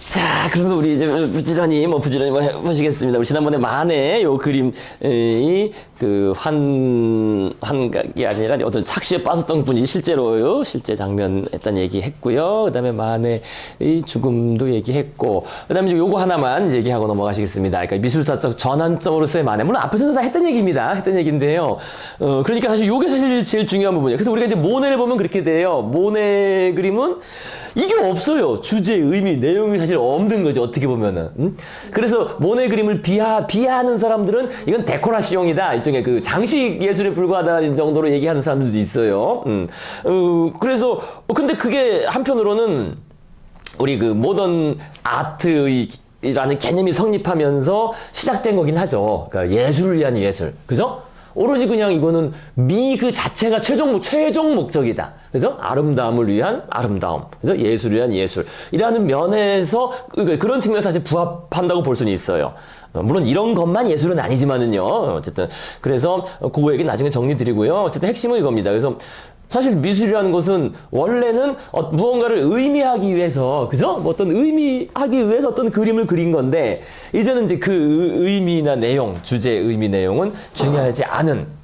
자, 그러면 우리 이제 부지런히 보시겠습니다. 우리 지난번에 만에 요 그림이 그 환각이 아니라 어떤 착시에 빠졌던 분이 실제로요, 실제 장면 했던 얘기 했고요. 그 다음에 만의 죽음도 얘기했고, 그 다음에 요거 하나만 얘기하고 넘어가시겠습니다. 그러니까 미술사적 전환점으로서의 만에, 물론 앞에서는 다 했던 얘기입니다. 했던 얘기인데요. 그러니까 사실 요게 사실 제일 중요한 부분이에요. 그래서 우리가 이제 모네를 보면 그렇게 돼요. 모네 그림은 이게 없어요. 주제, 의미, 내용이 사실 없는 거죠. 어떻게 보면은. 그래서 모네 그림을 비하하는 사람들은 이건 데코라시용이다. 일종의 그 장식 예술에 불과하다는 정도로 얘기하는 사람들도 있어요. 그래서 근데 그게 한편으로는 우리 그 모던 아트라는 개념이 성립하면서 시작된 거긴 하죠. 그러니까 예술을 위한 예술. 그죠? 오로지 그냥 이거는 미 그 자체가 최종 목적이다. 그죠? 아름다움을 위한 아름다움. 그죠? 예술을 위한 예술. 이라는 면에서, 그런 측면에서 사실 부합한다고 볼 수는 있어요. 물론 이런 것만 예술은 아니지만은요. 어쨌든. 그래서 그 얘기 나중에 정리드리고요. 어쨌든 핵심은 이겁니다. 그래서 사실 미술이라는 것은 원래는 무언가를 의미하기 위해서, 그죠? 뭐 어떤 의미하기 위해서 어떤 그림을 그린 건데, 이제는 이제 그 의미나 내용, 주제, 의미, 내용은 중요하지 않은,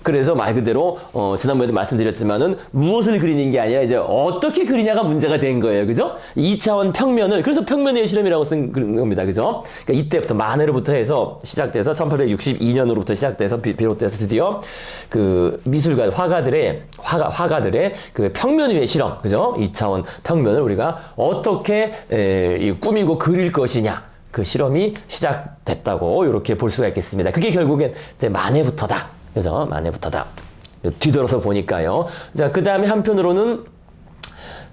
그래서 말 그대로, 지난번에도 말씀드렸지만은, 무엇을 그리는 게 아니라 이제 어떻게 그리냐가 문제가 된 거예요. 그죠? 2차원 평면을, 그래서 평면의 실험이라고 쓴 겁니다. 그죠? 그러니까 이때부터, 만해로부터 해서 시작돼서, 1862년으로부터 시작돼서, 비롯돼서 드디어, 그 미술가, 화가들의 그 평면 위의 실험, 그죠? 2차원 평면을 우리가 어떻게, 꾸미고 그릴 것이냐. 그 실험이 시작됐다고, 이렇게 볼 수가 있겠습니다. 그게 결국엔 이제 만해부터다. 그죠? 만해부터다. 뒤돌아서 보니까요. 자, 그 다음에 한편으로는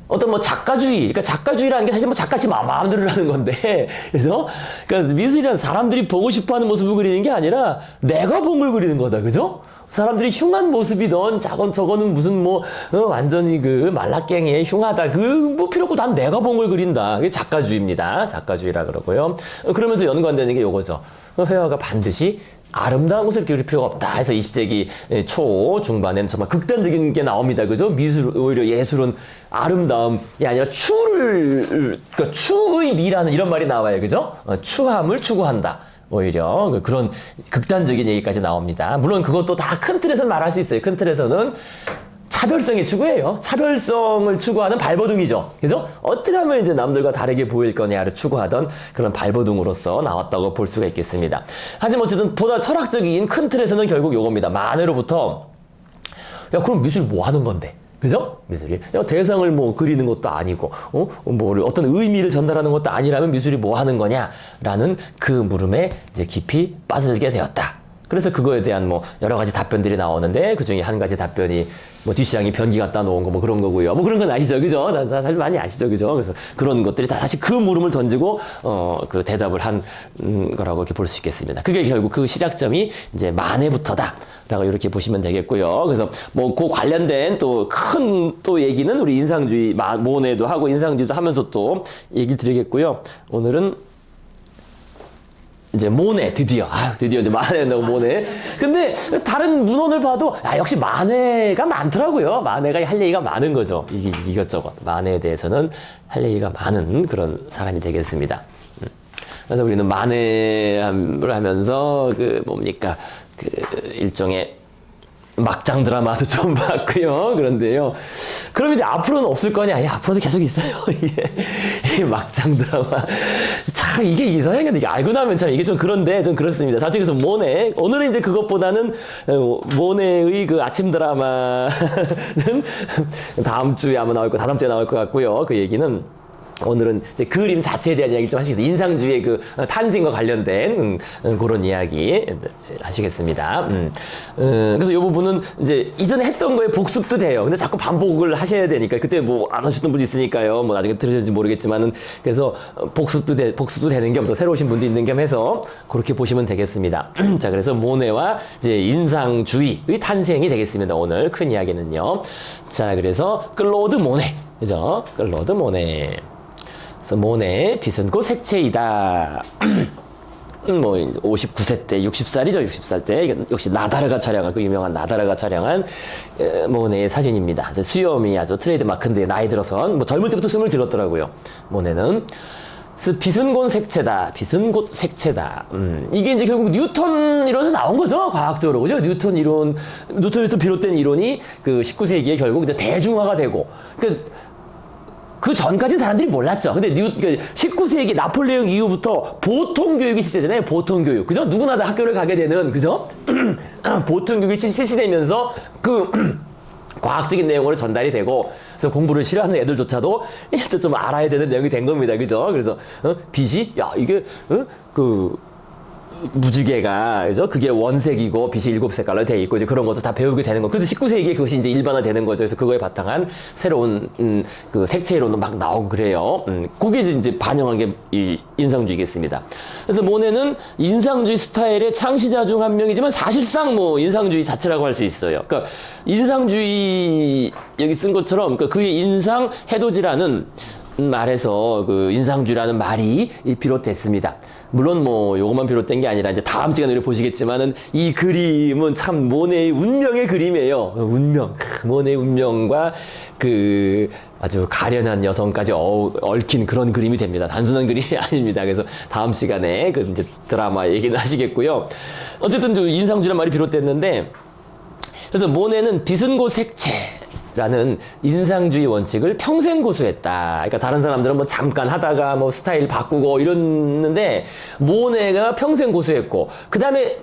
어떤 뭐 작가주의, 그러니까 작가주의라는 게 사실 뭐 작가 지 마음대로 하는 건데, 그죠? 그러니까 미술이란 사람들이 보고 싶어 하는 모습을 그리는 게 아니라 내가 본 걸 그리는 거다. 그죠? 사람들이 흉한 모습이던 저거는 무슨 완전히 그 말라깽이에 흉하다. 뭐 필요 없고 난 내가 본 걸 그린다. 그게 작가주의입니다. 작가주의라 그러고요. 그러면서 연관되는 게 요거죠. 회화가 반드시 아름다운 것을 그릴 필요가 없다 해서 20세기 초 중반에는 정말 극단적인 게 나옵니다. 그죠? 오히려 예술은 아름다움이 아니라 그러니까 추의 미라는 이런 말이 나와요. 그죠? 추함을 추구한다. 오히려 그런 극단적인 얘기까지 나옵니다. 물론 그것도 다 큰 틀에서는 말할 수 있어요. 큰 틀에서는 차별성의 추구예요. 차별성을 추구하는 발버둥이죠. 그죠? 어떻게 하면 이제 남들과 다르게 보일 거냐를 추구하던 그런 발버둥으로서 나왔다고 볼 수가 있겠습니다. 하지만 어쨌든 보다 철학적인 큰 틀에서는 결국 요겁니다. 만해로부터 야, 그럼 미술 뭐 하는 건데? 그죠? 미술이. 대상을 뭐 그리는 것도 아니고, 어떤 의미를 전달하는 것도 아니라면 미술이 뭐 하는 거냐라는 그 물음에 이제 깊이 빠져들게 되었다. 그래서 그거에 대한 뭐 여러 가지 답변들이 나오는데 그 중에 한 가지 답변이 뭐 뒷시장에 변기 갖다 놓은 거 뭐 그런 거고요. 뭐 그런 건 아시죠? 그죠? 사실 많이 아시죠? 그죠? 그래서 그런 것들이 다 사실 그 물음을 던지고, 그 대답을 한 거라고 이렇게 볼 수 있겠습니다. 그게 결국 그 시작점이 이제 만해부터다. 라고 이렇게 보시면 되겠고요. 그래서 뭐 그 관련된 또 큰 또 얘기는 우리 인상주의, 모네도 하고 인상주의도 하면서 또 얘기 드리겠고요. 오늘은 이제 모네 드디어 이제 만해라고 모네. 근데 다른 문헌을 봐도 역시 만해가 많더라고요. 만해가 할 얘기가 많은 거죠. 이것저것 만해에 대해서는 할 얘기가 많은 그런 사람이 되겠습니다. 그래서 우리는 만해를 하면서 그 일종의 막장 드라마도 좀 봤고요. 그런데요. 그럼 이제 앞으로는 없을 거냐? 앞으로도 계속 있어요. 이게 막장 드라마. 참 이게 이상하게 이게 알고 나면 참 이게 좀 그런데 좀 그렇습니다. 자, 그래서 모네. 오늘은 이제 그것보다는 모네의 그 아침 드라마는 다음 주에 아마 나올 거, 다다음 주에 나올 것 같고요. 그 얘기는 오늘은 이제 그림 자체에 대한 이야기 좀 하시겠습니다. 인상주의의 그 탄생과 관련된 그런 이야기 하시겠습니다. 그래서 이 부분은 이제 이전에 했던 거에 복습도 돼요. 근데 자꾸 반복을 하셔야 되니까 그때 뭐 안 하셨던 분도 있으니까요. 뭐 나중에 들으실지 모르겠지만은 그래서 복습도 되는 겸 또 새로 오신 분도 있는 겸 해서 그렇게 보시면 되겠습니다. 자, 그래서 모네와 이제 인상주의의 탄생이 되겠습니다. 오늘 큰 이야기는요. 자, 그래서 클로드 모네. 그죠? 클로드 모네. 그래서 모네, 빛은 곧 색채이다. 뭐 59세 때, 60살이죠. 60살 때 역시 나다르가 촬영한 그 유명한 나다르가 촬영한 모네의 사진입니다. 수염이 아주 트레이드 마크인데 나이 들어선 뭐 젊을 때부터 숨을 길었더라고요. 모네는. 그래서 비슨곤 색채다. 비슨곤 색채다. 이게 이제 결국 뉴턴 이론에서 나온 거죠. 과학적으로. 그죠? 뉴턴에서 비롯된 이론이 그 19세기에 결국 이제 대중화가 되고. 그 전까지는 사람들이 몰랐죠. 근데 19세기 나폴레옹 이후부터 보통 교육이 실시되잖아요. 보통 교육. 그죠? 누구나 다 학교를 가게 되는, 그죠? 보통 교육이 실시되면서 과학적인 내용으로 전달이 되고, 그래서 공부를 싫어하는 애들조차도 일단 좀 알아야 되는 내용이 된 겁니다. 그죠? 그래서, 빛이, 야, 이게, 무지개가, 그죠? 그게 원색이고, 빛이 7색깔로 되어 있고, 이제 그런 것도 다 배우게 되는 거. 그래서 19세기에 그것이 이제 일반화되는 거죠. 그래서 그거에 바탕한 새로운, 그 색채론도 막 나오고 그래요. 그게 이제 반영한 게 이 인상주의겠습니다. 그래서 모네는 인상주의 스타일의 창시자 중 한 명이지만 사실상 뭐 인상주의 자체라고 할 수 있어요. 그러니까 인상주의, 여기 쓴 것처럼 그의 인상 해돋이라는 말에서 그 인상주의라는 말이 비롯됐습니다. 물론 뭐 요것만 비롯된 게 아니라 이제 다음 시간에 보시겠지만은 이 그림은 참 모네의 운명의 그림이에요. 운명. 모네의 운명과 그 아주 가련한 여성까지 얽힌 그런 그림이 됩니다. 단순한 그림이 아닙니다. 그래서 다음 시간에 그 이제 드라마 얘기는 하시겠고요. 어쨌든 인상주의란 말이 비롯됐는데, 그래서 모네는 빛은 곧 색채라는 인상주의 원칙을 평생 고수했다. 그러니까 다른 사람들은 뭐 잠깐 하다가 뭐 스타일 바꾸고 이랬는데 모네가 평생 고수했고, 그다음에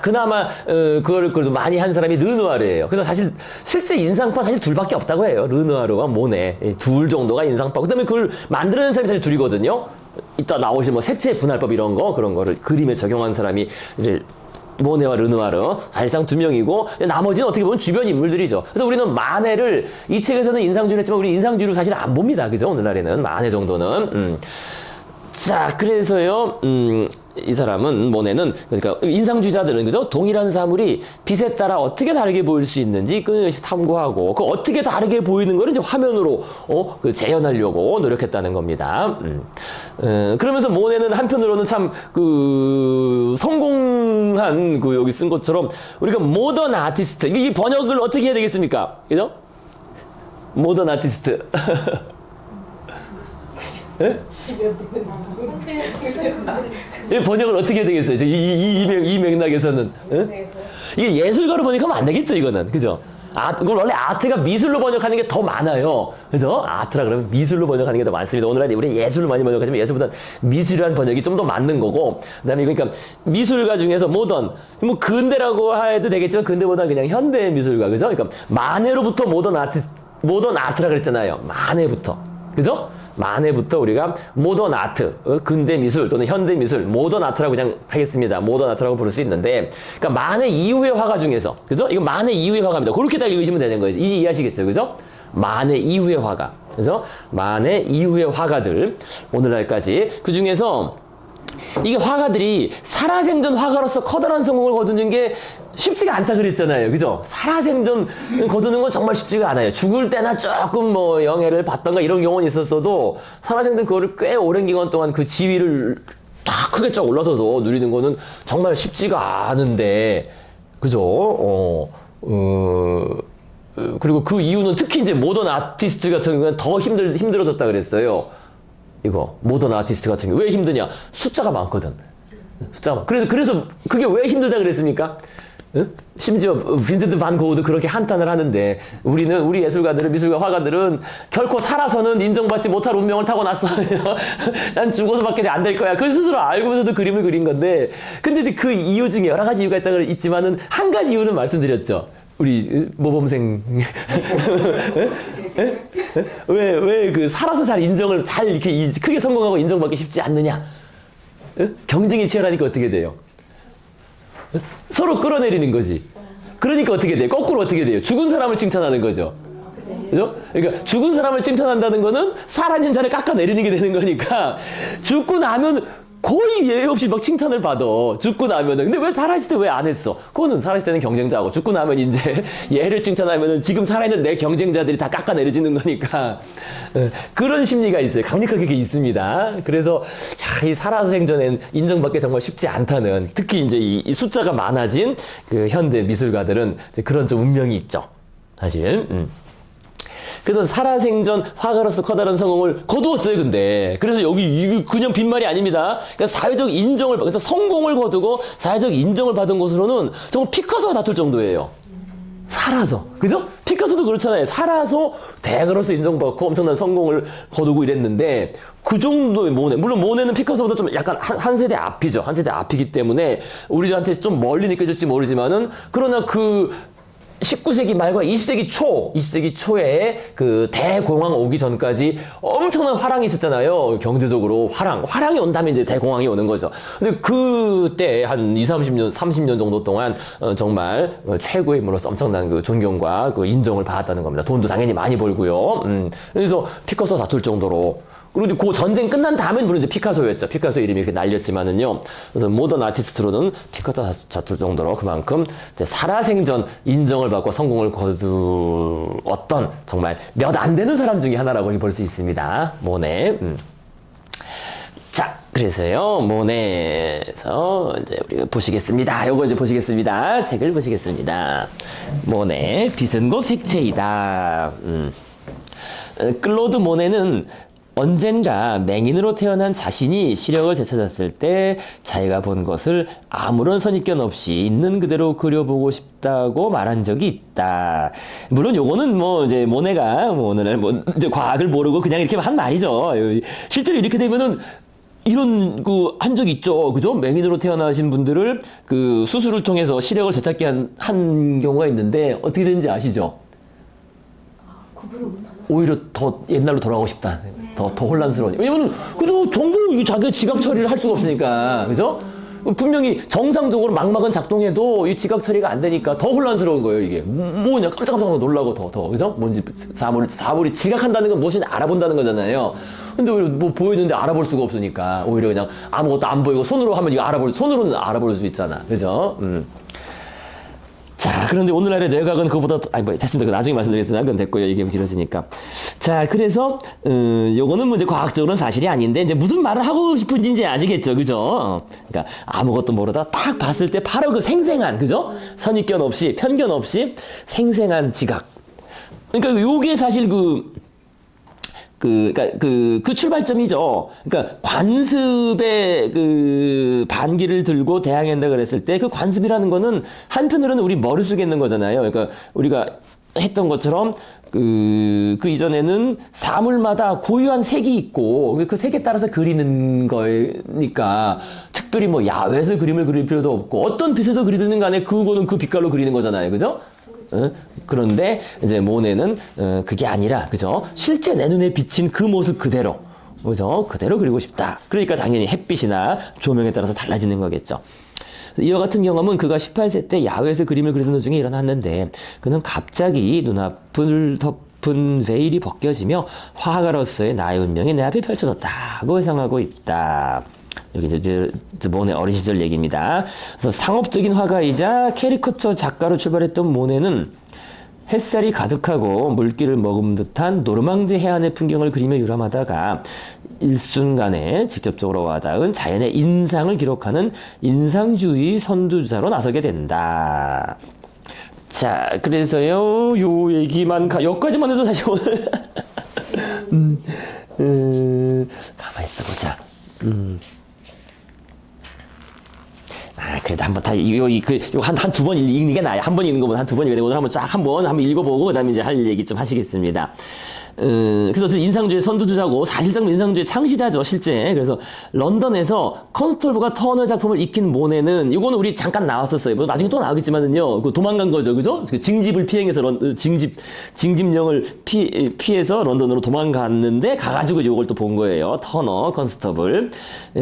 그나마 그걸 그래도 많이 한 사람이 르누아르예요. 그래서 사실 실제 인상파 사실 둘밖에 없다고 해요. 르누아르와 모네 둘 정도가 인상파. 그다음에 그걸 만들어낸 사람이 사실 둘이거든요. 이따 나오실 뭐 색채 분할법 이런 거 그런 거를 그림에 적용한 사람이 이제 모네와 르누아르 사실상 두 명이고, 나머지는 어떻게 보면 주변 인물들이죠. 그래서 우리는 마네를 이 책에서는 인상주의를 했지만 우리 인상주의로 사실 안 봅니다. 그죠? 오늘날에는 마네 정도는. 자, 그래서요, 이 사람은, 모네는, 그러니까 인상주의자들은, 그죠? 동일한 사물이 빛에 따라 어떻게 다르게 보일 수 있는지 끊임없이 탐구하고, 그 어떻게 다르게 보이는 거를 이제 화면으로, 재현하려고 노력했다는 겁니다. 그러면서 모네는 한편으로는 참, 성공한, 여기 쓴 것처럼, 우리가 모던 아티스트, 이 번역을 어떻게 해야 되겠습니까? 그죠? 모던 아티스트. 예? 이 번역을 어떻게 해야 되겠어요? 이 맥락에서는. 예? 이게 예술가로 번역하면 안 되겠죠, 이거는. 그죠? 그걸 원래 아트가 미술로 번역하는 게 더 많아요. 그죠? 아트라 그러면 미술로 번역하는 게 더 많습니다. 오늘날 우리 예술로 많이 번역하지만 예술보다 미술이라는 번역이 좀 더 맞는 거고, 그 다음에 그러니까 미술가 중에서 모던, 뭐 근대라고 해도 되겠지만 근대보다 그냥 현대 미술가, 그죠? 그러니까 마네로부터 모던 아트라 그랬잖아요. 마네부터. 그죠? 마네부터 우리가 모던 아트, 근대 미술 또는 현대 미술, 모던 아트라고 그냥 하겠습니다. 모던 아트라고 부를 수 있는데, 그러니까 마네 이후의 화가 중에서, 그죠? 이거 마네 이후의 화가입니다. 그렇게 딱 읽으시면 되는 거예요. 이제 이해하시겠죠, 그죠? 마네 이후의 화가, 그죠? 마네 이후의 화가들, 오늘날까지 그 중에서 이게 화가들이 살아생전 화가로서 커다란 성공을 거두는 게 쉽지가 않다 그랬잖아요. 그죠? 살아생전 거두는 건 정말 쉽지가 않아요. 죽을 때나 조금 뭐 영예를 받던가 이런 경우는 있었어도 살아생전 그거를 꽤 오랜 기간 동안 그 지위를 딱 크게 쫙 올라서서 누리는 거는 정말 쉽지가 않은데, 그죠? 그리고 그 이유는 특히 이제 모던 아티스트 같은 경우는 더 힘들어졌다 그랬어요. 이거 모던 아티스트 같은 경우 왜 힘드냐? 숫자가 많거든. 숫자가. 그래서 그게 왜 힘들다 그랬습니까? 응? 심지어 빈센트 반 고흐도 그렇게 한탄을 하는데, 우리 예술가들은, 미술가 화가들은 결코 살아서는 인정받지 못할 운명을 타고났어요. 난 죽어서밖에 안 될 거야. 그걸 스스로 알고서도 그림을 그린 건데, 근데 이제 그 이유 중에 여러 가지 이유가 있지만은 한 가지 이유는 말씀드렸죠. 우리 모범생 왜 그 살아서 잘 인정을 잘 이렇게 크게 성공하고 인정받기 쉽지 않느냐? 경쟁이 치열하니까 어떻게 돼요? 서로 끌어내리는 거지. 그러니까 어떻게 돼요? 거꾸로 어떻게 돼요? 죽은 사람을 칭찬하는 거죠. 그죠? 그러니까 죽은 사람을 칭찬한다는 거는 살아있는 자를 깎아내리는 게 되는 거니까, 죽고 나면 거의 예의 없이 막 칭찬을 받아. 죽고 나면은. 근데 왜 살아있을 때 왜 안 했어? 그거는 살아있을 때는 경쟁자고, 죽고 나면 이제 얘를 칭찬하면은 지금 살아있는 내 경쟁자들이 다 깎아내려지는 거니까. 그런 심리가 있어요. 강력하게 그게 있습니다. 그래서, 야, 이 살아생전엔 인정받기 정말 쉽지 않다는, 특히 이제 이 숫자가 많아진 그 현대 미술가들은 이제 그런 좀 운명이 있죠. 사실. 그래서 살아생전 화가로서 커다란 성공을 거두었어요, 근데. 그래서 여기 이게 그냥 빈말이 아닙니다. 그러니까 사회적 인정을, 그래서 성공을 거두고 사회적 인정을 받은 것으로는 정말 피카소와 다툴 정도예요. 살아서. 그죠? 피카소도 그렇잖아요. 살아서 대가로서 인정받고 엄청난 성공을 거두고 이랬는데, 그 정도의 모네. 물론 모네는 피카소보다 좀 약간 한 세대 앞이죠. 한 세대 앞이기 때문에 우리한테 좀 멀리 느껴질지 모르지만은, 그러나 그 19세기 말과 20세기 초에 그 대공황 오기 전까지 엄청난 화랑이 있었잖아요. 경제적으로 화랑이 온다면 이제 대공황이 오는 거죠. 근데 그때 한 30년 정도 동안 정말 최고의 인물로서 엄청난 그 존경과 그 인정을 받았다는 겁니다. 돈도 당연히 많이 벌고요. 그래서 피카소 다툴 정도로. 그리고 그 전쟁 끝난 다음엔 물론 이제 피카소였죠. 피카소 이름이 이렇게 날렸지만은요. 그래서 모던 아티스트로는 피카소 다툴 정도로 그만큼 이제 살아생전 인정을 받고 성공을 거두었던 정말 몇 안 되는 사람 중에 하나라고 볼 수 있습니다. 모네. 자, 그래서요, 모네에서 이제 우리가 보시겠습니다. 요거 이제 보시겠습니다. 책을 보시겠습니다. 모네, 빛은 곧 색채이다. 클로드 모네는 언젠가 맹인으로 태어난 자신이 시력을 되찾았을 때 자기가 본 것을 아무런 선입견 없이 있는 그대로 그려보고 싶다고 말한 적이 있다. 물론 요거는 뭐 이제 모네가 뭐 오늘 뭐 이제 과학을 모르고 그냥 이렇게 한 말이죠. 실제로 이렇게 되면은 이런 그 한 적이 있죠. 그죠? 맹인으로 태어나신 분들을 그 수술을 통해서 시력을 되찾게 한 경우가 있는데 어떻게 되는지 아시죠? 구분을 못하나? 오히려 더 옛날로 돌아가고 싶다. 더 혼란스러워. 왜냐면은, 그죠? 전부 자기 지각 처리를 할 수가 없으니까. 그죠? 분명히 정상적으로 망막은 작동해도 이 지각 처리가 안 되니까 더 혼란스러운 거예요, 이게. 뭐냐, 깜짝깜짝 놀라고 그죠? 뭔지, 사물이 지각한다는 건 무엇인지 알아본다는 거잖아요. 근데 오히려 뭐 보이는데 알아볼 수가 없으니까 오히려 그냥 아무것도 안 보이고 손으로 하면 이거 손으로는 알아볼 수 있잖아. 그죠? 자, 그런데 오늘날의 뇌각은 그거보다, 뭐, 됐습니다. 나중에 말씀드리겠습니다. 그건 됐고요. 얘기가 길어지니까. 자, 그래서, 요거는 뭐 이제 과학적으로는 사실이 아닌데, 이제 무슨 말을 하고 싶은지 이제 아시겠죠. 그죠? 그러니까 아무것도 모르다 딱 봤을 때 바로 그 생생한, 그죠? 선입견 없이, 편견 없이 생생한 지각. 그러니까 요게 사실 그러니까 그 출발점이죠. 그러니까 관습의 그 반기를 들고 대항한다 그랬을 때 그 관습이라는 거는 한편으로는 우리 머릿속에 있는 거잖아요. 그러니까 우리가 했던 것처럼 그 이전에는 사물마다 고유한 색이 있고 그 색에 따라서 그리는 거니까 특별히 뭐 야외에서 그림을 그릴 필요도 없고 어떤 빛에서 그리든 간에 그거는 그 빛깔로 그리는 거잖아요. 그죠? 그런데 이제 모네는 그게 아니라 그죠? 실제 내 눈에 비친 그 모습 그대로 그죠? 그대로 그리고 싶다. 그러니까 당연히 햇빛이나 조명에 따라서 달라지는 거겠죠. 이와 같은 경험은 그가 18세 때 야외에서 그림을 그리는 도중에 일어났는데 그는 갑자기 눈앞을 덮은 베일이 벗겨지며 화가로서의 나의 운명이 내 앞에 펼쳐졌다고 회상하고 있다. 여기 이제 모네 어린 시절 얘기입니다. 그래서 상업적인 화가이자 캐리커처 작가로 출발했던 모네는 햇살이 가득하고 물기를 머금은 듯한 노르망디 해안의 풍경을 그리며 유람하다가 일순간에 직접적으로 와닿은 자연의 인상을 기록하는 인상주의 선두주자로 나서게 된다. 자, 그래서요, 요 얘기만 여기까지만 해도 사실 오늘 가만히 있어보자. 그래도 한번 한 두 번 읽는 게 나아요. 한 번 읽는 것보다 한 두 번 읽어야 되고, 오늘 한번 읽어보고, 그 다음에 이제 할 얘기 좀 하시겠습니다. 그래서 인상주의 선두주자고, 사실상 인상주의 창시자죠, 실제. 그래서 런던에서 컨스톨브가 터너 작품을 익힌 모네는, 이거는 우리 잠깐 나왔었어요. 뭐 나중에 또 나오겠지만은요, 그 도망간 거죠, 그죠? 그 징집을 피해서 징집령을 피해서 런던으로 도망갔는데, 가가지고 이걸 또 본 거예요. 터너, 컨스톨블.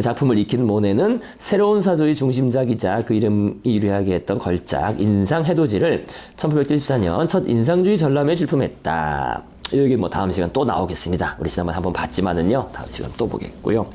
작품을 익힌 모네는 새로운 사조의 중심작이자 그 이름이 유래하게 했던 걸작, 인상 해돋이를 1874년 첫 인상주의 전람회에 출품했다. 여기 뭐 다음 시간 또 나오겠습니다. 우리 지난번에 한번 봤지만은요, 다음 시간 또 보겠고요.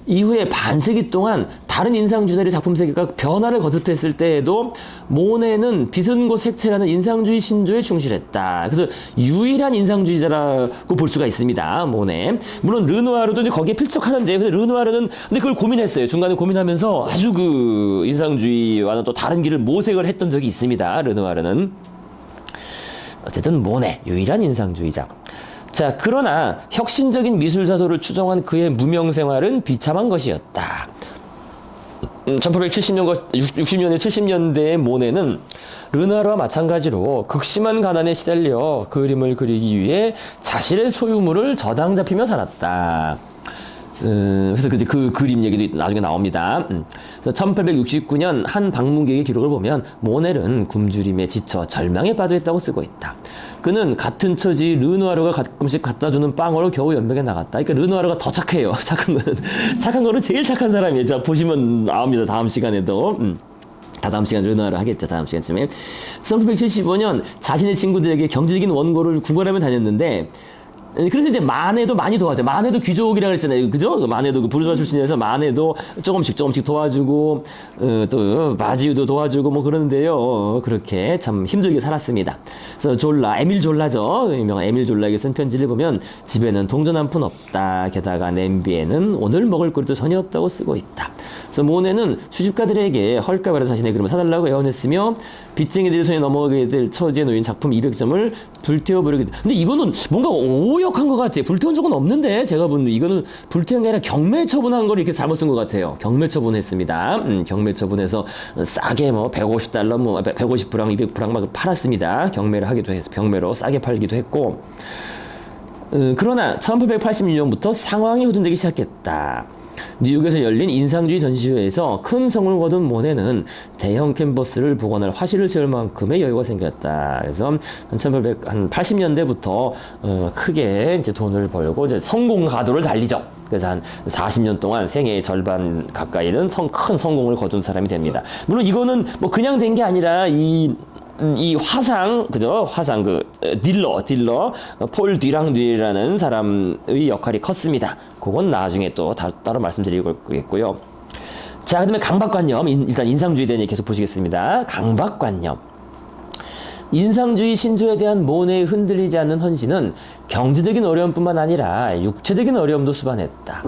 이후에 반세기 동안 다른 인상주의자의 작품 세계가 변화를 거듭했을 때에도 모네는 빛은 곧 색채라는 인상주의 신조에 충실했다. 그래서 유일한 인상주의자라고 볼 수가 있습니다. 모네. 물론 르누아르도 이제 거기에 필적하는데, 근데 르누아르는 근데 그걸 고민했어요. 중간에 고민하면서 아주 그 인상주의와는 또 다른 길을 모색을 했던 적이 있습니다. 르누아르는. 어쨌든 모네, 유일한 인상주의자. 자, 그러나 혁신적인 미술사도를 추정한 그의 무명 생활은 비참한 것이었다. 60년에 70년대의 모네는 르누아르와 마찬가지로 극심한 가난에 시달려 그림을 그리기 위해 자신의 소유물을 저당 잡히며 살았다. 그래서 그 그림 얘기도 나중에 나옵니다. 그래서 1869년 한 방문객의 기록을 보면 모네는 굶주림에 지쳐 절망에 빠져 있다고 쓰고 있다. 그는 같은 처지 르누아르가 가끔씩 갖다주는 빵으로 겨우 연명에 나갔다. 그러니까 르누아르가 더 착해요. 착한 거는 제일 착한 사람이에요. 자, 보시면 나옵니다. 다음 시간에도. 다 다음 시간 르누아르 하겠죠. 다음 시간쯤에. 1875년 자신의 친구들에게 경제적인 원고를 구걸하며 다녔는데, 그래서 이제 마네도 많이 도와줘. 마네도 귀족이라고 그랬잖아요. 그죠? 마네도 그 부르주아 출신이라서 마네도 조금씩 도와주고, 또 마지우도 도와주고 뭐 그러는데요. 그렇게 참 힘들게 살았습니다. 그래서 에밀 졸라죠. 유명한 에밀 졸라에게 쓴 편지를 보면 집에는 동전 한 푼 없다. 게다가 냄비에는 오늘 먹을 거리도 전혀 없다고 쓰고 있다. 그래서 모네는 수집가들에게 헐값에 자신의 그림을 사달라고 애원했으며 빚쟁이들의 손에 넘어가게 될 처지에 놓인 작품 200점을 불태워버리게 돼. 근데 이거는 뭔가 오역한 것 같아요. 불태운 적은 없는데 제가 본 이거는 불태운 게 아니라 경매 처분한 걸 이렇게 잘못 쓴 것 같아요. 경매 처분했습니다. 경매 처분해서 싸게 뭐 150달러 뭐 150프랑 200프랑 막 팔았습니다. 경매를 하기도 해서 경매로 싸게 팔기도 했고. 그러나 1886년부터 상황이 호전되기 시작했다. 뉴욕에서 열린 인상주의 전시회에서 큰 성을 거둔 모네는 대형 캔버스를 복원할 화실을 세울 만큼의 여유가 생겼다. 그래서 1880년대부터 크게 이제 돈을 벌고 이제 성공 가도를 달리죠. 그래서 한 40년 동안 생애의 절반 가까이는 큰 성공을 거둔 사람이 됩니다. 물론 이거는 뭐 그냥 된 게 아니라 이 화상, 그죠? 화상, 딜러, 폴 듀랑뉘라는 사람의 역할이 컸습니다. 그건 나중에 또 따로 말씀드리겠고요. 자, 그 다음에 강박관념. 일단 인상주의에 대한 얘기 계속 보시겠습니다. 강박관념. 인상주의 신조에 대한 모네의 흔들리지 않는 헌신은 경제적인 어려움뿐만 아니라 육체적인 어려움도 수반했다.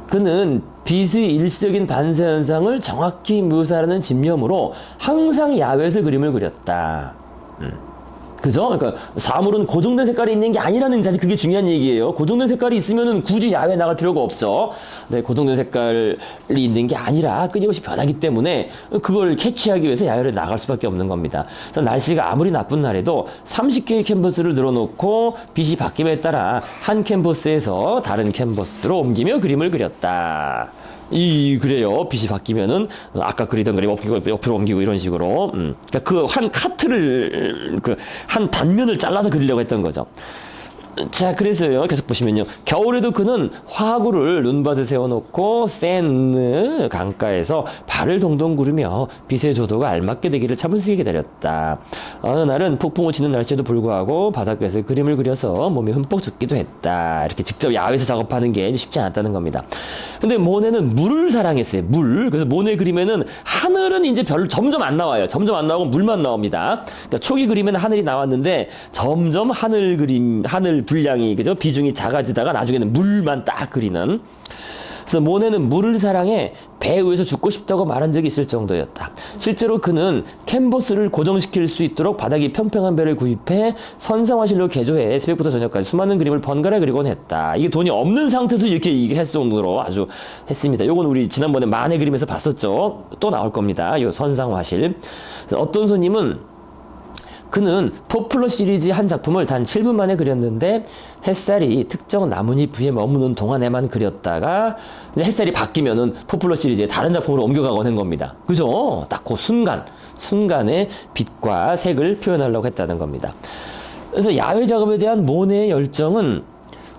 그는 빛의 일시적인 반사 현상을 정확히 묘사하는 집념으로 항상 야외에서 그림을 그렸다. 그죠? 그러니까 사물은 고정된 색깔이 있는 게 아니라는 사실 그게 중요한 얘기예요. 고정된 색깔이 있으면은 굳이 야외에 나갈 필요가 없죠. 네, 고정된 색깔이 있는 게 아니라 끊임없이 변하기 때문에 그걸 캐치하기 위해서 야외로 나갈 수밖에 없는 겁니다. 그래서 날씨가 아무리 나쁜 날에도 30개의 캔버스를 늘어놓고 빛이 바뀜에 따라 한 캔버스에서 다른 캔버스로 옮기며 그림을 그렸다. 그래요. 빛이 바뀌면은, 아까 그리던 그림 옆으로 옮기고 이런 식으로. 그러니까 그 한 카트를, 한 단면을 잘라서 그리려고 했던 거죠. 자, 그래서요. 계속 보시면요. 겨울에도 그는 화구를 눈밭에 세워놓고 세느 강가에서 발을 동동 구르며 빛의 조도가 알맞게 되기를 참을쓰게 기다렸다. 어느 날은 폭풍우 치는 날씨에도 불구하고 바닷가에서 그림을 그려서 몸이 흠뻑 죽기도 했다. 이렇게 직접 야외에서 작업하는 게 쉽지 않았다는 겁니다. 근데 모네는 물을 사랑했어요. 물. 그래서 모네 그림에는 하늘은 이제 별로 점점 안 나와요. 점점 안 나오고 물만 나옵니다. 그러니까 초기 그림에는 하늘이 나왔는데 점점 하늘 분량이, 그죠? 비중이 작아지다가 나중에는 물만 딱 그리는. 그래서 모네는 물을 사랑해 배 위에서 죽고 싶다고 말한 적이 있을 정도였다. 실제로 그는 캔버스를 고정시킬 수 있도록 바닥이 평평한 배를 구입해 선상화실로 개조해 새벽부터 저녁까지 수많은 그림을 번갈아 그리곤 했다. 이게 돈이 없는 상태에서 이렇게 했을 정도로 아주 했습니다. 요건 우리 지난번에 만의 그림에서 봤었죠. 또 나올 겁니다. 요 선상화실. 어떤 손님은 그는 포플러 시리즈 한 작품을 단 7분 만에 그렸는데 햇살이 특정 나뭇잎 위에 머무는 동안에만 그렸다가 이제 햇살이 바뀌면은 포플러 시리즈의 다른 작품으로 옮겨가곤 한 겁니다. 그죠? 딱 그 순간에 빛과 색을 표현하려고 했다는 겁니다. 그래서 야외 작업에 대한 모네의 열정은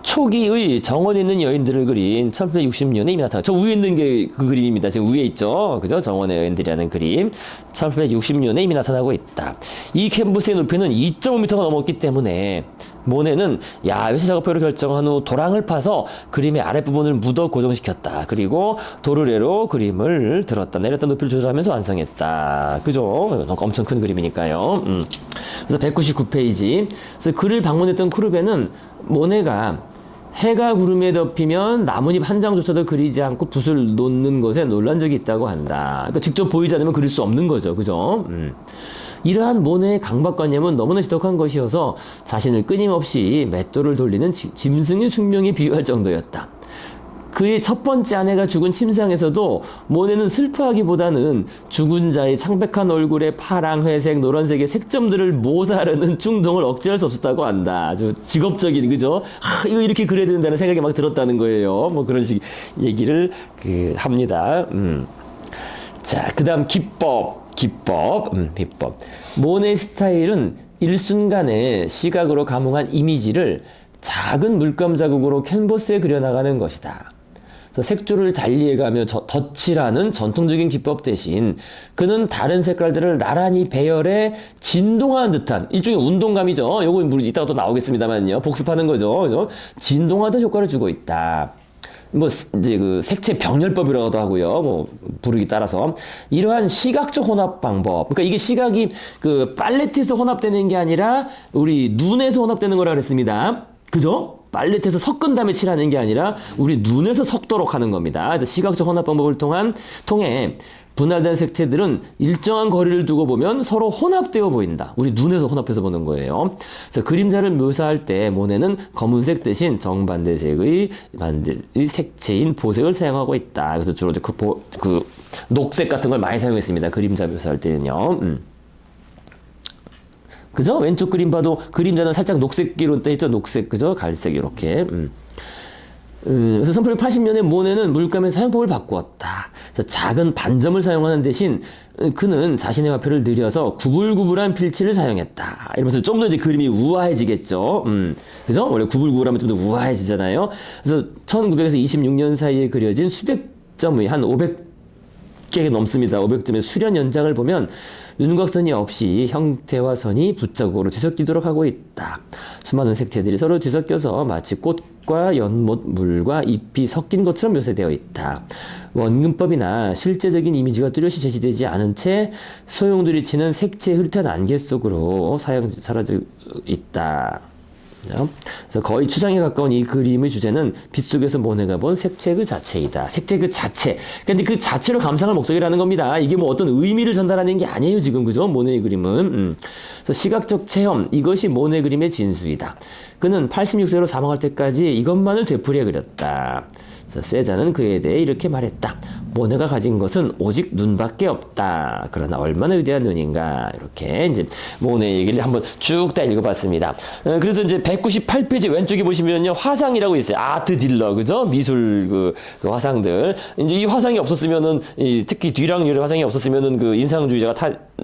초기의 정원 있는 여인들을 그린 1860년에 이미 나타났죠. 저 위에 있는 게 그 그림입니다. 지금 위에 있죠. 그죠? 정원의 여인들이라는 그림. 1860년에 이미 나타나고 있다. 이 캔버스의 높이는 2.5m가 넘었기 때문에 모네는 야외에서 작업하기로 결정한 후 도랑을 파서 그림의 아랫부분을 묻어 고정시켰다. 그리고 도르래로 그림을 들었다 내렸다 높이를 조절하면서 완성했다. 그죠? 엄청 큰 그림이니까요. 그래서 199페이지. 그래서 그를 방문했던 쿠르베는 모네가 해가 구름에 덮이면 나뭇잎 한 장조차도 그리지 않고 붓을 놓는 것에 놀란 적이 있다고 한다. 그러니까 직접 보이지 않으면 그릴 수 없는 거죠. 그죠? 이러한 모네의 강박관념은 너무나 지독한 것이어서 자신을 끊임없이 맷돌을 돌리는 짐승의 숙명에 비유할 정도였다. 그의 첫 번째 아내가 죽은 침상에서도 모네는 슬퍼하기보다는 죽은 자의 창백한 얼굴에 파랑, 회색, 노란색의 색점들을 모사하려는 충동을 억제할 수 없었다고 한다. 아주 직업적인, 그죠? 이거 이렇게 그려야 된다는 생각이 막 들었다는 거예요. 뭐 그런 식 얘기를 합니다. 자, 그 다음 비법. 모네 스타일은 일순간에 시각으로 감흥한 이미지를 작은 물감 자국으로 캔버스에 그려나가는 것이다. 그래서 색조를 달리해가며 덧칠하는 전통적인 기법 대신 그는 다른 색깔들을 나란히 배열해 진동하는 듯한 일종의 운동감이죠. 요거 이따가 또 나오겠습니다만요. 복습하는 거죠. 그죠? 진동하는 효과를 주고 있다. 뭐 이제 그 색채 병렬법이라고도 하고요. 뭐 부르기 따라서 이러한 시각적 혼합 방법. 그러니까 이게 시각이 그 팔레트에서 혼합되는 게 아니라 우리 눈에서 혼합되는 거라 그랬습니다. 그죠? 팔레트에서 섞은 다음에 칠하는 게 아니라 우리 눈에서 섞도록 하는 겁니다. 그래서 시각적 혼합 방법을 통해 분할된 색채들은 일정한 거리를 두고 보면 서로 혼합되어 보인다. 우리 눈에서 혼합해서 보는 거예요. 그래서 그림자를 묘사할 때 모네는 검은색 대신 정반대색의 색채인 보색을 사용하고 있다. 그래서 주로 그 녹색 같은 걸 많이 사용했습니다. 그림자 묘사할 때는요. 그죠? 왼쪽 그림 봐도 그림자는 살짝 녹색기로 떼있죠? 녹색, 그죠? 갈색, 이렇게. 그래서 1880년에 모네는 물감의 사용법을 바꾸었다. 그래서 작은 반점을 사용하는 대신 그는 자신의 화폐를 늘려서 구불구불한 필치를 사용했다. 이러면서 좀 더 이제 그림이 우아해지겠죠. 그죠? 원래 구불구불하면 좀 더 우아해지잖아요. 그래서 1900에서 26년 사이에 그려진 수백 점의 한 500개 넘습니다. 500점의 수련 연장을 보면 윤곽선이 없이 형태와 선이 붓자국으로 뒤섞이도록 하고 있다. 수많은 색채들이 서로 뒤섞여서 마치 꽃과 연못, 물과 잎이 섞인 것처럼 묘사되어 있다. 원근법이나 실제적인 이미지가 뚜렷이 제시되지 않은 채 소용돌이 치는 색채의 흐릿한 안개 속으로 사라져 있다. 그래서 거의 추상에 가까운 이 그림의 주제는 빛 속에서 모네가 본 색채 그 자체이다. 색채 그 자체. 근데 그 자체로 감상할 목적이라는 겁니다. 이게 뭐 어떤 의미를 전달하는 게 아니에요, 지금. 그죠? 모네의 그림은. 그래서 시각적 체험, 이것이 모네 그림의 진수이다. 그는 86세로 사망할 때까지 이것만을 되풀이해 그렸다. 그래서 세자는 그에 대해 이렇게 말했다. 모네가 가진 것은 오직 눈밖에 없다. 그러나 얼마나 위대한 눈인가. 이렇게 이제 모네 얘기를 한번 쭉 다 읽어봤습니다. 그래서 이제 198페이지 왼쪽에 보시면요, 화상이라고 있어요. 아트 딜러, 그죠? 미술 그 화상들. 이제 이 화상이 없었으면은 특히 뒤랑률의 화상이 없었으면은 그 인상주의자가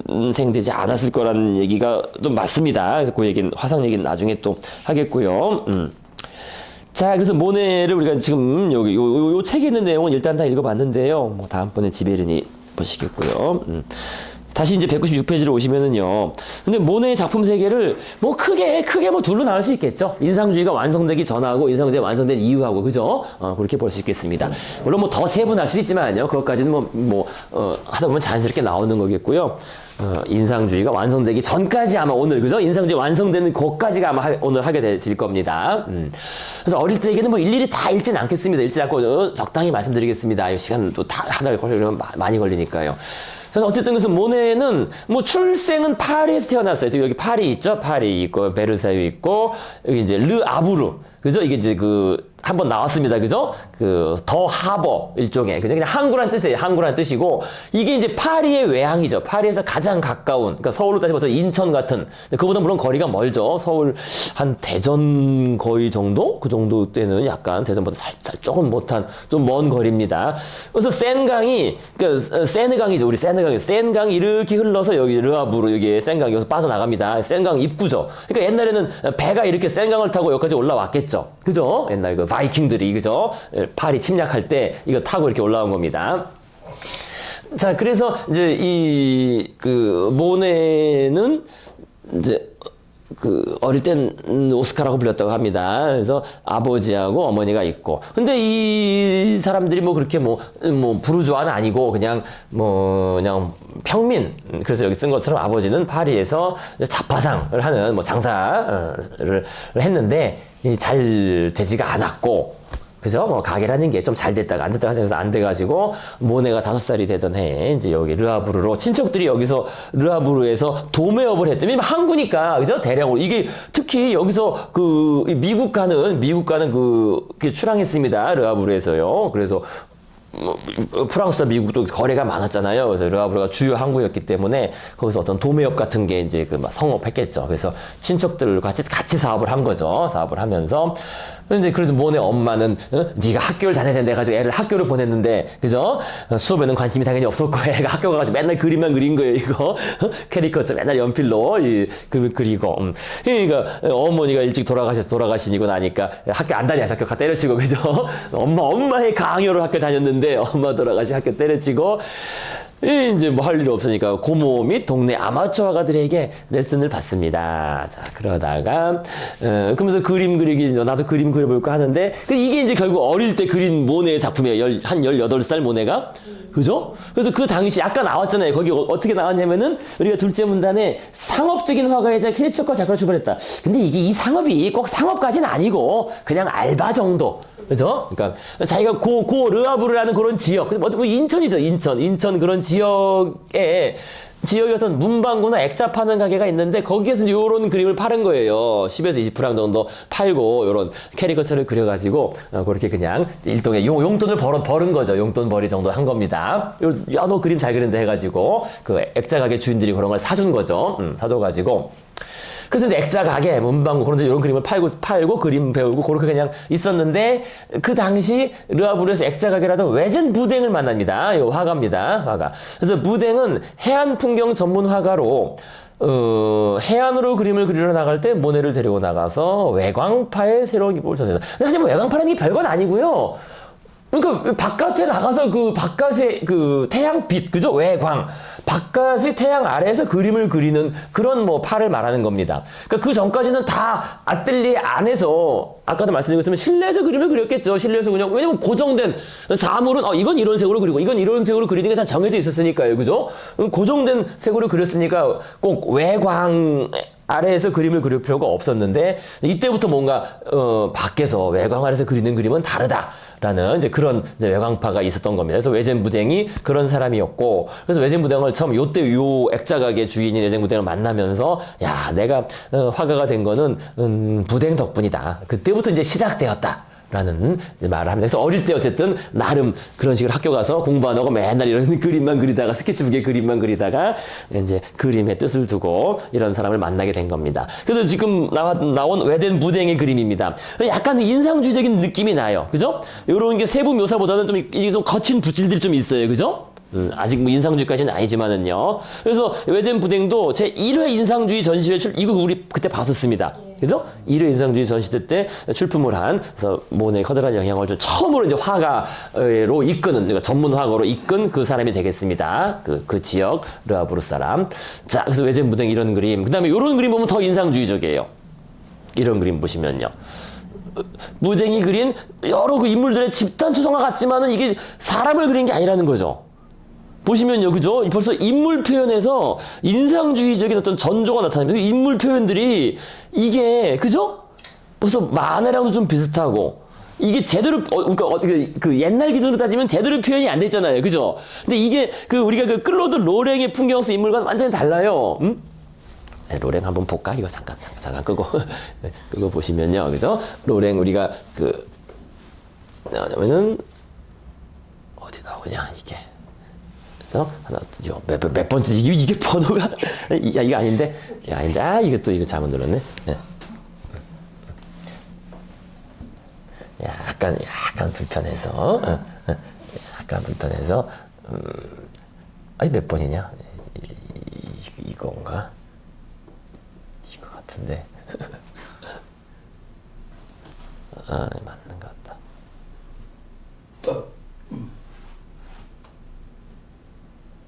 탄생되지 않았을 거라는 얘기가 또 맞습니다. 그래서 그 얘기는 화상 얘기는 나중에 또 하겠고요. 자, 그래서 모네를 우리가 지금 여기 요 책에 있는 내용은 일단 다 읽어봤는데요. 뭐 다음번에 지베르니 보시겠고요. 다시 이제 196페이지로 오시면은요. 근데 모네의 작품 세계를 뭐 크게 뭐 둘로 나눌 수 있겠죠. 인상주의가 완성되기 전하고 인상주의가 완성된 이후하고, 그죠? 그렇게 볼 수 있겠습니다. 물론 뭐 더 세분할 수도 있지만요. 그것까지는 하다 보면 자연스럽게 나오는 거겠고요. 인상주의가 완성되기 전까지 아마 오늘, 그죠? 인상주의 완성되는 것까지가 아마 오늘 하게 되실 겁니다. 그래서 어릴 때 얘기는 뭐 일일이 다 읽지는 않겠습니다. 읽지 않고 적당히 말씀드리겠습니다. 이 시간 또 다 하나 걸리면 많이 걸리니까요. 그래서 어쨌든 그래서 모네는 뭐 출생은 파리에서 태어났어요. 지금 여기 파리 있죠? 파리 있고 베르사유 있고 여기 이제 르 아부르, 그죠? 이게 이제 한번 나왔습니다. 그죠? 더 하버 일종의, 그죠? 그냥 항구란 뜻이에요. 항구란 뜻이고, 이게 이제 파리의 외항이죠. 파리에서 가장 가까운, 그러니까 서울로 따지면 인천 같은, 그보다 물론 거리가 멀죠. 서울 한 대전 거의 정도? 그 정도 때는 약간 대전보다 살짝 조금 못한, 좀 먼 거리입니다. 그래서 센강이, 세느강이죠. 우리 센강이 이렇게 흘러서 여기 르아부르, 여기 센강이 여기서 빠져나갑니다. 센강 입구죠. 그러니까 옛날에는 배가 이렇게 센강을 타고 여기까지 올라왔겠죠. 그죠? 옛날 바이킹들이, 그죠? 파리 침략할 때 이거 타고 이렇게 올라온 겁니다. 자, 그래서 이제 모네는 이제 그 어릴 땐 오스카라고 불렸다고 합니다. 그래서 아버지하고 어머니가 있고, 근데 이 사람들이 뭐 그렇게 뭐 부르주아는 아니고 그냥 평민. 그래서 여기 쓴 것처럼 아버지는 파리에서 잡화상을 하는 뭐 장사를 했는데 잘 되지가 않았고. 그죠? 뭐, 가게라는 게 좀 잘 됐다가 안 됐다가 해서 안 돼가지고, 모네가 5살이 되던 해에, 이제 여기 르하브르로, 친척들이 여기서 르하브르에서 도매업을 했더니, 항구니까, 그죠? 대량으로. 이게 특히 여기서 미국 가는 그 출항했습니다. 르하브르에서요. 그래서, 프랑스와 미국도 거래가 많았잖아요. 그래서 르하브르가 주요 항구였기 때문에 거기서 어떤 도매업 같은 게 이제 막 성업했겠죠. 그래서 친척들과 같이 사업을 한 거죠. 사업을 하면서 이제 그래도 모네 엄마는 네가 학교를 다녀야 된다 해가지고 애를 학교를 보냈는데, 그죠? 수업에는 관심이 당연히 없었고 애가 학교 가가지고 맨날 그림만 그린 거예요. 이거 캐리커처 맨날 연필로 그리고 그러니까 어머니가 일찍 돌아가시고 나니까 학교 안 다녀서 학교 가 때려치고, 그죠? 엄마의 강요로 학교 다녔는데 엄마 돌아가시 학교 때려치고, 이제 뭐 할 일 없으니까 고모 및 동네 아마추어가들에게 레슨을 받습니다. 자, 그러다가 그러면서 그림 그리기, 나도 그림 그려볼까 하는데, 이게 이제 결국 어릴 때 그린 모네의 작품이에요. 한 18살 모네가. 그죠? 그래서 그 당시 아까 나왔잖아요. 거기 어떻게 나왔냐면은 우리가 둘째 문단에 상업적인 화가이자 캐리처과 작가로 출발했다. 근데 이 상업이 꼭 상업까지는 아니고 그냥 알바 정도. 그죠? 그러니까 자기가 르하브르라는 그런 지역, 뭐 인천이죠. 인천 그런 지역에 어떤 문방구나 액자 파는 가게가 있는데 거기에서 요런 그림을 파는 거예요. 10에서 20프랑 정도 팔고 요런 캐리커처를 그려가지고 그렇게 그냥 일종의 용돈을 버는 거죠. 용돈 벌이 정도 한 겁니다. 야, 너 그림 잘 그린다 해가지고 그 액자 가게 주인들이 그런 걸 사준 거죠. 사줘가지고. 그래서 이제 액자 가게, 문방구 그런 데 이런 그림을 팔고 그림 배우고 그렇게 그냥 있었는데, 그 당시 르하브르에서 액자 가게라던 외젠 무댕을 만납니다. 이 화가입니다. 화가. 그래서 무댕은 해안 풍경 전문 화가로 해안으로 그림을 그리러 나갈 때 모네를 데리고 나가서 외광파의 새로운 기법을 전해서. 사실 뭐 외광파라는 게 별건 아니고요. 그러니까 바깥에 나가서 그 바깥에 그 태양빛, 그죠? 외광. 바깥의 태양 아래에서 그림을 그리는 그런 뭐 파를 말하는 겁니다. 그러니까 그 전까지는 다 아뜰리에 안에서, 아까도 말씀드린 것처럼 실내에서 그림을 그렸겠죠. 실내에서 그냥, 왜냐면 고정된 사물은 이건 이런 색으로 그리고 이건 이런 색으로 그리는 게 다 정해져 있었으니까요. 그죠? 고정된 색으로 그렸으니까 꼭 외광 아래에서 그림을 그릴 필요가 없었는데, 이때부터 뭔가 밖에서 외광 아래에서 그리는 그림은 다르다라는 이제 그런 이제 외광파가 있었던 겁니다. 그래서 외젠 무댕이 그런 사람이었고, 그래서 외젠 무댕을 처음 요때 요 액자 가게 주인인 외젠 무댕을 만나면서, 야, 내가 화가가 된 거는 무댕 덕분이다. 그때부터 이제 시작되었다. 라는 말을 합니다. 그래서 어릴 때 어쨌든 나름 그런 식으로 학교 가서 공부 안 하고 맨날 이런 그림만 그리다가, 스케치북에 그림만 그리다가 이제 그림의 뜻을 두고 이런 사람을 만나게 된 겁니다. 그래서 지금 나온 외된 무댕의 그림입니다. 약간 인상주의적인 느낌이 나요. 그죠? 요런 게 세부 묘사보다는 이게 좀 거친 붓질들이 좀 있어요. 그죠? 아직 뭐 인상주의까지는 아니지만은요. 그래서 외젠 무댕도 제 1회 인상주의 전시회 이거 우리 그때 봤었습니다. 그죠? 1회 인상주의 전시회 때 출품을 한, 그래서 모네의 커다란 영향을 좀 처음으로 이제 화가로 이끄는, 그러니까 전문 화가로 이끈 그 사람이 되겠습니다. 그 지역 르하브르 사람. 자, 그래서 외젠 무댕 이런 그림. 그 다음에 이런 그림 보면 더 인상주의적이에요. 이런 그림 보시면요. 무댕이 그린 여러 그 인물들의 집단 초상화 같지만은 이게 사람을 그린 게 아니라는 거죠. 보시면요, 그죠? 벌써 인물 표현에서 인상주의적인 어떤 전조가 나타납니다. 인물 표현들이 이게, 그죠? 벌써 마네랑도 좀 비슷하고, 이게 제대로, 그러니까 그 옛날 기준으로 따지면 제대로 표현이 안 됐잖아요, 그죠? 근데 이게 우리가 그 클로드 로랭의 풍경스 인물과는 완전히 달라요. 네, 로랭 한번 볼까? 이거 잠깐 끄고 끄고 보시면요, 그죠? 로랭 우리가 나오냐면은 어디 나오냐 이게. 하나, 몇 번째, 이게 번호가, 야, 이거 아닌데? 야, 아닌데, 이거 잘못 눌렀네. 네. 약간 불편해서, 아니, 몇 번이냐? 이건가? 이거 같은데. 맞는 것 같다.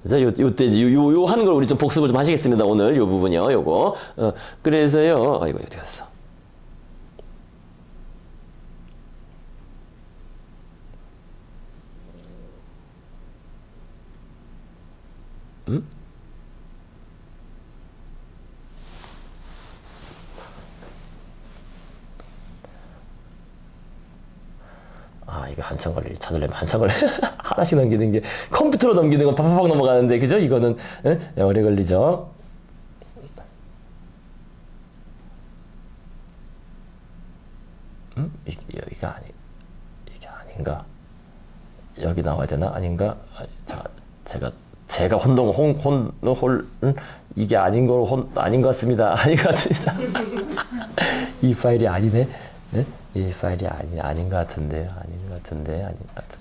그래서 요때 요 하는 걸 우리 좀 복습을 좀 하시겠습니다. 오늘 요 부분이요. 요거. 그래서요. 이거 어디 갔어? 이게 한참 찾으려면 한참 걸려. 하나씩 넘기는 게 컴퓨터로 넘기는 건 팍팍 넘어가는데 그죠? 이거는 오래 걸리죠. 이게 아닌가? 여기 나와야 되나? 아닌가? 제가 이게 아닌 아닌 것 같습니다. 아닌 것 같습니다. 이 파일이 아니네. 네? 이 파일이 아닌 것 같은데,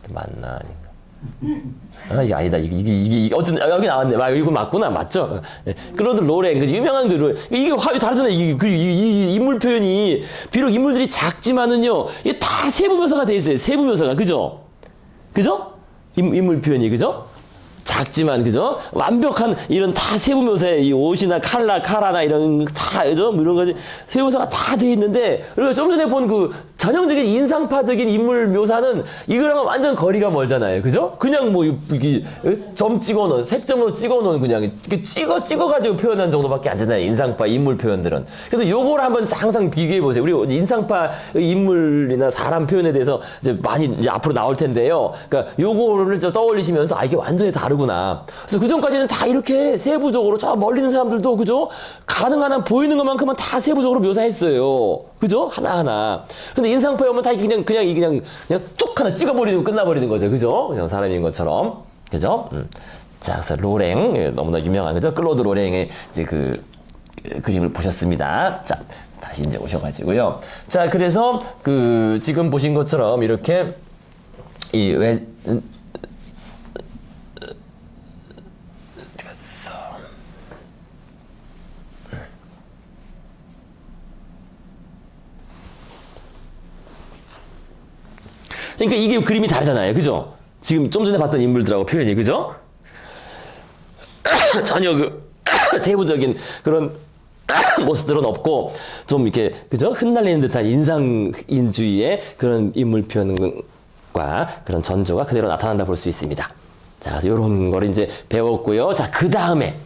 맞나, 아닌가? 이게 아니다. 이게 어쨌든 여기 나왔네. 이거 맞구나, 맞죠? 클로드 로랭, 그 유명한 이게 화이 다르잖아요. 이 인물 표현이 비록 인물들이 작지만은요, 이게 다 세부 묘사가 돼 있어요. 세부 묘사가, 그죠? 인물 표현이, 그죠? 작지만 그죠? 완벽한 이런 다 세부 묘사에 이 옷이나 카라나 이런 다 그죠? 이런 거지 세부 묘사가 다 돼 있는데 그리고 좀 전에 본 그 전형적인 인상파적인 인물 묘사는 이거랑은 완전 거리가 멀잖아요, 그죠? 그냥 뭐 이게 점 찍어놓은 색점으로 찍어놓은 그냥 찍어가지고 표현한 정도밖에 안 되잖아요, 인상파 인물 표현들은. 그래서 요걸 한번 항상 비교해 보세요. 우리 인상파 인물이나 사람 표현에 대해서 이제 많이 이제 앞으로 나올 텐데요. 그러니까 요거를 떠올리시면서 이게 완전히 다르구나. 그래서 그 전까지는 다 이렇게 세부적으로 저 멀리 있는 사람들도 그죠? 가능한 한 보이는 것만큼은 다 세부적으로 묘사했어요. 그죠? 하나하나. 근데 인상파에 오면 다 그냥 쭉 하나 찍어버리고 끝나버리는 거죠. 그죠? 그냥 사람인 것처럼. 그죠? 자, 그래서 로랭. 너무나 유명한, 그죠? 클로드 로랭의 이제 그 그림을 보셨습니다. 자, 다시 이제 오셔가지고요. 자, 그래서 지금 보신 것처럼 이렇게 그러니까 이게 그림이 다르잖아요. 그죠? 지금 좀 전에 봤던 인물들하고 표현이, 그죠? 전혀 세부적인 그런 모습들은 없고, 좀 이렇게, 그죠? 흩날리는 듯한 인상인주의의 그런 인물 표현과 그런 전조가 그대로 나타난다 볼 수 있습니다. 자, 그래서 이런 걸 이제 배웠고요. 자, 그 다음에,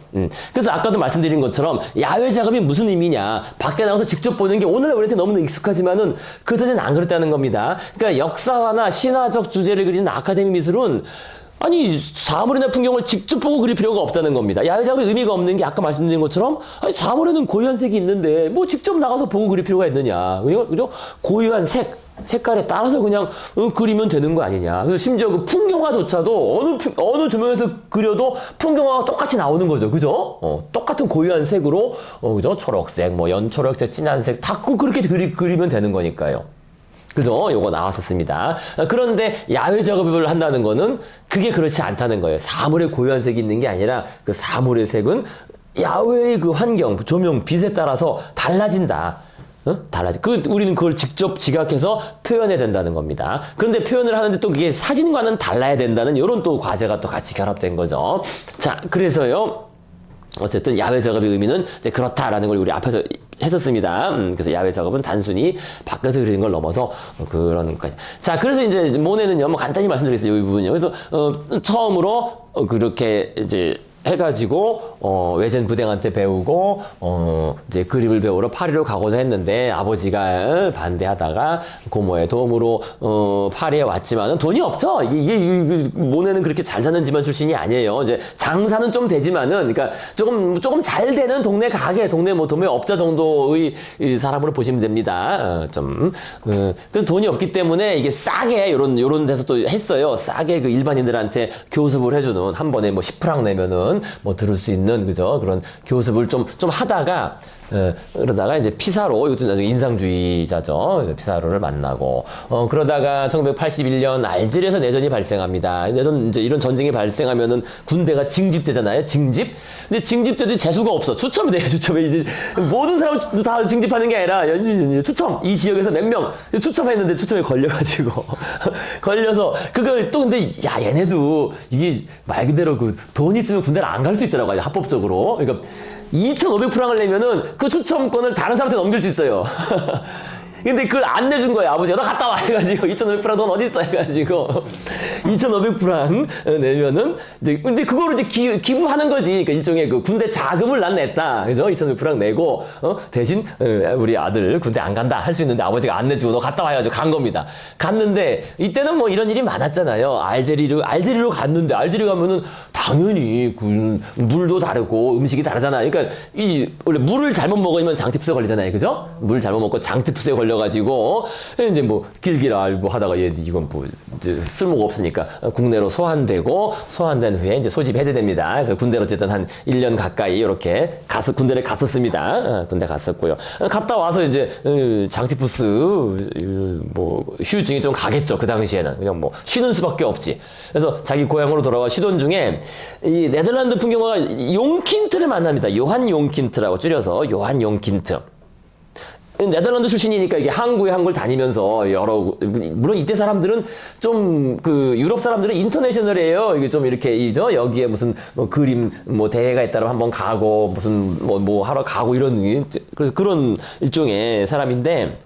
그래서 아까도 말씀드린 것처럼 야외 작업이 무슨 의미냐. 밖에 나가서 직접 보는 게 오늘날 우리한테 너무나 익숙하지만은 그 전에는 안 그랬다는 겁니다. 그러니까 역사화나 신화적 주제를 그리는 아카데미 미술은 사물이나 풍경을 직접 보고 그릴 필요가 없다는 겁니다. 야외 작업의 의미가 없는 게 아까 말씀드린 것처럼 사물에는 고유한 색이 있는데 뭐 직접 나가서 보고 그릴 필요가 있느냐. 그죠? 고유한 색깔에 따라서 그냥 그리면 되는 거 아니냐. 그래서 심지어 그 풍경화조차도 어느 조명에서 그려도 풍경화가 똑같이 나오는 거죠. 그죠? 똑같은 고유한 색으로, 그죠? 초록색, 뭐 연초록색, 진한색 다 그렇게 그리면 되는 거니까요. 그죠? 요거 나왔었습니다. 그런데 야외 작업을 한다는 거는 그게 그렇지 않다는 거예요. 사물에 고유한 색이 있는 게 아니라 그 사물의 색은 야외의 그 환경, 조명, 빛에 따라서 달라진다. 우리는 그걸 직접 지각해서 표현해야 된다는 겁니다. 그런데 표현을 하는데 또 그게 사진과는 달라야 된다는 이런 또 과제가 또 같이 결합된 거죠. 자, 그래서요. 어쨌든 야외 작업의 의미는 이제 그렇다라는 걸 우리 앞에서 했었습니다. 그래서 야외 작업은 단순히 밖에서 그리는 걸 넘어서 그런 것까지. 자, 그래서 이제 모네는요, 뭐 간단히 말씀드리겠습니다. 이 부분이요. 그래서 처음으로 그렇게 이제 해가지고 외젠 부댕한테 배우고 이제 그림을 배우러 파리로 가고자 했는데 아버지가 반대하다가 고모의 도움으로 파리에 왔지만은 돈이 없죠. 이게 모네는 그렇게 잘 사는 집안 출신이 아니에요. 이제 장사는 좀 되지만은 그러니까 조금 잘 되는 동네 가게, 동네 업자 정도의 사람으로 보시면 됩니다. 그래서 돈이 없기 때문에 이게 싸게 요런 데서 또 했어요. 싸게 그 일반인들한테 교습을 해주는, 한 번에 뭐 10프랑 내면은 뭐 들을 수 있는, 그죠? 그런 교습을 좀 하다가 그러다가 이제 피사로, 이것도 나중에 인상주의자죠. 피사로를 만나고 그러다가 1981년 알제리에서 내전이 발생합니다. 이제 이런 전쟁이 발생하면은 군대가 징집되잖아요. 징집. 근데 징집돼도 재수가 없어. 추첨이 돼요. 추첨에 이제 모든 사람을 다 징집하는 게 아니라 추첨. 이 지역에서 몇 명 추첨했는데 추첨에 걸려가지고 걸려서 그걸 또 근데 얘네도 이게 말 그대로 그 돈 있으면 군대 군대를 안 갈 수 있더라고요, 합법적으로. 그러니까 2,500프랑을 내면은 그 추첨권을 다른 사람한테 넘길 수 있어요. 근데 그걸 안 내준 거예요, 아버지가. 너 갔다 와! 해가지고, 2,500프랑 돈 어디 있어? 해가지고, 2,500프랑 내면은, 이제, 근데 그거를 이제 기부하는 거지. 그러니까 일종의 그 군대 자금을 난 냈다. 그죠? 2,500프랑 내고, 대신, 우리 아들 군대 안 간다. 할 수 있는데 아버지가 안 내주고, 너 갔다 와! 해가지고 간 겁니다. 갔는데, 이때는 뭐 이런 일이 많았잖아요. 알제리로 갔는데, 알제리 가면은 당연히 물도 다르고 음식이 다르잖아요. 그러니까, 원래 물을 잘못 먹으면 장티푸스에 걸리잖아요. 그죠? 물 잘못 먹고 장티푸스에 걸려가지고 이제 뭐 길기라 알고 하다가 얘 이건 뭐 이제 쓸모가 없으니까 국내로 소환된 후에 이제 소집 해제됩니다. 그래서 군대로 어쨌든 한 1년 가까이 이렇게 군대를 갔었습니다. 군대 갔었고요. 갔다 와서 이제 장티푸스 뭐 휴유증이 좀 가겠죠. 그 당시에는 그냥 뭐 쉬는 수밖에 없지. 그래서 자기 고향으로 돌아와 쉬던 중에 이 네덜란드 풍경화가 용킨트를 만납니다. 요한 용킨트라고 줄여서 요한 용킨트. 네덜란드 출신이니까 이게 항구에 항구를 다니면서 물론 이때 사람들은 좀 유럽 사람들은 인터내셔널이에요. 이게 좀 이렇게 여기에 무슨 뭐 그림 뭐 대회가 있다면 한번 가고 무슨 뭐 하러 가고 이런 그런 일종의 사람인데,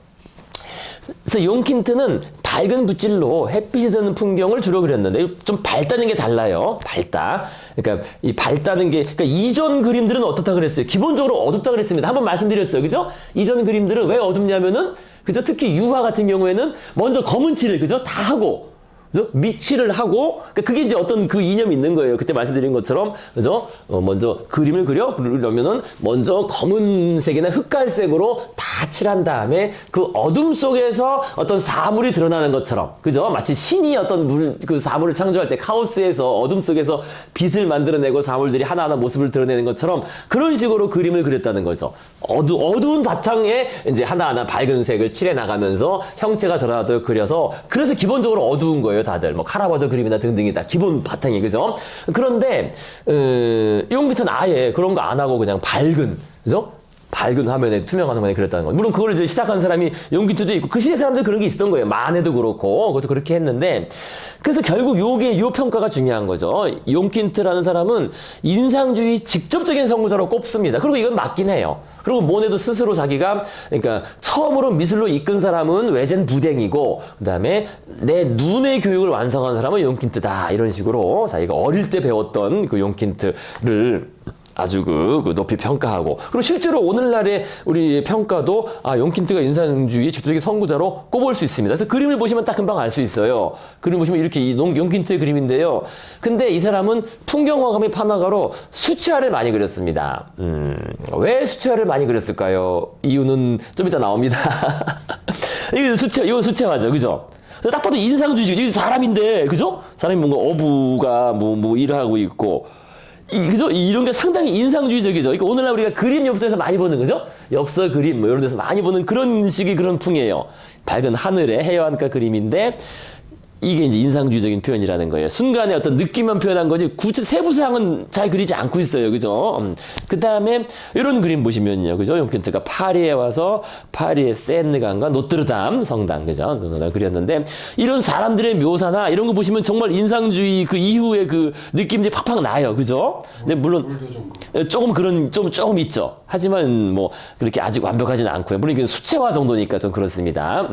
그래서 용킨트는 밝은 붓질로 햇빛이 드는 풍경을 주로 그렸는데 좀 밝다는 게 달라요. 밝다. 그러니까 이 밝다는 게, 그러니까 이전 그림들은 어떻다 그랬어요? 기본적으로 어둡다 그랬습니다. 한번 말씀드렸죠. 그죠? 이전 그림들은 왜 어둡냐면은, 그죠? 특히 유화 같은 경우에는 먼저 검은 칠을, 그죠? 다 하고, 그죠? 밑칠을 하고, 그러니까 그게 이제 어떤 그 이념이 있는 거예요. 그때 말씀드린 것처럼, 그죠? 먼저 그림을 그려면은 먼저 검은색이나 흑갈색으로 다 칠한 다음에 그 어둠 속에서 어떤 사물이 드러나는 것처럼, 그죠? 마치 신이 어떤 그 사물을 창조할 때 카오스에서 어둠 속에서 빛을 만들어내고 사물들이 하나하나 모습을 드러내는 것처럼 그런 식으로 그림을 그렸다는 거죠. 어두운 바탕에 이제 하나하나 밝은 색을 칠해 나가면서 형체가 드러나도록 그려서, 그래서 기본적으로 어두운 거예요. 다들 뭐 카라바조 그림이나 등등이 다 기본 바탕이, 그죠? 그런데 용기트는 아예 그런 거 안 하고 그냥 밝은, 그죠? 밝은 화면에, 투명한 화면에 그렸다는 거예요. 물론 그걸 이제 시작한 사람이 용기트도 있고 그 시대 사람들 그런 게 있었던 거예요. 마네도 그렇고 그것도 그렇게 했는데, 그래서 결국 요 평가가 중요한 거죠. 용킨트라는 사람은 인상주의 직접적인 선구자로 꼽습니다. 그리고 이건 맞긴 해요. 그리고 모네도 스스로 자기가, 그러니까 처음으로 미술로 이끈 사람은 외젠 부댕이고, 그 다음에 내 눈의 교육을 완성한 사람은 용킨트다, 이런 식으로 자기가 어릴 때 배웠던 그 용킨트를 아주 높이 평가하고, 그리고 실제로 오늘날의 우리 평가도 용킨트가 인상주의 직접적인 선구자로 꼽을 수 있습니다. 그래서 그림을 보시면 딱 금방 알 수 있어요. 그림 보시면 이렇게 용킨트의 그림인데요. 근데 이 사람은 풍경화감의 판화가로 수채화를 많이 그렸습니다. 왜 수채화를 많이 그렸을까요? 이유는 좀 이따 나옵니다. 이건 수채화죠, 그죠? 딱 봐도 인상주의, 이 사람인데, 그죠? 사람이 뭔가 어부가 뭐 일을 하고 있고, 그죠? 이런 게 상당히 인상주의적이죠. 그러니까 오늘날 우리가 그림 엽서에서 많이 보는, 그죠? 엽서 그림, 뭐 이런 데서 많이 보는 그런 식의 그런 풍이에요. 밝은 하늘의 해안가 그림인데, 이게 이제 인상주의적인 표현이라는 거예요. 순간에 어떤 느낌만 표현한 거지 구체 세부사항은 잘 그리지 않고 있어요. 그죠? 그 다음에 이런 그림 보시면요. 그죠? 용킨트가 파리에 와서 파리의 세느강과 노트르담 성당, 그죠? 그렸는데, 이런 사람들의 묘사나 이런 거 보시면 정말 인상주의 그 이후에 그 느낌이 팍팍 나요. 그죠? 근데 물론 조금 있죠. 하지만 뭐 그렇게 아직 완벽하지는 않고요. 물론 이게 수채화 정도니까 좀 그렇습니다.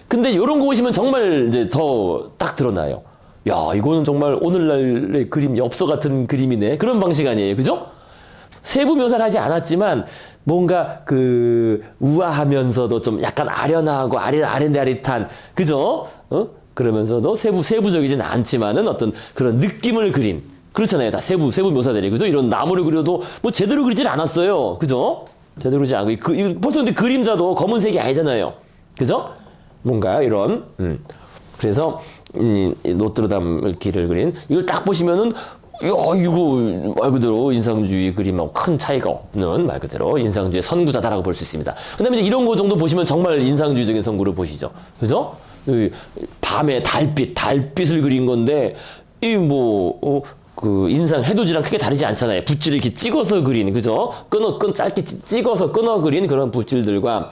근데 이런 거 보시면 정말 이제 더 딱 드러나요. 야, 이거는 정말 오늘날의 그림, 엽서 같은 그림이네. 그런 방식 아니에요. 그죠? 세부 묘사를 하지 않았지만 뭔가 우아하면서도 좀 약간 아련하고 아련아련한, 그죠? 그러면서도 세부적이진 않지만은 어떤 그런 느낌을 그린, 그렇잖아요. 다 세부 묘사들이, 그죠? 이런 나무를 그려도 뭐 제대로 그리질 않았어요. 그죠? 제대로 그리지 않고, 벌써 근데 그림자도 검은색이 아니잖아요. 그죠? 뭔가 이런, 그래서 노트르담 길을 그린 이걸 딱 보시면은, 이거 말 그대로 인상주의 그림하고 큰 차이가 없는, 말 그대로 인상주의 선구자다라고 볼 수 있습니다. 그다음에 이제 이런 거 정도 보시면 정말 인상주의적인 선구를 보시죠. 그죠? 밤에 달빛을 그린 건데, 인상 해돋이랑 크게 다르지 않잖아요. 붓질을 이렇게 찍어서 그린, 그죠? 짧게 찍어서 끊어 그린 그런 붓질들과,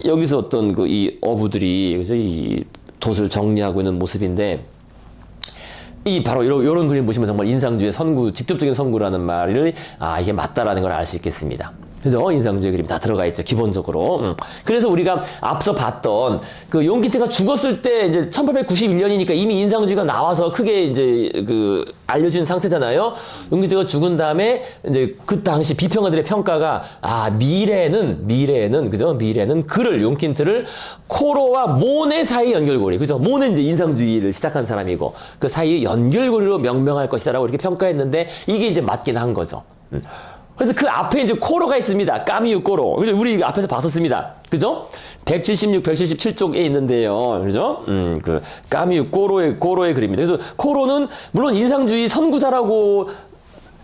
여기서 어떤 이 어부들이, 그죠? 이 돛을 정리하고 있는 모습인데, 이 바로 이런 그림 보시면 정말 인상주의 선구, 직접적인 선구라는 말을 이게 맞다라는 걸 알 수 있겠습니다. 그죠? 인상주의 그림이 다 들어가 있죠, 기본적으로. 그래서 우리가 앞서 봤던 그 용기태가 죽었을 때 이제 1891년이니까 이미 인상주의가 나와서 크게 이제 그 알려진 상태잖아요. 용기태가 죽은 다음에 이제 그 당시 비평가들의 평가가 미래는 그죠? 미래는 그를 용킨트를 코로와 모네 사이 연결고리, 그죠? 모네 이제 인상주의를 시작한 사람이고 그 사이 연결고리로 명명할 것이다라고 이렇게 평가했는데 이게 이제 맞긴 한 거죠. 그래서 그 앞에 이제 코로가 있습니다. 까미유 코로. 우리 앞에서 봤었습니다. 그죠? 176, 177쪽에 있는데요. 그죠? 그 까미유 코로의 그림입니다. 그래서 코로는 물론 인상주의 선구자라고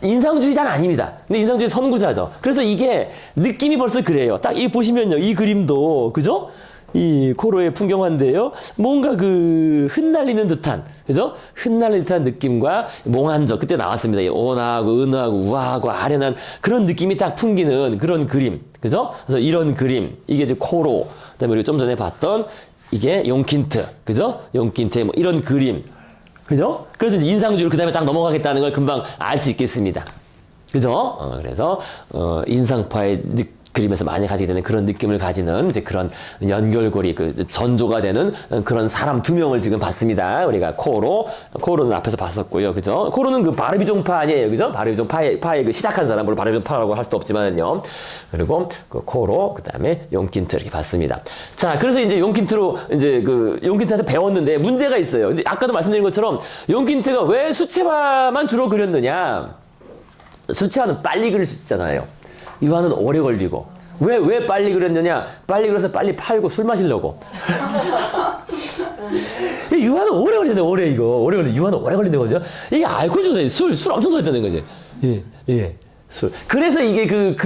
인상주의자는 아닙니다. 근데 인상주의 선구자죠. 그래서 이게 느낌이 벌써 그래요. 딱 이 보시면요. 이 그림도 그죠? 이 코로의 풍경화인데요. 뭔가 그 흩날리는 듯한, 그죠? 흩날리는 듯한 느낌과 몽환적, 그때 나왔습니다. 이 온화하고 은하고 우아하고 아련한 그런 느낌이 딱 풍기는 그런 그림, 그죠? 그래서 이런 그림, 이게 이제 코로, 그다음에 우리가 좀 전에 봤던 이게 용킨트, 그죠? 용킨트 뭐 이런 그림, 그죠? 그래서 이제 인상주의로 그 다음에 딱 넘어가겠다는 걸 금방 알 수 있겠습니다. 그죠? 그래서 인상파의 그림에서 많이 가지게 되는 그런 느낌을 가지는 이제 그런 연결고리, 그 전조가 되는 그런 사람 두 명을 지금 봤습니다. 우리가 코로는 앞에서 봤었고요. 그죠? 코로는 그 바르비종파 아니에요. 그죠? 바르비종파의 그 시작한 사람, 물론 바르비종파라고 할 수도 없지만요. 그리고 그 코로, 그 다음에 용킨트 이렇게 봤습니다. 자, 그래서 이제 용킨트로 이제 그 용킨트한테 배웠는데 문제가 있어요. 근데 아까도 말씀드린 것처럼 용킨트가 왜 수채화만 주로 그렸느냐? 수채화는 빨리 그릴 수 있잖아요. 유화는 오래 걸리고. 왜 빨리 그렸느냐? 빨리 그려서 빨리 팔고 술 마시려고. 유화는 오래 걸리잖아요, 오래 걸리. 유화는 오래 걸린다는 거죠. 이게 알코올 조사예요. 술 엄청 좋아했다는 거지. 예. 술. 그래서 이게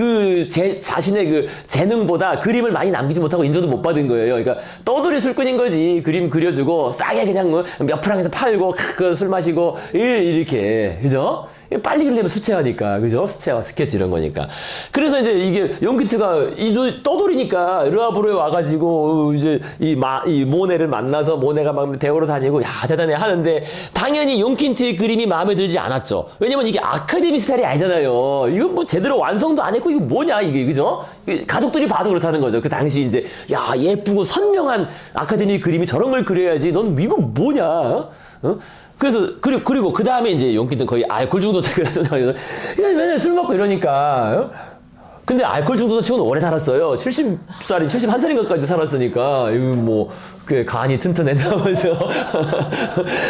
자신의 그 재능보다 그림을 많이 남기지 못하고 인정도 못 받은 거예요. 그러니까 떠돌이 술꾼인 거지. 그림 그려주고 싸게 그냥 뭐 몇 프랑에서 팔고 술 마시고 이렇게. 그죠? 빨리 그리려면 수채화니까, 그죠? 수채화, 스케치 이런 거니까. 그래서 이제 이게 용킨트가 떠돌이니까 르아브르에 와가지고 이제 이 모네를 만나서 모네가 막 배우러 다니고 야 대단해 하는데 당연히 용킨트의 그림이 마음에 들지 않았죠. 왜냐면 이게 아카데미 스타일이 아니잖아요. 이건 뭐 제대로 완성도 안 했고 이거 뭐냐 이게, 그죠? 가족들이 봐도 그렇다는 거죠. 그 당시 이제 야 예쁘고 선명한 아카데미 그림이 저런 걸 그려야지. 넌 이거 뭐냐? 어? 그래서 그리고 그 다음에 이제 용킨트는 거의 알코올 중독자가 그냥 맨날 술 먹고 이러니까. 근데 알코올 중독자 치고는 오래 살았어요. 70살이 71살인가까지 살았으니까 이거 뭐 그 간이 튼튼했다면서.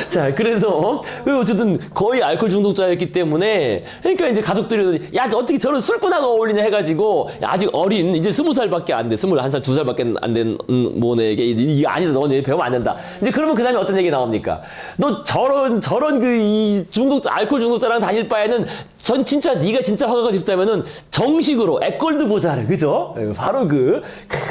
자, 그래서 어쨌든 거의 알코올 중독자였기 때문에 그러니까 이제 가족들이 야 어떻게 저런 술꾼하고 어울리냐 해가지고 아직 어린 이제 20살밖에 안 돼, 21살 2살밖에 안 된 모네에게 이게 아니다, 너는 배우면 안 된다. 이제 그러면 그 다음에 어떤 얘기 나옵니까? 너 저런 이 중독자, 알코올 중독자랑 다닐 바에는 전 진짜 네가 진짜 화가가 싶다면은 정식으로 에꼴드 보자르, 그죠? 바로 그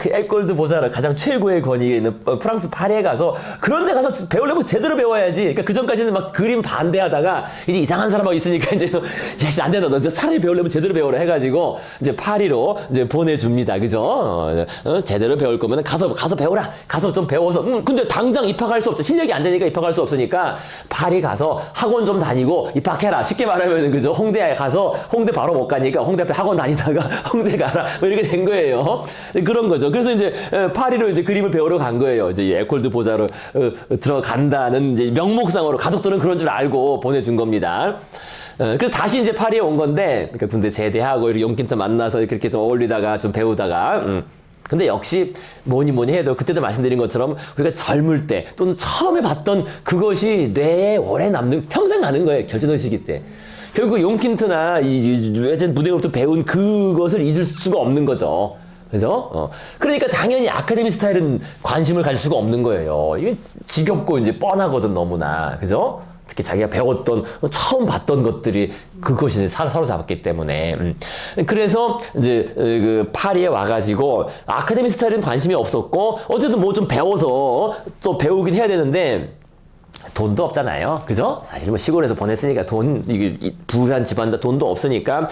에꼴드 보자르, 가장 최고의 권위에 있는 프랑스 파리에 가서 그런 데 가서 배우려면 제대로 배워야지. 그러니까 그 전까지는 막 그림 반대하다가 이제 이상한 사람하고 있으니까 이제 야, 안 된다. 너 차라리 배우려면 제대로 배우라 해가지고 이제 파리로 이제 보내줍니다. 그죠? 제대로 배울 거면 가서 배우라. 가서 좀 배워서. 근데 당장 입학할 수 없어. 실력이 안 되니까 입학할 수 없으니까 파리 가서 학원 좀 다니고 입학해라. 쉽게 말하면 그죠? 홍대에 가서 홍대 바로 못 가니까 홍대 앞에 학원 다니다가 홍대 가라. 뭐 이렇게 된 거예요. 그런 거죠. 그래서 이제 파리로 이제 그림을 배우러 간 거예요. 이제 에콜드 보자로 들어간다는 이제 명목상으로 가족들은 그런 줄 알고 보내준 겁니다. 그래서 다시 이제 파리에 온 건데, 그러니까 군대 제대하고 이렇게 용킨트 만나서 이렇게 좀 어울리다가 좀 배우다가, 근데 역시 뭐니 해도 그때도 말씀드린 것처럼 우리가 젊을 때 또는 처음에 봤던 그것이 뇌에 오래 남는, 평생 가는 거예요. 결정적 시기 때. 결국 용킨트나 외전 무대로부터 배운 그것을 잊을 수가 없는 거죠. 그죠? 그러니까 당연히 아카데미 스타일은 관심을 가질 수가 없는 거예요. 이게 지겹고 이제 뻔하거든, 너무나. 그죠? 특히 자기가 배웠던, 처음 봤던 것들이 그것이 이제 사로잡았기 때문에. 그래서 이제 그 파리에 와가지고 아카데미 스타일은 관심이 없었고, 어쨌든 뭐 좀 배워서 또 배우긴 해야 되는데, 돈도 없잖아요. 그죠? 사실 뭐 시골에서 보냈으니까 이게 부유한 집안다 돈도 없으니까,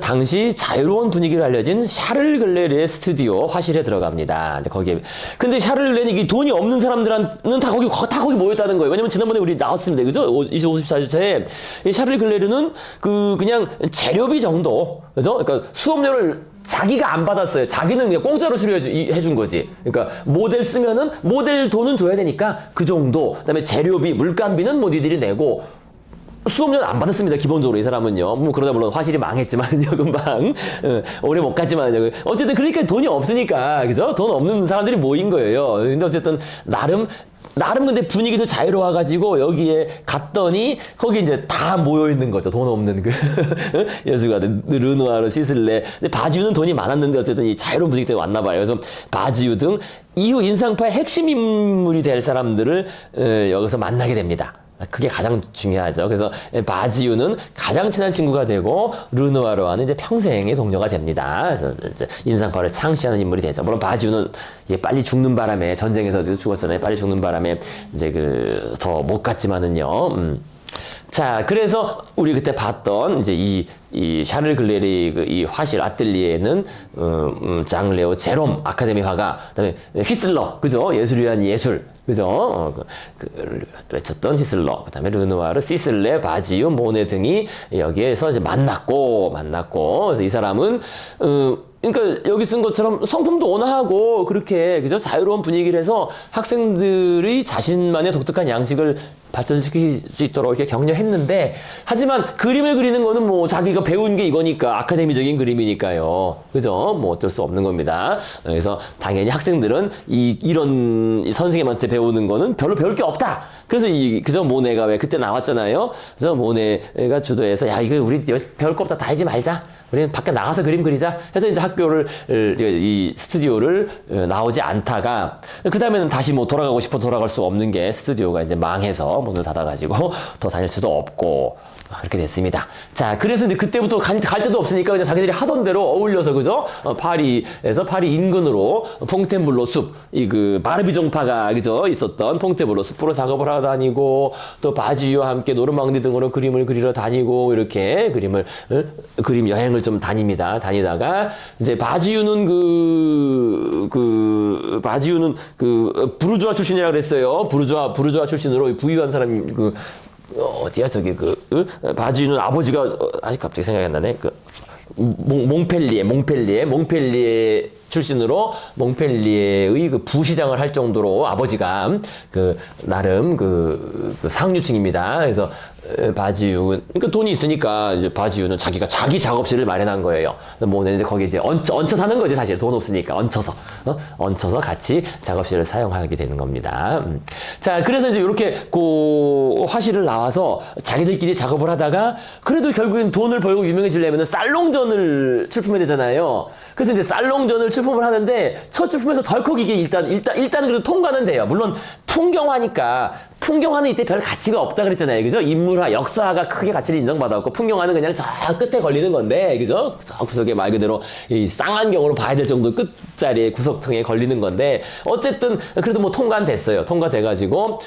당시 자유로운 분위기를 알려진 샤를 글레르의 스튜디오 화실에 들어갑니다. 이제 거기에. 근데 샤를 글레르는 이게 돈이 없는 사람들은 다 거기 모였다는 거예요. 왜냐면 지난번에 우리 나왔습니다. 그죠? 54주차에. 이 샤를 글레르는 그냥 재료비 정도. 그죠? 그러니까 수업료를 자기가 안 받았어요. 자기는 그냥 공짜로 수료해준 거지. 그러니까 모델 쓰면은 모델 돈은 줘야 되니까 그 정도. 그다음에 재료비, 물감비는 뭐 니들이 내고 수업료는 안 받았습니다. 기본적으로 이 사람은요. 뭐 그러다 물론 화실이 망했지만요. 금방 오래 못 가지만요. 어쨌든 그러니까 돈이 없으니까 그죠? 돈 없는 사람들이 모인 거예요. 근데 어쨌든 나름 근데 분위기도 자유로워가지고 여기에 갔더니 거기 이제 다 모여 있는 거죠. 돈 없는 그 예술가들 르누아르, 시슬레. 근데 바지유는 돈이 많았는데 어쨌든 이 자유로운 분위기 때문에 왔나 봐요. 그래서 바지유 등 이후 인상파의 핵심 인물이 될 사람들을 여기서 만나게 됩니다. 그게 가장 중요하죠. 그래서 바지유는 가장 친한 친구가 되고 르누아르와는 이제 평생의 동료가 됩니다. 그래서 이제 인상파를 창시하는 인물이 되죠. 물론 바지유는 빨리 죽는 바람에 전쟁에서 죽었잖아요. 빨리 죽는 바람에 이제 더 못 갔지만은요. 자, 그래서 우리 그때 봤던 이제 이 샤를 글레리 이 화실 아틀리에는 장레오 제롬 아카데미 화가, 그다음에 휘슬러, 그죠? 예술을 위한 예술, 그죠? 외쳤던 휘슬러, 그다음에 르누아르, 시슬레, 바지유, 모네 등이 여기에서 이제 만났고, 그래서 이 사람은 그러니까 여기 쓴 것처럼 성품도 온화하고 그렇게 그죠? 자유로운 분위기를 해서 학생들이 자신만의 독특한 양식을 발전시킬 수 있도록 이렇게 격려했는데, 하지만 그림을 그리는 거는 뭐 자기가 배운 게 이거니까 아카데미적인 그림이니까요. 그죠? 뭐 어쩔 수 없는 겁니다. 그래서 당연히 학생들은 이런 선생님한테 배우는 거는 별로 배울 게 없다. 그래서 그죠? 모네가 왜 그때 나왔잖아요. 그래서 모네가 주도해서 야, 이거 우리 배울 거 없다. 다 하지 말자. 우리는 밖에 나가서 그림 그리자 해서 이제 이 스튜디오를 나오지 않다가, 그 다음에는 다시 뭐 돌아가고 싶어 돌아갈 수 없는 게 스튜디오가 이제 망해서 문을 닫아가지고 더 다닐 수도 없고 그렇게 됐습니다. 자, 그래서 이제 그때부터 갈 데도 없으니까 그냥 자기들이 하던 대로 어울려서 그죠? 파리에서 파리 인근으로 퐁테블로 숲, 마르비종파가 그죠? 있었던 퐁테블로 숲으로 작업을 하러 다니고, 또 바지유와 함께 노르망디 등으로 그림을 그리러 다니고, 이렇게 그림 여행을 좀 다닙니다. 다니다가 이제 바지유는 바지유는 부르주아 출신이라 그랬어요. 부르주아 출신으로 부유한 사람이 어디야 저기 바지유는 아버지가 갑자기 생각이 안 나네. 몽펠리에 출신으로 몽펠리에의 부시장을 할 정도로 아버지가 나름 상류층입니다. 그래서 바지유는 그러니까 돈이 있으니까 이제 바지유는 자기가 자기 작업실을 마련한 거예요. 뭐 이제 거기 이제 얹혀 사는 거지 사실. 돈 없으니까 얹혀서 같이 작업실을 사용하게 되는 겁니다. 자, 그래서 이제 이렇게 화실을 나와서 자기들끼리 작업을 하다가 그래도 결국엔 돈을 벌고 유명해지려면 살롱전을 출품해야 되잖아요. 그래서 이제 살롱전을 출품을 하는데 첫 출품에서 덜컥 이게 일단 그래도 통과는 돼요. 물론 풍경화는 이때 별 가치가 없다 그랬잖아요. 그죠? 인물화, 역사가 크게 가치를 인정받았고, 풍경화는 그냥 저 끝에 걸리는 건데, 그죠? 저 구석에 말 그대로 이 쌍안경으로 봐야 될 정도 끝자리에 구석통에 걸리는 건데, 어쨌든 그래도 뭐 통과됐어요. 통과돼가지고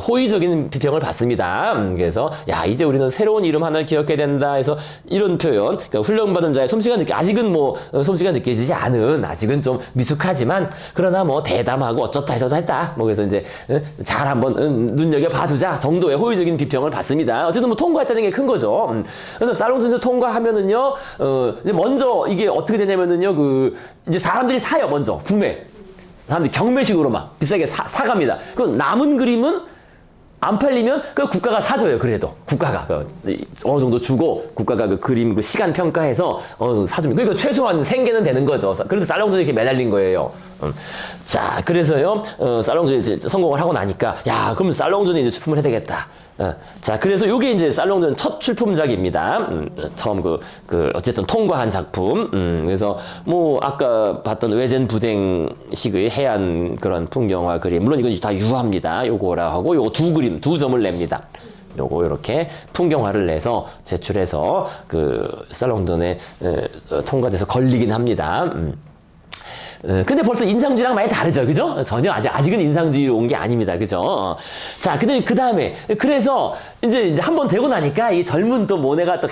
호의적인 비평을 받습니다. 그래서 야, 이제 우리는 새로운 이름 하나 기억해야 된다 해서 이런 표현, 그러니까 훈련받은 자의 솜씨가 아직은 뭐 솜씨가 느껴지지 않은, 아직은 좀 미숙하지만 그러나 뭐 대담하고 어쩌다 해서 했다. 뭐 그래서 이제 잘 한번 눈여겨봐두자 정도의 호의적인 비평을 받습니다. 어쨌든 뭐 통과했다는 게 큰 거죠. 그래서 살롱전에서 통과하면은요, 이제 먼저 이게 어떻게 되냐면은요, 이제 사람들이 사요. 먼저 구매. 사람들이 경매식으로 막 비싸게 사갑니다. 그 남은 그림은 안 팔리면 국가가 사줘요. 그래도 국가가 어느 정도 주고 국가가 그림 시간 평가해서 사주면, 그러니까 최소한 생계는 되는 거죠. 그래서 살롱전이 이렇게 매달린 거예요. 자, 그래서요 살롱전이 이제 성공을 하고 나니까 야, 그럼 살롱전이 이제 출품을 해야 되겠다. 자, 그래서 요게 이제 살롱전 첫 출품작입니다. 처음 어쨌든 통과한 작품. 그래서 뭐 아까 봤던 외젠 부댕식의 해안 그런 풍경화 그림, 물론 이건 다 유화입니다. 요거라 하고 요거 두 점을 냅니다. 요거 이렇게 풍경화를 내서 제출해서 살롱전에 통과돼서 걸리긴 합니다. 근데 벌써 인상주의랑 많이 다르죠, 그죠? 전혀 아직은 인상주의로 온 게 아닙니다, 그죠? 자, 그 다음에 그래서 이제 한 번 되고 나니까 이 젊은 또 모네가 또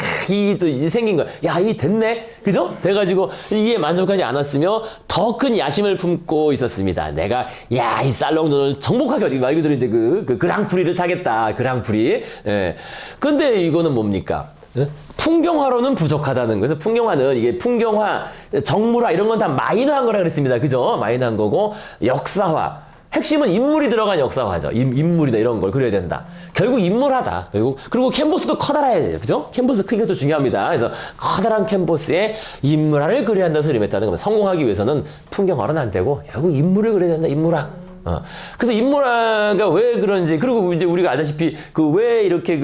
생긴 거야. 야, 이 됐네, 그죠? 돼가지고 이게 만족하지 않았으며 더 큰 야심을 품고 있었습니다. 내가 이 살롱도를 정복하게 말 그대로 이제 그 그랑프리를 타겠다, 그랑프리. 예. 근데 이거는 뭡니까? 풍경화로는 부족하다는 거예요. 그래서 풍경화는 이게 풍경화, 정물화 이런 건 다 마이너한 거라 그랬습니다. 그죠? 마이너한 거고 역사화. 핵심은 인물이 들어간 역사화죠. 인물이다 이런 걸 그려야 된다. 결국 인물하다. 그리고 캔버스도 커다라야 돼요. 그죠? 캔버스 크기가 또 중요합니다. 그래서 커다란 캔버스에 인물화를 그려야 한다는 소리를 했다는 겁니다. 성공하기 위해서는 풍경화로는 안 되고 결국 인물을 그려야 된다. 인물화. 그래서 인물화가 왜 그런지, 그리고 이제 우리가 알다시피 왜 이렇게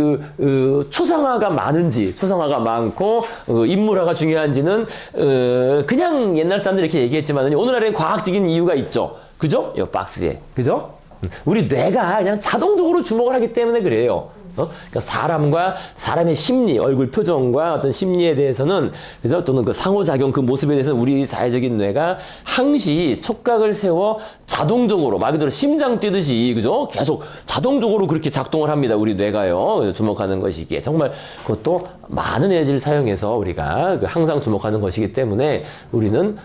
초상화가 많은지, 초상화가 많고 인물화가 중요한지는 그냥 옛날 사람들이 이렇게 얘기했지만 오늘날엔 과학적인 이유가 있죠. 그죠? 이 박스에. 그죠? 우리 뇌가 그냥 자동적으로 주목을 하기 때문에 그래요. 그러니까 사람과 사람의 심리, 얼굴 표정과 어떤 심리에 대해서는, 그죠? 또는 그 상호작용, 그 모습에 대해서는 우리 사회적인 뇌가 항시 촉각을 세워 자동적으로, 말 그대로 심장 뛰듯이, 그죠? 계속 자동적으로 그렇게 작동을 합니다. 우리 뇌가요. 주목하는 것이기에. 정말 그것도 많은 에너지를 사용해서 우리가 항상 주목하는 것이기 때문에 우리는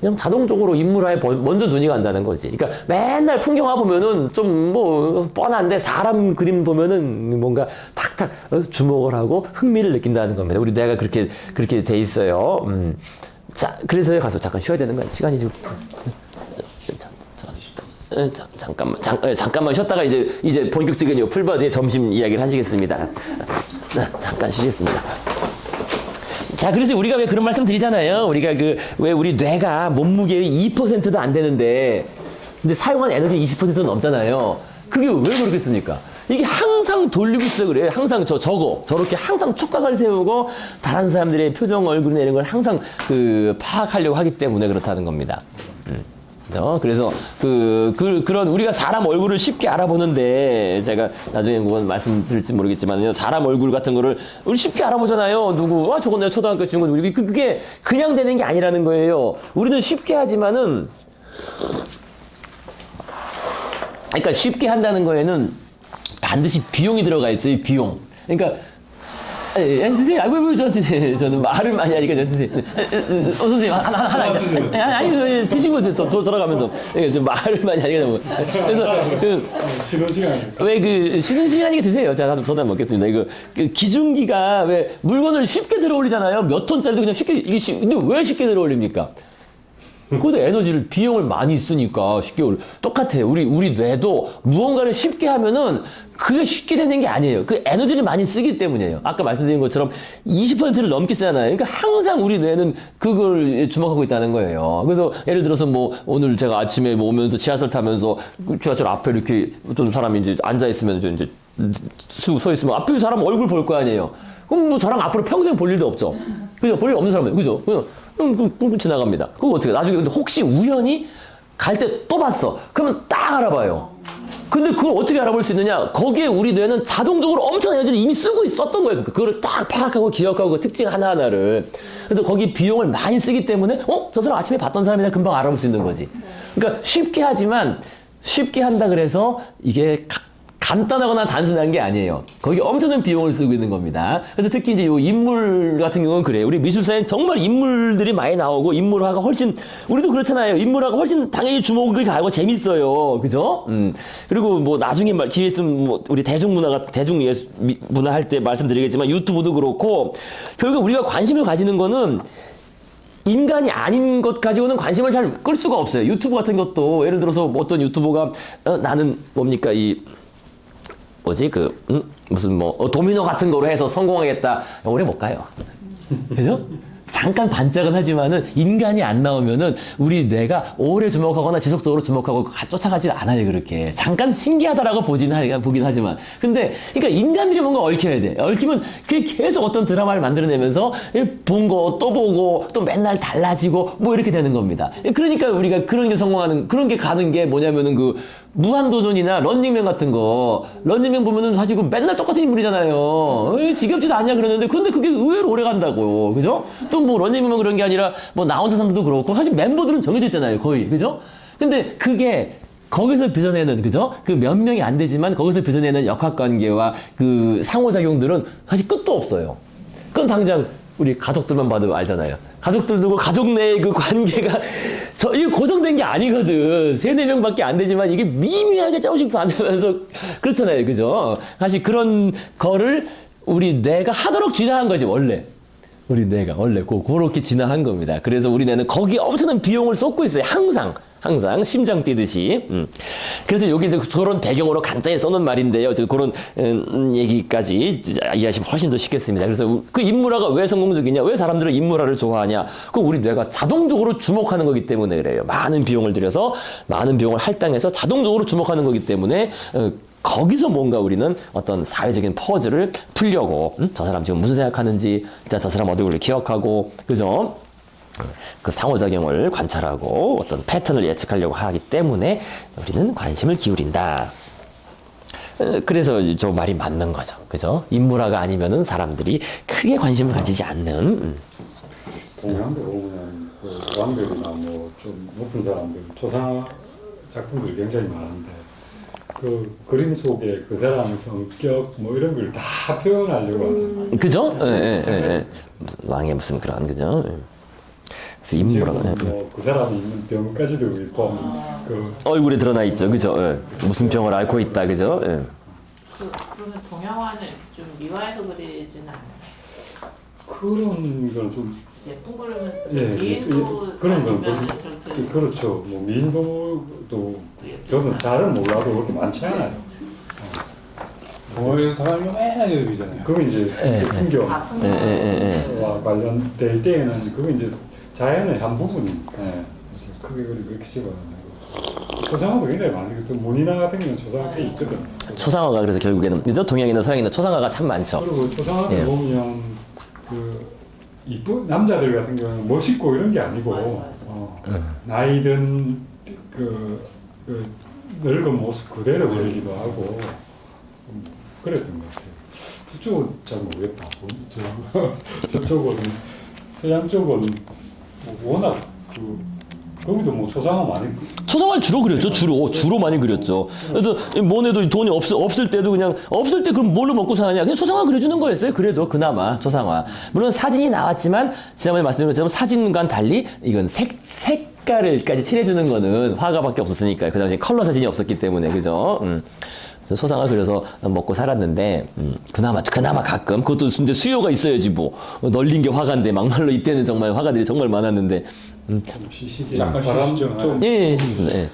그냥 자동적으로 인물화에 먼저 눈이 간다는 거지. 그러니까 맨날 풍경화 보면은 좀 뻔한데 사람 그림 보면은 뭔가 탁탁 주목을 하고 흥미를 느낀다는 겁니다. 우리 뇌가 그렇게 돼 있어요. 자, 그래서 가서 잠깐 쉬어야 되는 거야. 시간이 지금. 잠깐만 쉬었다가 이제 본격적인 풀버드의 점심 이야기를 하시겠습니다. 잠깐 쉬겠습니다. 자, 그래서 우리가 왜 그런 말씀 드리잖아요. 우리가 왜 우리 뇌가 몸무게의 2%도 안 되는데, 근데 사용한 에너지 20% 넘잖아요. 그게 왜 그렇겠습니까? 이게 항상 돌리고 있어 그래요. 항상 저렇게 항상 촉각을 세우고 다른 사람들의 표정, 얼굴이나 이런 걸 항상 파악하려고 하기 때문에 그렇다는 겁니다. 그래서 그런 우리가 사람 얼굴을 쉽게 알아보는데, 제가 나중에 그건 말씀드릴지 모르겠지만요, 사람 얼굴 같은 거를 우리 쉽게 알아보잖아요. 누구 저건 내가 초등학교 친구, 그게 그냥 되는 게 아니라는 거예요. 우리는 쉽게 하지만은, 그러니까 쉽게 한다는 거에는 반드시 비용이 들어가 있어요. 비용. 그러니까 선생님, 왜 저는 말을 많이 하니까 선생님, 선생님, 하나, 아니, 드시고 또 돌아가면서, 좀 말을 많이 하니까, 그래서, 쉬는 시간이니까. 왜 쉬는 시간이게 드세요. 자, 나도 저도 먹겠습니다. 기중기가 왜 물건을 쉽게 들어 올리잖아요. 몇 톤짜리도 그냥 쉽게, 근데 왜 쉽게 들어 올립니까? 그것도 에너지를, 비용을 많이 쓰니까 쉽게 똑같아요. 우리 뇌도 무언가를 쉽게 하면은 그게 쉽게 되는 게 아니에요. 그 에너지를 많이 쓰기 때문이에요. 아까 말씀드린 것처럼 20%를 넘게 쓰잖아요. 그러니까 항상 우리 뇌는 그걸 주목하고 있다는 거예요. 그래서 예를 들어서 오늘 제가 아침에 오면서 지하철 타면서 지하철 앞에 이렇게 어떤 사람이 이제 앉아있으면 이제 서 있으면 앞에 사람 얼굴 볼 거 아니에요. 그럼 저랑 앞으로 평생 볼 일도 없죠. 그죠? 볼 일 없는 사람은, 그죠? 그냥 지나갑니다. 그럼 어떻게, 나중에 근데 혹시 우연히 갈 때 또 봤어. 그러면 딱 알아봐요. 근데 그걸 어떻게 알아볼 수 있느냐? 거기에 우리 뇌는 자동적으로 엄청난 에너지를 이미 쓰고 있었던 거예요. 그거를 딱 파악하고 기억하고 그 특징 하나하나를. 그래서 거기 비용을 많이 쓰기 때문에, 저 사람 아침에 봤던 사람이나 금방 알아볼 수 있는 거지. 그러니까 쉽게 하지만, 쉽게 한다 그래서 이게 간단하거나 단순한 게 아니에요. 거기 엄청난 비용을 쓰고 있는 겁니다. 그래서 특히 이제 요 인물 같은 경우는 그래요. 우리 미술사엔 정말 인물들이 많이 나오고 인물화가 훨씬, 우리도 그렇잖아요. 인물화가 훨씬 당연히 주목을 가고 재밌어요. 그죠? 그리고 나중에 기회 있으면 우리 대중문화 할 때 말씀드리겠지만 유튜브도 그렇고, 결국 우리가 관심을 가지는 거는 인간이 아닌 것 가지고는 관심을 잘 끌 수가 없어요. 유튜브 같은 것도 예를 들어서 어떤 유튜버가 나는 뭡니까 무슨 도미노 같은 거로 해서 성공하겠다. 오래 못 가요. 그죠? 잠깐 반짝은 하지만은 인간이 안 나오면은 우리 뇌가 오래 주목하거나 지속적으로 주목하고 쫓아가질 않아요, 그렇게. 잠깐 신기하다라고 보긴 하지만. 근데, 그러니까 인간들이 뭔가 얽혀야 돼. 얽히면 그게 계속 어떤 드라마를 만들어내면서 본 거 또 보고 또 맨날 달라지고 이렇게 되는 겁니다. 그러니까 우리가 그런 게 성공하는, 그런 게 가는 게 뭐냐면은 무한도전이나 런닝맨 같은 거, 런닝맨 보면은 사실 그 맨날 똑같은 인물이잖아요. 에이, 지겹지도 않냐 그러는데, 근데 그게 의외로 오래 간다고. 그죠? 또 뭐 런닝맨만 그런 게 아니라, 뭐 나 혼자 산다도 그렇고, 사실 멤버들은 정해져 있잖아요, 거의. 그죠? 근데 그게, 거기서 빚어내는, 그죠? 그 몇 명이 안 되지만, 거기서 빚어내는 역학관계와 그 상호작용들은 사실 끝도 없어요. 그건 당장 우리 가족들만 봐도 알잖아요. 가족들도 가족 내의 그 관계가 이게 고정된 게 아니거든. 3-4명밖에 안 되지만 이게 미미하게 조금씩 반하면서 그렇잖아요. 그죠? 사실 그런 거를 우리 뇌가 하도록 진화한 거지, 원래. 우리 뇌가 원래 그렇게 진화한 겁니다. 그래서 우리 뇌는 거기에 엄청난 비용을 쏟고 있어요. 항상 심장 뛰듯이. 그래서 여기 이제 그런 배경으로 간단히 써놓은 말인데요. 그런 얘기까지 이해하시면 훨씬 더 쉽겠습니다. 그래서 그 인물화가 왜 성공적이냐? 왜 사람들은 인물화를 좋아하냐? 그 우리 뇌가 자동적으로 주목하는 거기 때문에 그래요. 많은 비용을 들여서 많은 비용을 할당해서 자동적으로 주목하는 거기 때문에 거기서 뭔가 우리는 어떤 사회적인 퍼즐을 풀려고 저 사람 지금 무슨 생각하는지, 저 사람 어디를 기억하고, 그죠? 그 상호작용을 관찰하고 어떤 패턴을 예측하려고 하기 때문에 우리는 관심을 기울인다. 그래서 저 말이 맞는 거죠. 그죠? 인물화가 아니면은 사람들이 크게 관심을 가지지 않는. 동양대 보면 그 왕들이나 뭐 좀 높은 사람들 초상 작품들이 굉장히 많은데 그 그림 속에 그 사람의 성격 뭐 이런 걸 다 표현하려고 하잖아요. 그죠? 예. 왕의 무슨 그런, 그죠? 그래서 인물화가. 뭐그 사람이 있는 병까지도 포함 그 얼굴에 드러나 있죠. 그죠? 예. 무슨 병을 앓고 있다. 그죠? 예. 그러면 동양화는 좀 미화해서 그리진 않나요? 그런 건 좀 예쁜 그림은 예, 미인도 그런 건 아니면 그렇게 그렇게 그렇죠. 뭐 미인도도 저는 잘은 몰라도 그렇게 많지 않아요. 동호회 사람이 맨날 여기잖아요. 그건 이제 예, 풍경과 아, 풍경. 관련될 때에는 그건 이제 자연의 한 부분이니까 이제 크게 그렇게 집어넣는 초상화도 굉장히 많이 그 모니나 같은 경우는 초상화 꽤 있거든. 초상화가 그래서 결국에는, 그죠? 동양이나 서양이나 초상화가 참 많죠. 그리고 초상화를 예. 보면 그 이쁜 남자들 같은 경우는 멋있고 이런 게 아니고 맞아. 나이든 그 늙은 모습 그대로 보이기도 하고 그랬던 것 같아요. 저쪽은 잘 모르겠다. 저쪽은 서양 쪽은 뭐 워낙 거기도 뭐 초상화 많이 초상화를 주로 그렸죠. 주로 많이 그렸죠. 그래서 모네도 돈이 없을 때도 그냥 없을 때 그럼 뭘로 먹고 사느냐? 그냥 초상화 그려주는 거였어요. 그래도 그나마 초상화. 물론 사진이 나왔지만 지난번에 말씀드린 것처럼 사진과는 달리 이건 색깔을까지 칠해주는 거는 화가밖에 없었으니까요. 그 당시에 컬러 사진이 없었기 때문에, 그죠? 그래서 초상화 그려서 먹고 살았는데 그나마 가끔 그것도 근데 수요가 있어야지 뭐 널린 게 화가인데 막말로 이때는 정말 화가들이 정말 많았는데. 시시게 약간 바람 시시죠. 좀 예, 좋습니다. 예.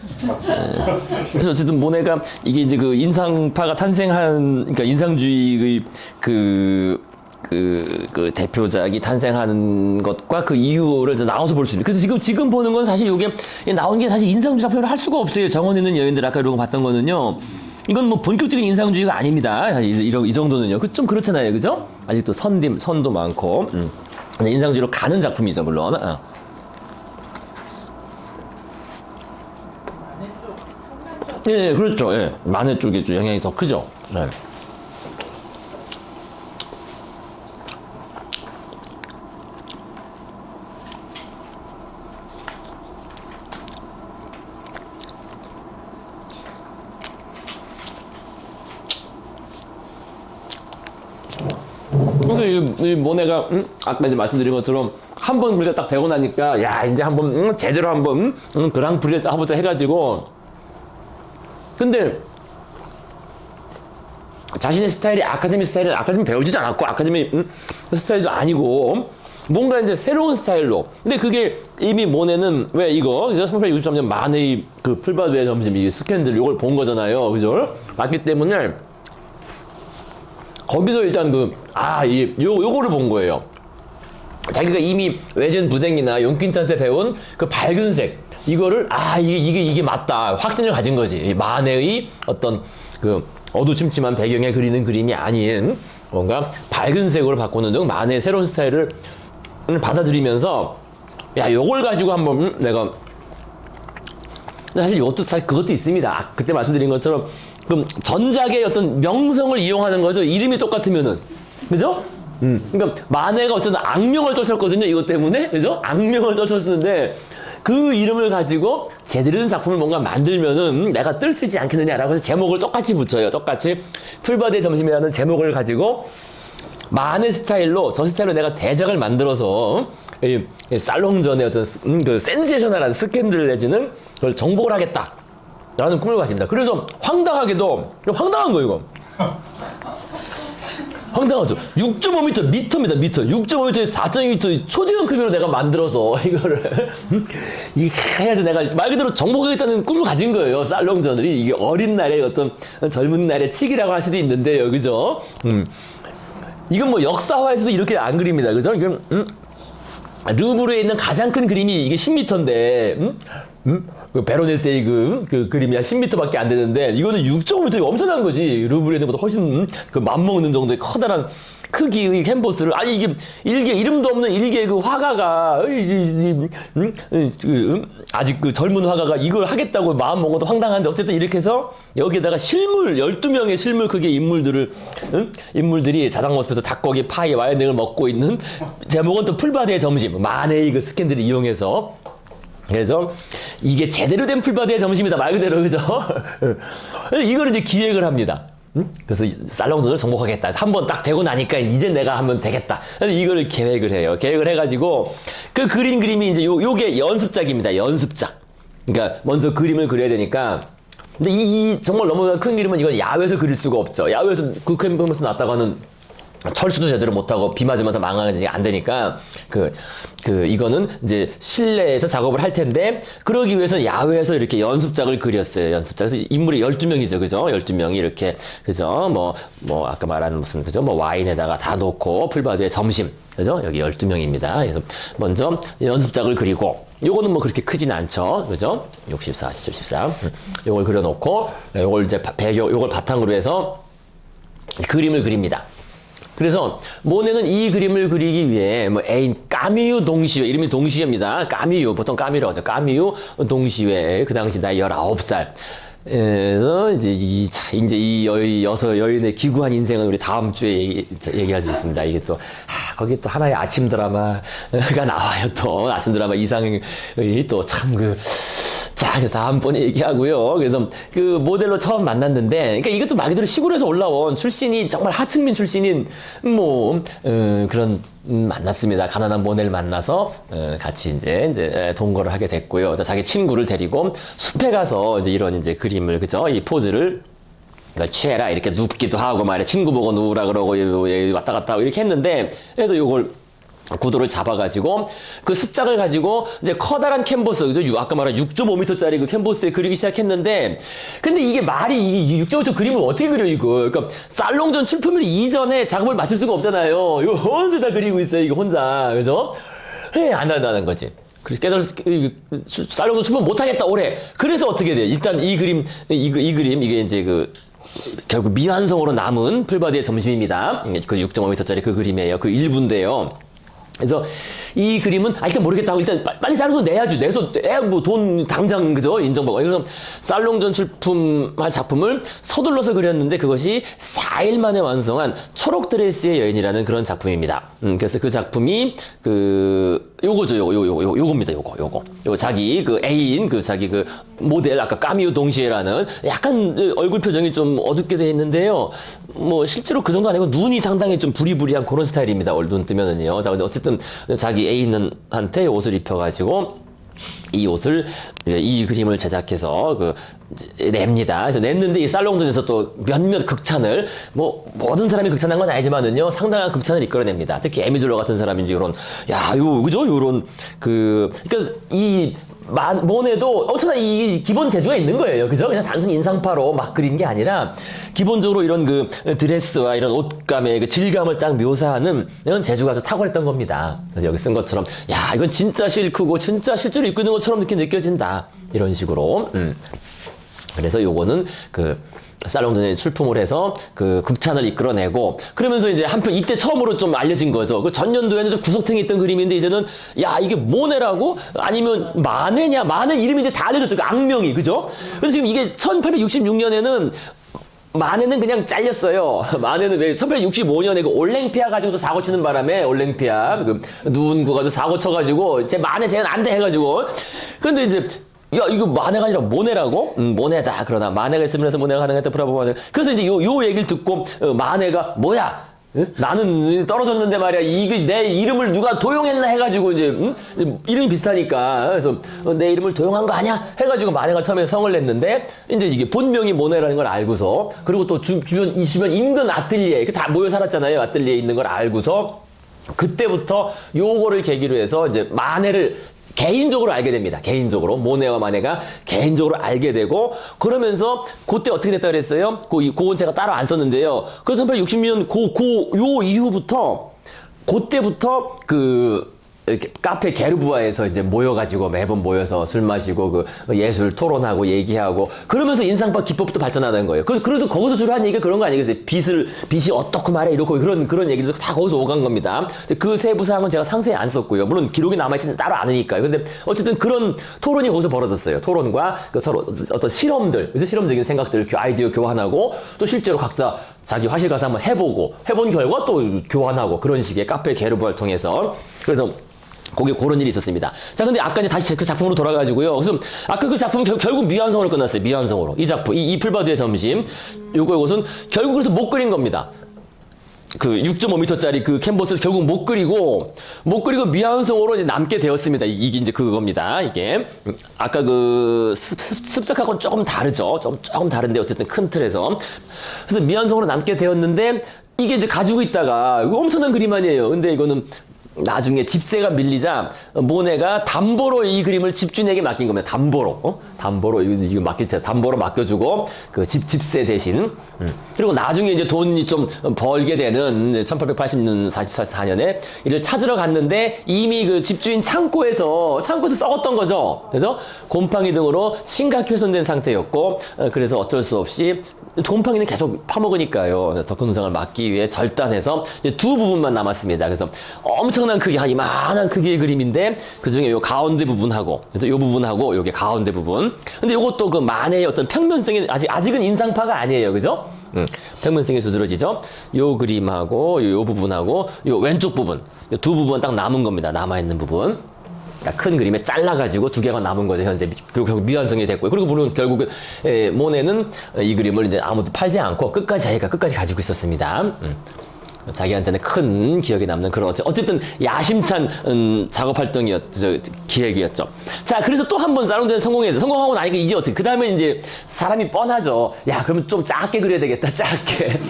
그래서 어쨌든 모네가 이게 이제 그 인상파가 탄생한, 그러니까 인상주의의 그 대표작이 탄생하는 것과 그 이유를 나눠서 볼 수 있는. 그래서 지금 보는 건 사실 이게 나온 게 사실 인상주의 작품을 할 수가 없어요. 정원 있는 여인들 아까 이런 거 봤던 거는요. 이건 뭐 본격적인 인상주의가 아닙니다. 사실 이 정도는요. 좀 그렇잖아요. 그죠? 아직도 선도 많고. 인상주의로 가는 작품이죠, 물론. 예, 그렇죠. 예. 만회 쪽에 좀 영향이 더 크죠. 네. 그래서 이 모네가 아까 이제 말씀드린 것처럼 한 번 우리가 딱 되고 나니까 야 이제 한번 제대로 한번 그랑프리를 해보자 해가지고. 근데 자신의 스타일이 아카데미 스타일은 아카데미 배우지도 않았고 아카데미 스타일도 아니고 뭔가 이제 새로운 스타일로. 근데 그게 이미 모네는 왜 이거 1863년 만의 그 풀바드의 점심 이 스캔들 이걸 본 거잖아요, 그죠? 맞기 때문에 거기서 일단 요거를 본 거예요. 자기가 이미 외전 부댕이나 용퀸트한테 배운 그 밝은 색 이거를 이게 맞다 확신을 가진 거지. 마네의 어떤 그 어두침침한 배경에 그리는 그림이 아닌 뭔가 밝은 색으로 바꾸는 등 마네의 새로운 스타일을 받아들이면서 야 요걸 가지고 한번 내가 사실 이것도 사실 그것도 있습니다. 그때 말씀드린 것처럼 그 전작의 어떤 명성을 이용하는 거죠. 이름이 똑같으면은 그죠? 그러니까 만해가 어쨌든 악명을 떨쳤거든요. 이것 때문에 그죠? 악명을 떨쳤는데 그 이름을 가지고 제대로 된 작품을 뭔가 만들면은 내가 뜰 수 있지 않겠느냐라고 해서 제목을 똑같이 붙여요. 똑같이 풀바디의 점심이라는 제목을 가지고 만해 스타일로 저 스타일로 내가 대작을 만들어서 이 살롱전의 어떤 그 센세이셔널한 스캔들을 내지는 그걸 정복을 하겠다라는 꿈을 가집니다. 그래서 황당하게도 황당한 거예요, 이거. 황당하죠. 6.5m 미터입니다. 미터. 6.5m에 4.2m 초대형 크기로 내가 만들어서 이거를 이게 해서 내가 말 그대로 정복하겠다는 꿈을 가진 거예요. 살롱전이 이게 어린 날의 어떤 젊은 날의 칙이라고 할 수도 있는데요, 그죠? 이건 뭐 역사화에서도 이렇게 안 그립니다, 그죠? 이건 루브르에 있는 가장 큰 그림이 이게 10m인데, 그 베로네스의 그 그림이 한 10m밖에 안 되는데, 이거는 6.5m 엄청난 거지. 루브르에 있는 것보다 훨씬 그 맘먹는 정도의 커다란 크기의 캔버스를, 아니 이게 일개 이름도 없는 일개 그 화가가 아직 그 젊은 화가가 이걸 하겠다고 마음 먹어도 황당한데 어쨌든 이렇게 해서 여기에다가 실물 12명의 실물 크기의 인물들이 자작모습에서 닭고기, 파이, 와인 등을 먹고 있는 제목은 또 풀바디의 점심, 만해의 그 스캔들을 이용해서 그래서 이게 제대로 된 풀바디의 점심이다 말 그대로 그죠? 이걸 이제 기획을 합니다. 그래서 살롱전을 정복하겠다. 한번 딱 되고 나니까 이제 내가 하면 되겠다. 그래서 이걸 계획을 해요. 계획을 해가지고 그 그림이 이제 요게 연습작입니다. 연습작. 그러니까 먼저 그림을 그려야 되니까. 근데 이 정말 너무 큰 그림은 이건 야외에서 그릴 수가 없죠. 야외에서 그 캔버스 놨다가는 철수도 제대로 못하고 비 맞으면서 망하지 안 되니까 이거는 이제 실내에서 작업을 할 텐데 그러기 위해서 야외에서 이렇게 연습작을 그렸어요. 연습작. 그래서 인물이 12명이죠. 그죠? 12명이 이렇게 그죠? 뭐 아까 말한 무슨 그죠? 뭐 와인에다가 다 놓고 풀바디의 점심. 그죠? 여기 12명입니다. 그래서 먼저 연습작을 그리고 요거는 뭐 그렇게 크진 않죠. 그죠? 64, 74. 요걸 그려 놓고 요걸 이제 요걸 바탕으로 해서 그림을 그립니다. 그래서 모네는 이 그림을 그리기 위해 뭐 애인 까미유 동시회, 이름이 동시회입니다. 까미유, 보통 까미유라고 하죠. 까미유 동시회, 그 당시 나이 19살. 그래서 이제 이 여인의 기구한 인생은 우리 다음 주에 얘기할 수 있습니다. 이게 또 거기 또 하나의 아침 드라마가 나와요. 또 아침 드라마 이상이 또 참 자, 그래서 다음번에 얘기하고요. 그래서 그 모델로 처음 만났는데, 그러니까 이것도 말 그대로 시골에서 올라온 출신이 정말 하층민 출신인 그런 만났습니다. 가난한 모델 만나서 같이 이제 동거를 하게 됐고요. 자기 친구를 데리고 숲에 가서 이제 이런 이제 그림을 그죠? 이 포즈를 취해라 이렇게 눕기도 하고 말이야. 친구 보고 누우라 그러고 왔다 갔다 하고 이렇게 했는데, 그래서 요걸 구도를 잡아가지고 그 습작을 가지고 이제 커다란 캔버스, 아까 말한 6.5m짜리 그 캔버스에 그리기 시작했는데, 근데 이게 말이 6.5m 그림을 어떻게 그려 이거? 그러니까 살롱전 출품일 이전에 작업을 마칠 수가 없잖아요. 이거 혼자 다 그리고 있어요 이거 혼자, 그죠? 안 한다는 거지. 그래서 깨달아서 살롱전 출품 못하겠다 올해. 그래서 어떻게 돼요? 일단 이 그림 이게 이제 결국 미완성으로 남은 풀바디의 점심입니다. 그 6.5m짜리 그 그림이에요. 그 일부인데요. 그래서 이 그림은 일단 모르겠다 하고 일단 빨리 살롱전 내야지. 내서 뭐 돈 당장 그죠? 인정받고. 그래서 살롱전 출품할 작품을 서둘러서 그렸는데 그것이 4일 만에 완성한 초록 드레스의 여인이라는 그런 작품입니다. 그래서 그 작품이 요거죠. 요겁니다. 요거 자기 그 애인 자기 모델 아까 까미유 동시에라는 약간 얼굴 표정이 좀 어둡게 돼 있는데요. 뭐 실제로 그 정도 아니고 눈이 상당히 좀 부리부리한 그런 스타일입니다. 눈 뜨면은요. 자, 근데 어쨌든 자기 애인한테 옷을 입혀가지고 이 그림을 제작해서 냅니다. 그래서 냈는데 이 살롱전에서 또 몇몇 극찬을 모든 사람이 극찬한 건 아니지만은요 상당한 극찬을 이끌어냅니다. 특히 에미졸러 같은 사람이 이제 그죠? 요런 그러니까 이 모네도 엄청난 이 기본 재주가 있는 거예요. 그죠? 그냥 단순히 인상파로 막 그린 게 아니라 기본적으로 이런 드레스와 이런 옷감의 그 질감을 딱 묘사하는 이런 재주가 아주 탁월했던 겁니다. 그래서 여기 쓴 것처럼 이건 진짜 실크고 진짜 실제로 입고 있는 것처럼 이렇게 느껴진다. 이런 식으로. 그래서 요거는 살롱전에 출품을 해서 그 극찬을 이끌어내고 그러면서 이제 한편 이때 처음으로 좀 알려진 거죠. 그 전년도에는 좀 구석탱이 있던 그림인데 이제는 야 이게 모네라고 아니면 마네냐 마네 이름이 이제 다 알려졌죠. 그 악명이 그죠? 그래서 지금 이게 1866년에는 마네는 그냥 잘렸어요. 마네는 왜 1865년에 그 올랭피아 가지고도 사고 치는 바람에 올랭피아 그 누군가 가지고 사고 쳐가지고 제 마네 쟤는 안 돼 해가지고 근데 이제 야 이거 마네가 아니라 모네라고? 모네다 그러나 마네가 있으면서 모네가 가능했다 브라보. 그래서 이제 요 얘기를 듣고 마네가 뭐야? 나는 떨어졌는데 말이야 이게 내 이름을 누가 도용했나 해가지고 이제 이름이 비슷하니까 그래서 내 이름을 도용한 거 아니야 해가지고 마네가 처음에 성을 냈는데 이제 이게 본명이 모네라는 걸 알고서 그리고 또 주변 인근 아틀리에 다 모여 살았잖아요. 아틀리에 있는 걸 알고서 그때부터 요거를 계기로 해서 이제 마네를 개인적으로 알게 됩니다. 개인적으로 모네와 마네가 개인적으로 알게 되고 그러면서 그때 어떻게 됐다 그랬어요? 그건 제가 따로 안 썼는데요. 그래서 1860년 요 이후부터 그때부터 이렇게 카페 게르부아에서 이제 모여가지고 매번 모여서 술 마시고 그 예술 토론하고 얘기하고 그러면서 인상파 기법부터 발전하는 거예요. 그래서 거기서 주로 한 얘기가 그런 거 아니겠어요? 빛이 어떻고 말해 이렇고 그런 얘기들 다 거기서 오간 겁니다. 그 세부 사항은 제가 상세히 안 썼고요. 물론 기록이 남아있지는 따로 않으니까요. 근데 어쨌든 그런 토론이 거기서 벌어졌어요. 토론과 그 서로 어떤 실험들, 그래서 실험적인 생각들, 아이디어 교환하고 또 실제로 각자 자기 화실 가서 한번 해본 결과 또 교환하고 그런 식의 카페 게르부아를 통해서 그래서 거기에 그런 일이 있었습니다. 자, 근데 아까 이제 다시 그 작품으로 돌아가지고요. 그래서 아까 그 작품은 결국 미완성으로 끝났어요. 미완성으로. 이 작품, 이 풀바드의 점심. 요것은 결국 그래서 못 그린 겁니다. 그 6.5m짜리 그 캔버스를 결국 못 그리고 미완성으로 이제 남게 되었습니다. 이게 이제 그겁니다. 이게. 아까 그 습작하고는 조금 다르죠. 조금 다른데 어쨌든 큰 틀에서. 그래서 미완성으로 남게 되었는데 이게 이제 가지고 있다가 이거 엄청난 그림 아니에요. 근데 이거는 나중에 집세가 밀리자 모네가 담보로 이 그림을 집주인에게 맡긴 겁니다. 담보로 이거 맡길 때 담보로 맡겨주고 그 집세 대신 그리고 나중에 이제 돈이 좀 벌게 되는 1880년 44년에 이를 찾으러 갔는데 이미 그 집주인 창고에서 썩었던 거죠. 그래서 곰팡이 등으로 심각히 훼손된 상태였고 그래서 어쩔 수 없이 곰팡이는 계속 파먹으니까요. 덕후 누상을 막기 위해 절단해서 이제 두 부분만 남았습니다. 그래서 엄청난 크기, 한 이만한 크기의 그림인데 그 중에 요 가운데 부분하고, 요 부분하고 요게 가운데 부분. 근데 요것도 그 만해의 어떤 평면성이 아직은 인상파가 아니에요. 그죠? 평면성이 두드러지죠? 요 그림하고 요 부분하고 요 왼쪽 부분. 요 두 부분 딱 남은 겁니다. 남아있는 부분. 큰 그림에 잘라가지고 두 개가 남은 거죠, 현재. 그리고 결국 미완성이 됐고요. 그리고 물론 결국은, 모네는 이 그림을 이제 아무도 팔지 않고 자기가 끝까지 가지고 있었습니다. 자기한테는 큰 기억에 남는 그런 어쨌든 야심찬 작업 기획이었죠. 자, 그래서 또 한 번 살롱전에 성공하고 나니까 이제 어떻게 그 다음에 이제 사람이 뻔하죠. 야, 그러면 좀 작게 그려야 되겠다. 작게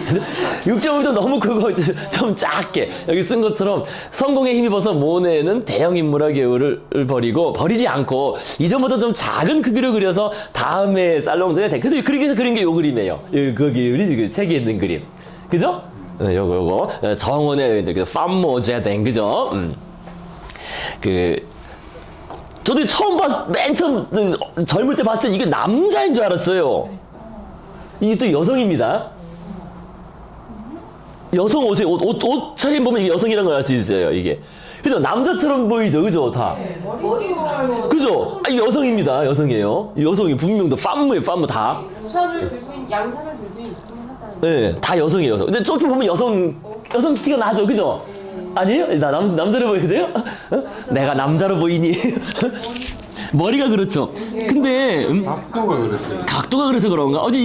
6.5도 너무 크고 좀 작게 여기 쓴 것처럼 성공에 힘입어서 모네는 대형 인물화 계율을 버리지 않고 이전보다 좀 작은 크기로 그려서 다음에 살롱전에 그래서 그렇게 해서 그린 게 요 그림이에요. 그 우리 책에 있는 그림, 그죠? 요거 정원의 그 팜모제댕 그죠? 저도 맨 처음 젊을 때 봤을 때 이게 남자인 줄 알았어요. 이게 또 여성입니다. 여성 옷 차림 보면 이게 여성이라는 걸 알 수 있어요. 이게 그죠? 남자처럼 보이죠, 그죠? 다. 네, 머리도 그죠? 이게 여성입니다. 여성이에요. 여성이 분명도 팜무예요, 팜무 다. 우산을 들고 양산을 들고 있긴 하다. 네, 다 여성이에요, 여성. 근데 저렇게 보면 여성 티가 나죠, 그죠? 아니에요? 나 남자로 보이세요? 내가 남자로 보이니? 머리가 그렇죠. 근데 각도가 그래서 그런가? 어제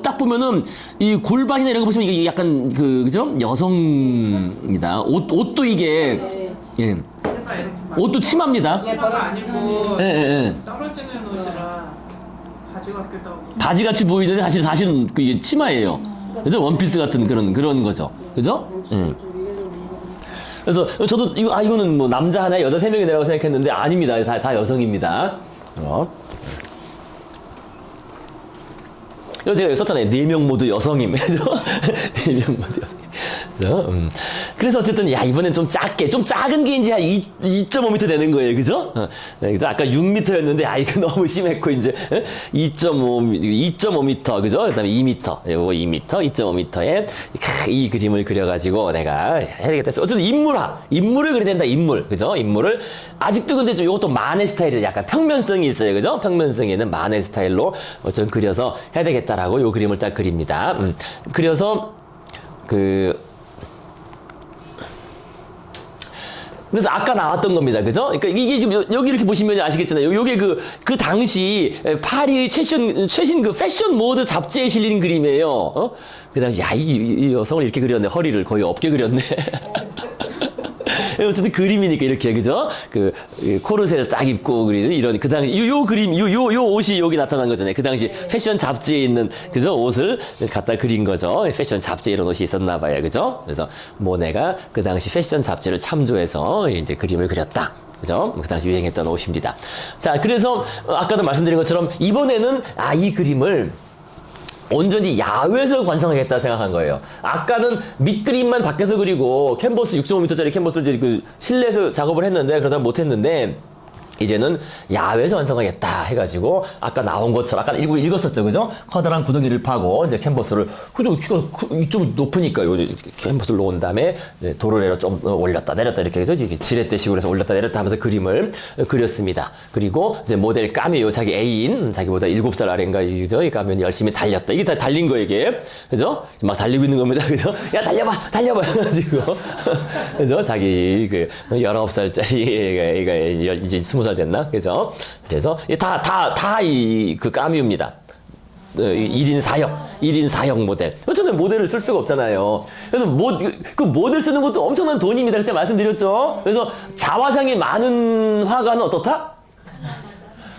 딱 보면은 이 골반이나 이런 거 보시면 이게 약간 그죠? 여성입니다. 옷도 이게 예. 옷도 치마입니다. 치마가 아니고 예. 떨어지는 옷이라 바지 같기도 하고. 바지 같이 보이는데 사실은 이게 치마예요. 그죠? 원피스 같은 그런 거죠. 그죠? 그래서 저도 이거는 뭐 남자 하나 여자 3명이 되라고 생각했는데 아닙니다. 다 여성입니다. 제가 여기 썼잖아요. 4명 모두 여성임. 4명 모두 여성. 그래서 어쨌든 야 이번엔 좀 작게 좀 작은 게 이제 한 2.5m 되는 거예요, 그죠? 그죠? 아까 6m였는데 아 이거 너무 심했고 이제 2.5m 그죠? 그다음에 2m 이거 2m 2.5m에 이 그림을 그려가지고 내가 해야 되겠다. 어쨌든 인물을 그려야 된다. 인물 그죠? 인물을 아직도 근데 좀 이것도 만의 스타일이 약간 평면성이 있어요, 그죠? 평면성이 있는 만의 스타일로 좀 그려서 해야 되겠다라고 요 그림을 딱 그립니다. 그려서 그래서 아까 나왔던 겁니다. 그죠? 그러니까 이게 지금 여기 이렇게 보시면 아시겠잖아요. 요게 그 당시 파리 최신 그 패션 모드 잡지에 실린 그림이에요. 그 다음에 야, 이 여성을 이렇게 그렸네. 허리를 거의 없게 그렸네. 어쨌든 그림이니까 이렇게 그죠? 그 코르셋을 딱 입고 그리는 이런 그 당시 요 그림 요 옷이 여기 나타난 거잖아요. 그 당시 패션 잡지에 있는 그죠? 옷을 갖다 그린 거죠. 패션 잡지에 이런 옷이 있었나 봐요. 그죠? 그래서 모네가 그 당시 패션 잡지를 참조해서 이제 그림을 그렸다. 그죠? 그 당시 유행했던 옷입니다. 자, 그래서 아까도 말씀드린 것처럼 이번에는 이 그림을 온전히 야외에서 관상하겠다 생각한 거예요. 아까는 밑그림만 밖에서 그리고 캔버스 6.5m짜리 캔버스를 그 실내에서 작업을 했는데 그러다 못했는데 이제는 야외에서 완성하겠다 해가지고 아까 나온 것처럼 아까 읽었었죠, 그죠? 커다란 구덩이를 파고 이제 캔버스를 그죠? 키가 좀 높으니까 요 캔버스를 놓은 다음에 도로래로 좀 올렸다 내렸다 이렇게 해서 지렛대식으로 해서 올렸다 내렸다 하면서 그림을 그렸습니다. 그리고 이제 모델 까미요 자기 애인 자기보다 7살 아래인가 그죠? 이 까미는 열심히 달렸다. 이게 다 달린 거 이게 그죠? 막 달리고 있는 겁니다, 그죠? 야 달려봐 해가지고 그죠? 자기 그 19살짜리 애가 이제 20살 됐나? 그죠? 그래서 다 그 까미우입니다. 1인 4역 모델. 어쩌면 모델을 쓸 수가 없잖아요. 그래서 그 모델 쓰는 것도 엄청난 돈입니다. 그때 말씀드렸죠? 그래서 자화상이 많은 화가는 어떻다?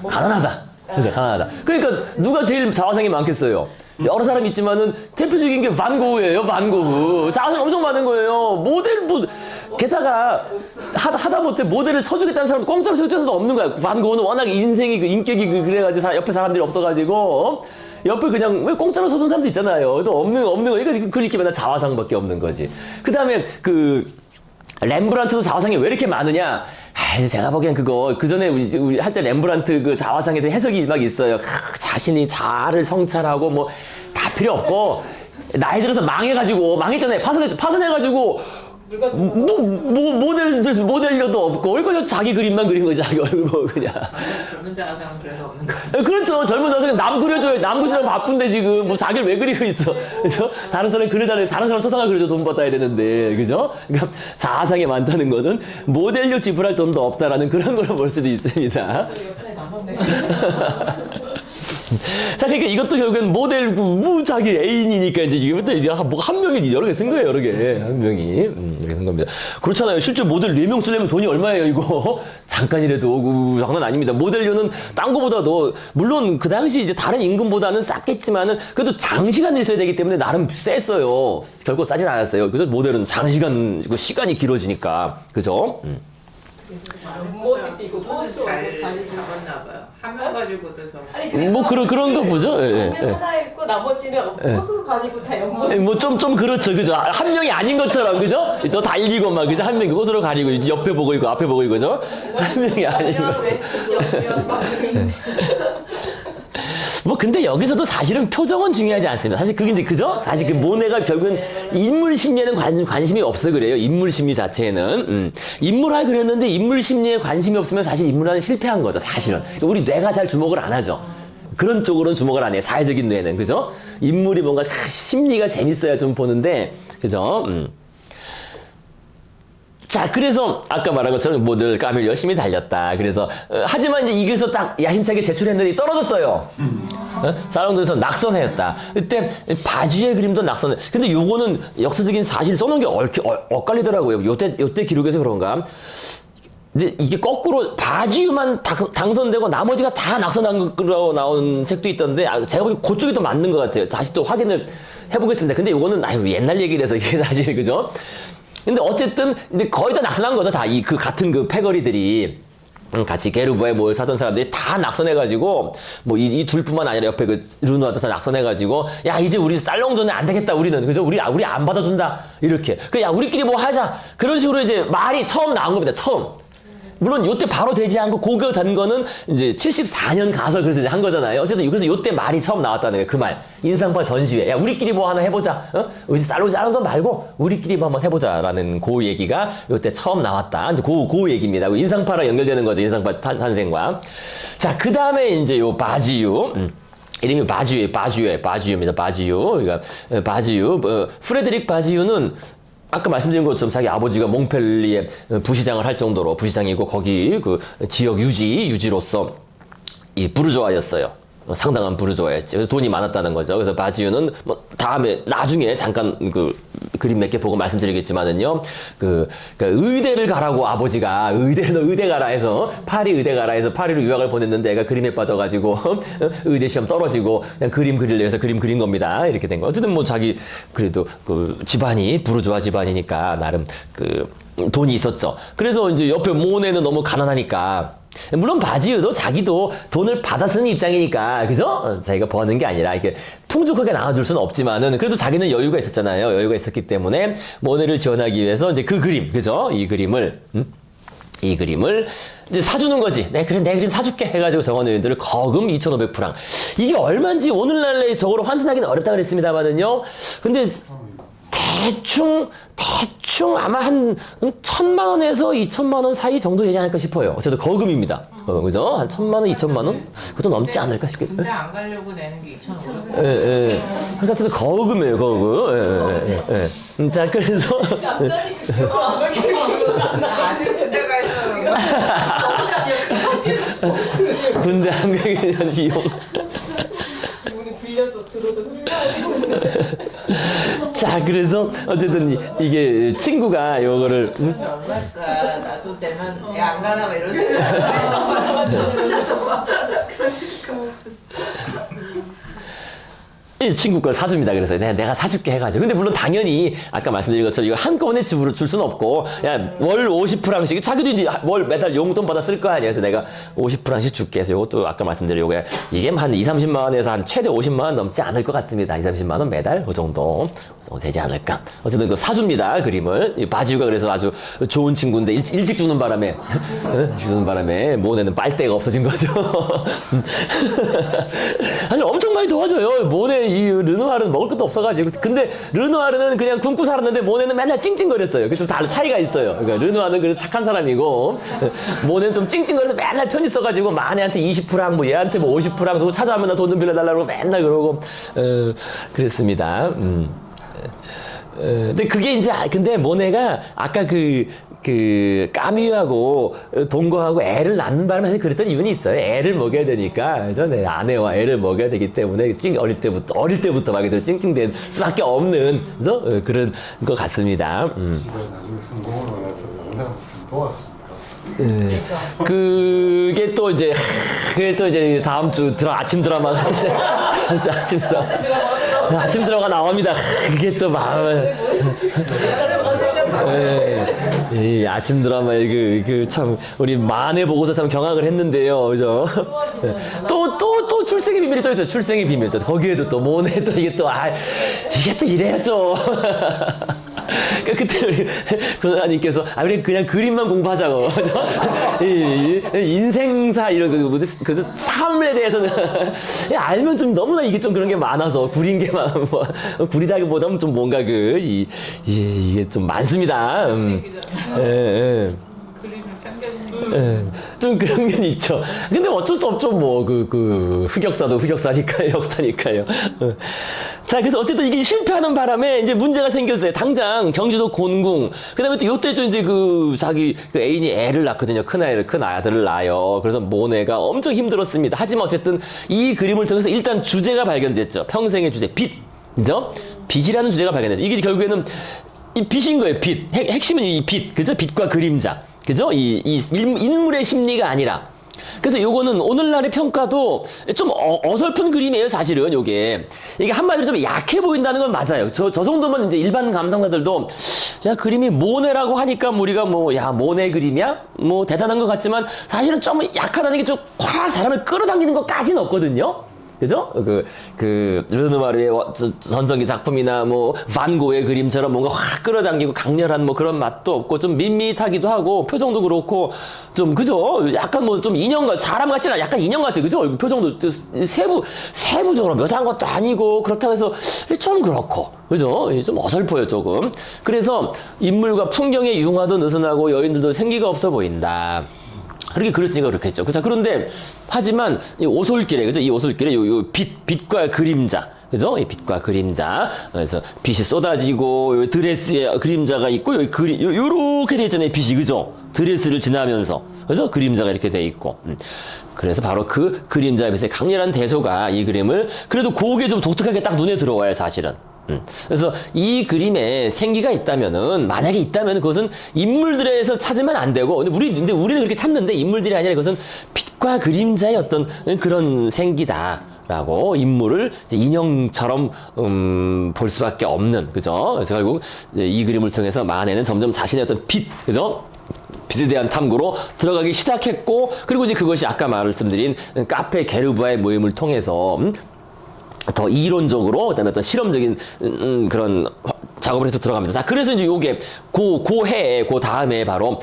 가난하다. 그래서 가난하다. 그러니까 누가 제일 자화상이 많겠어요? 여러 사람 있지만은 대표적인 게 반 고흐예요. 반 고흐. 자화상 엄청 많은 거예요. 게다가 하다 못해 모델을 서주겠다는 사람도 공짜로 서주는 사람도 없는 거야. 반 고흐는 워낙 인생이 인격이 그래가지고 옆에 사람들이 없어가지고 옆에 그냥 왜 공짜로 서준 사람도 있잖아요. 또 없는 거니까 그렇게 맨날 자화상밖에 없는 거지. 그 다음에 렘브란트도 자화상이 왜 이렇게 많으냐? 제가 보기엔 그 전에 우리 할 때 렘브란트 그 자화상에 대해 해석이 막 있어요. 자신이 자아를 성찰하고 뭐 다 필요 없고 나이 들어서 망했잖아요. 파산해가지고 모델료도 없고 그러니까 자기 그림만 그린 거지. 자기 얼굴 보고 그냥. 젊은 자상은 그래서 없는 거예요. 그렇죠. 젊은 자상은 남 그려줘요. 남 그리느라 바쁜데 지금 뭐 자기를 왜 그리고 있어. 그죠? 다른 사람 그려달래. 다른 사람 초상화 그려줘 돈 받아야 되는데. 그죠? 그러니까 자상이 많다는 거는 모델료 지불할 돈도 없다라는 그런 걸로 볼 수도 있습니다. 역사에 남았네. 자, 그러니까 이것도 결국엔 모델, 자기 애인이니까 이제 한 명이 여러 개 쓴 거예요, 여러 개. 한 명이. 이렇게 쓴 겁니다. 그렇잖아요. 실제 모델 4명 쓰려면 돈이 얼마예요, 이거? 잠깐이라도. 장난 아닙니다. 모델료는 딴 거보다도, 물론 그 당시 이제 다른 임금보다는 쌌겠지만은, 그래도 장시간 있어야 되기 때문에 나름 셌어요. 결국 싸진 않았어요. 그죠? 모델은 장시간, 시간이 길어지니까. 그죠? 모습이 있고 모습도 잘 다니고. 잡았나 봐요. 한 명 가지고도 저. 뭐 그런 거 보죠? 정면 하나 있고 나머지는 모습 가지고 다 연모습. 뭐 좀 그렇죠, 그죠? 한 명이 아닌 것처럼, 그죠? 또 달리고 막, 그죠? 한 명이 옷으로 가리고 옆에 보고 있고 앞에 보고 있고, 그죠? 한 명이 아닌 것처럼. 뭐 근데 여기서도 사실은 표정은 중요하지 않습니다. 사실 그게 이제 그죠? 사실 그 모네가 결국은 인물 심리에는 관심이 없어 그래요. 인물 심리 자체에는 인물화 그랬는데 인물 심리에 관심이 없으면 사실 인물화는 실패한 거죠. 사실은 우리 뇌가 잘 주목을 안 하죠. 그런 쪽으로는 주목을 안 해요. 사회적인 뇌는 그죠? 인물이 뭔가 심리가 재밌어야 좀 보는데 그죠? 자, 그래서 아까 말한 것처럼 모델 까밀 열심히 달렸다. 그래서 하지만 이제 이게서 딱 야심차게 제출했는데 떨어졌어요. 사람들에서 낙선했다. 그때 바지의 그림도 낙선해. 근데 요거는 역사적인 사실 써놓은 게 엇갈리더라고요. 요때 기록에서 그런가. 근데 이게 거꾸로 바지유만 당선되고 나머지가 다 낙선한 거로 나온 색도 있던데 제가 보기엔 그쪽이 더 맞는 것 같아요. 다시 또 확인을 해보겠습니다. 근데 요거는 옛날 얘기라서 이게 사실 그죠? 근데 어쨌든 이제 거의 다 낙선한 거죠. 다 그 같은 그 패거리들이. 같이 게르바에 모여 사던 사람들이 다 낙선해가지고 뭐 이 둘뿐만 아니라 옆에 그 르누아도 다 낙선해가지고 야 이제 우리 쌀농전에 안 되겠다 우리는 그죠 우리 안 받아준다 이렇게 그 야 우리끼리 뭐 하자 그런 식으로 이제 말이 처음 나온 겁니다 처음. 물론 요때 바로 되지 않고 고교 단 거는 이제 74년 가서 그래서 이제 한 거잖아요. 어쨌든 그래서 요때 말이 처음 나왔다는 거예요. 그 말. 인상파 전시회. 야, 우리끼리 뭐 하나 해보자. 우리 쌀롱전 말고 우리끼리 뭐 한번 해보자라는 그 얘기가 요때 처음 나왔다. 이제 그 얘기입니다. 인상파랑 연결되는 거죠. 인상파 탄생과. 자, 그 다음에 이제 요 바지유. 이름이 바지유입니다. 바지유. 그러니까 바지유. 프레드릭 바지유는 아까 말씀드린 것처럼 자기 아버지가 몽펠리에 부시장을 할 정도로 부시장이고 거기 그 지역 유지로서 이 부르주아였어요. 상당한 부르주아였지. 그래서 돈이 많았다는 거죠. 그래서 바지유는 뭐 다음에 나중에 잠깐 그 그림 몇 개 보고 말씀드리겠지만은요. 그 의대를 가라고 아버지가 의대 가라 해서 파리 의대 가라 해서 파리로 유학을 보냈는데 애가 그림에 빠져가지고 의대 시험 떨어지고 그냥 그림 그리려 해서 그림 그린 겁니다. 이렇게 된 거. 어쨌든 뭐 자기 그래도 그 집안이 부르주아 집안이니까 나름 그 돈이 있었죠. 그래서 이제 옆에 모네는 너무 가난하니까. 물론 바지유도 자기도 돈을 받아 쓰는 입장이니까, 그죠? 자기가 버는 게 아니라, 이렇게 풍족하게 나눠줄 수는 없지만은, 그래도 자기는 여유가 있었잖아요. 여유가 있었기 때문에, 모네를 지원하기 위해서 이제 그 그림, 그죠? 이 그림을 이제 사주는 거지. 네, 그래, 내 그림 사줄게. 해가지고 정원의원들을 거금 2,500프랑. 이게 얼마인지 오늘날에 저거로 환산하기는 어렵다 그랬습니다만은요. 근데, 대충 아마 한 1,000만 원에서 2,000만 원 사이 정도 되지 않을까 싶어요. 어쨌든 거금입니다. 그죠? 한 1,000만 원, 2,000만 원? 그것도 넘지 않을까 싶겠어요. 군대 안 가려고 내는 게 2,500원. 예. 그러니까 어쨌든 거금이에요, 거금. 예. 자, 그래서. 갑자기 그거 왜 이렇게 아들 군대 가 있어. 군대 한 명에 대한 비용. 문이 불려서 들어도 흘려. 자, 그래서 어쨌든 이게 친구가 요거를. 얼마일까? 나도 되면 애 안 가나 봐 이런 생각. 이 친구 걸 사줍니다. 그래서 내가 사줄게 해가지고. 근데 물론 당연히 아까 말씀드린 것처럼 이거 한꺼번에 집으로 줄 수는 없고, 야, 월 50프랑씩, 자기도 이제 월 매달 용돈 받아 쓸 거 아니에요. 그래서 내가 50프랑씩 줄게 해서 요것도 아까 말씀드린 요게 이게 한 2, 30만 원에서 한 최대 50만 원 넘지 않을 것 같습니다. 2, 30만 원 매달 그 정도 되지 않을까. 어쨌든 그 사줍니다. 그림을. 이 바지유가 그래서 아주 좋은 친구인데 일찍 주는 바람에 모네는 빨대가 없어진 거죠. 사실 엄청 많이 도와줘요. 모네 이 르누아르는 먹을 것도 없어가지고. 근데 르누아르는 그냥 굶고 살았는데 모네는 맨날 찡찡거렸어요. 그게 좀 다른 차이가 있어요. 그러니까 르누아르는 그래도 착한 사람이고 모네는 좀 찡찡거려서 맨날 편지 써가지고 마네한테 20프랑 뭐 얘한테 뭐 50프랑 누구 찾아오면 돈 좀 빌려달라고 맨날 그러고 그랬습니다. 근데 그게 이제 근데 모네가 아까 그 까미유하고 동거하고 애를 낳는 바람에 사실 그랬던 이유는 있어요. 애를 먹여야 되니까. 그래서 내 아내와 애를 먹여야 되기 때문에 어릴 때부터 막 찡찡댄 수밖에 없는 그래서 그런 것 같습니다. 씨가 나중에 성공을 해서 영상을 좀 도왔습니다. 그게 또 이제 다음 주 아침 드라마가 아침 드라마가 나옵니다. 그게 또 마음을 이 아침 드라마에 참 우리 만회 보고서 참 경악을 했는데요, 그죠? 또 출생의 비밀이 또 있어요. 출생의 비밀 또 거기에도 또 모네 또 이게 또 이래야죠. 그러니까 그때 우리 변호사님께서 우리 그냥 그림만 공부하자고 인생사 이런 그 삶에 대해서는 알면 좀 너무나 이게 좀 그런 게 많아서 구린 게 뭐 구리다기보다는 좀 뭔가 이게 좀 많습니다. 그림을 당겨주는 좀 그런 게 있죠. 근데 어쩔 수 없죠. 뭐 흑역사도 흑역사니까요, 역사니까요. 자, 그래서 어쨌든 이게 실패하는 바람에 이제 문제가 생겼어요. 당장 경주도 곤궁. 그다음에 또 요때 좀 이제 자기 애인이 애를 낳거든요. 큰 아들을 낳아요. 그래서 모네가 엄청 힘들었습니다. 하지만 어쨌든 이 그림을 통해서 일단 주제가 발견됐죠. 평생의 주제, 빛. 그죠? 빛이라는 주제가 발견됐죠. 이게 결국에는 이 빛인 거예요. 빛. 핵심은 이 빛. 그죠? 빛과 그림자. 그죠? 이 인물의 심리가 아니라 그래서 요거는 오늘날의 평가도 좀 어설픈 그림이에요, 사실은 요게. 이게 한마디로 좀 약해 보인다는 건 맞아요. 저 정도면 이제 일반 감상가들도 야, 그림이 모네라고 하니까 우리가 뭐, 야, 모네 그림이야? 뭐 대단한 것 같지만 사실은 좀 약하다는 게 좀 확 사람을 끌어당기는 것까지는 없거든요. 그죠? 르누아르의 전성기 작품이나 뭐, 반 고의 그림처럼 뭔가 확 끌어당기고 강렬한 뭐 그런 맛도 없고 좀 밋밋하기도 하고 표정도 그렇고 좀, 그죠? 약간 뭐 좀 사람 같지는 않아. 약간 인형 같아. 그죠? 표정도 세부적으로 묘사한 것도 아니고 그렇다고 해서 좀 그렇고. 그죠? 좀 어설퍼요, 조금. 그래서 인물과 풍경의 융화도 느슨하고 여인들도 생기가 없어 보인다. 그렇게 그렸으니까 그렇겠죠. 자, 그런데, 하지만, 이 오솔길에, 그죠? 이 오솔길에 빛과 그림자. 그죠? 이 빛과 그림자. 그래서 빛이 쏟아지고, 요 드레스에 그림자가 있고, 요렇게 돼 있잖아요, 빛이. 그죠? 드레스를 지나면서. 그죠? 그림자가 이렇게 돼 있고. 그래서 바로 그 그림자의 빛의 강렬한 대소가 이 그림을, 그래도 그게 좀 독특하게 딱 눈에 들어와요, 사실은. 그래서 이 그림에 생기가 있다면은, 만약에 있다면 그것은 인물들에서 찾으면 안 되고, 근데 우리는 그렇게 찾는데 인물들이 아니라 그것은 빛과 그림자의 어떤 그런 생기다라고 인물을 이제 인형처럼, 볼 수밖에 없는, 그죠? 그래서 결국 이제 이 그림을 통해서 만해는 점점 자신의 어떤 빛, 그죠? 빛에 대한 탐구로 들어가기 시작했고, 그리고 이제 그것이 아까 말씀드린 카페 게르바의 모임을 통해서, 더 이론적으로, 그다음에 어떤 실험적인 그런 작업을 해서 들어갑니다. 자, 그래서 이제 요게 그 다음에 바로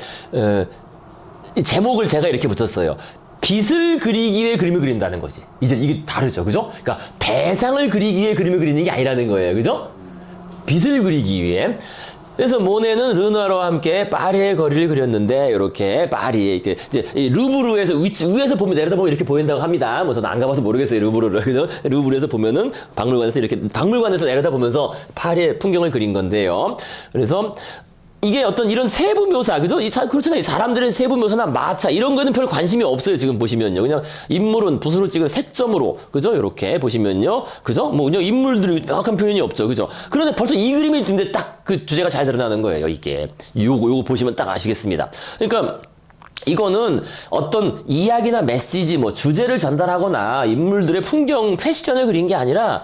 이 제목을 제가 이렇게 붙였어요. 빛을 그리기 위해 그림을 그린다는 거지. 이제 이게 다르죠, 그죠? 그러니까 대상을 그리기 위해 그림을 그리는 게 아니라는 거예요, 그죠? 빛을 그리기 위해. 그래서 모네는 르누아르와 함께 파리의 거리를 그렸는데, 이렇게 파리, 이렇게 이제 이 루브르에서 위에서 보면 내려다보면 이렇게 보인다고 합니다. 뭐 저는 안 가봐서 모르겠어요, 루브르를. 그죠? 루브르에서 보면은 박물관에서 내려다보면서 파리의 풍경을 그린 건데요. 그래서 이게 어떤 이런 세부 묘사, 그죠? 그렇잖아요. 사람들의 세부 묘사나 마차, 이런 거는 별 관심이 없어요, 지금 보시면요. 그냥 인물은 붓으로 찍은 색점으로, 그죠? 이렇게 보시면요. 그죠? 뭐, 그냥 인물들이 명확한 표현이 없죠, 그죠? 그런데 벌써 이 그림이 근데 딱 그 주제가 잘 드러나는 거예요, 이게. 요거 보시면 딱 아시겠습니다. 그러니까, 이거는 어떤 이야기나 메시지, 뭐, 주제를 전달하거나 인물들의 풍경, 패션을 그린 게 아니라,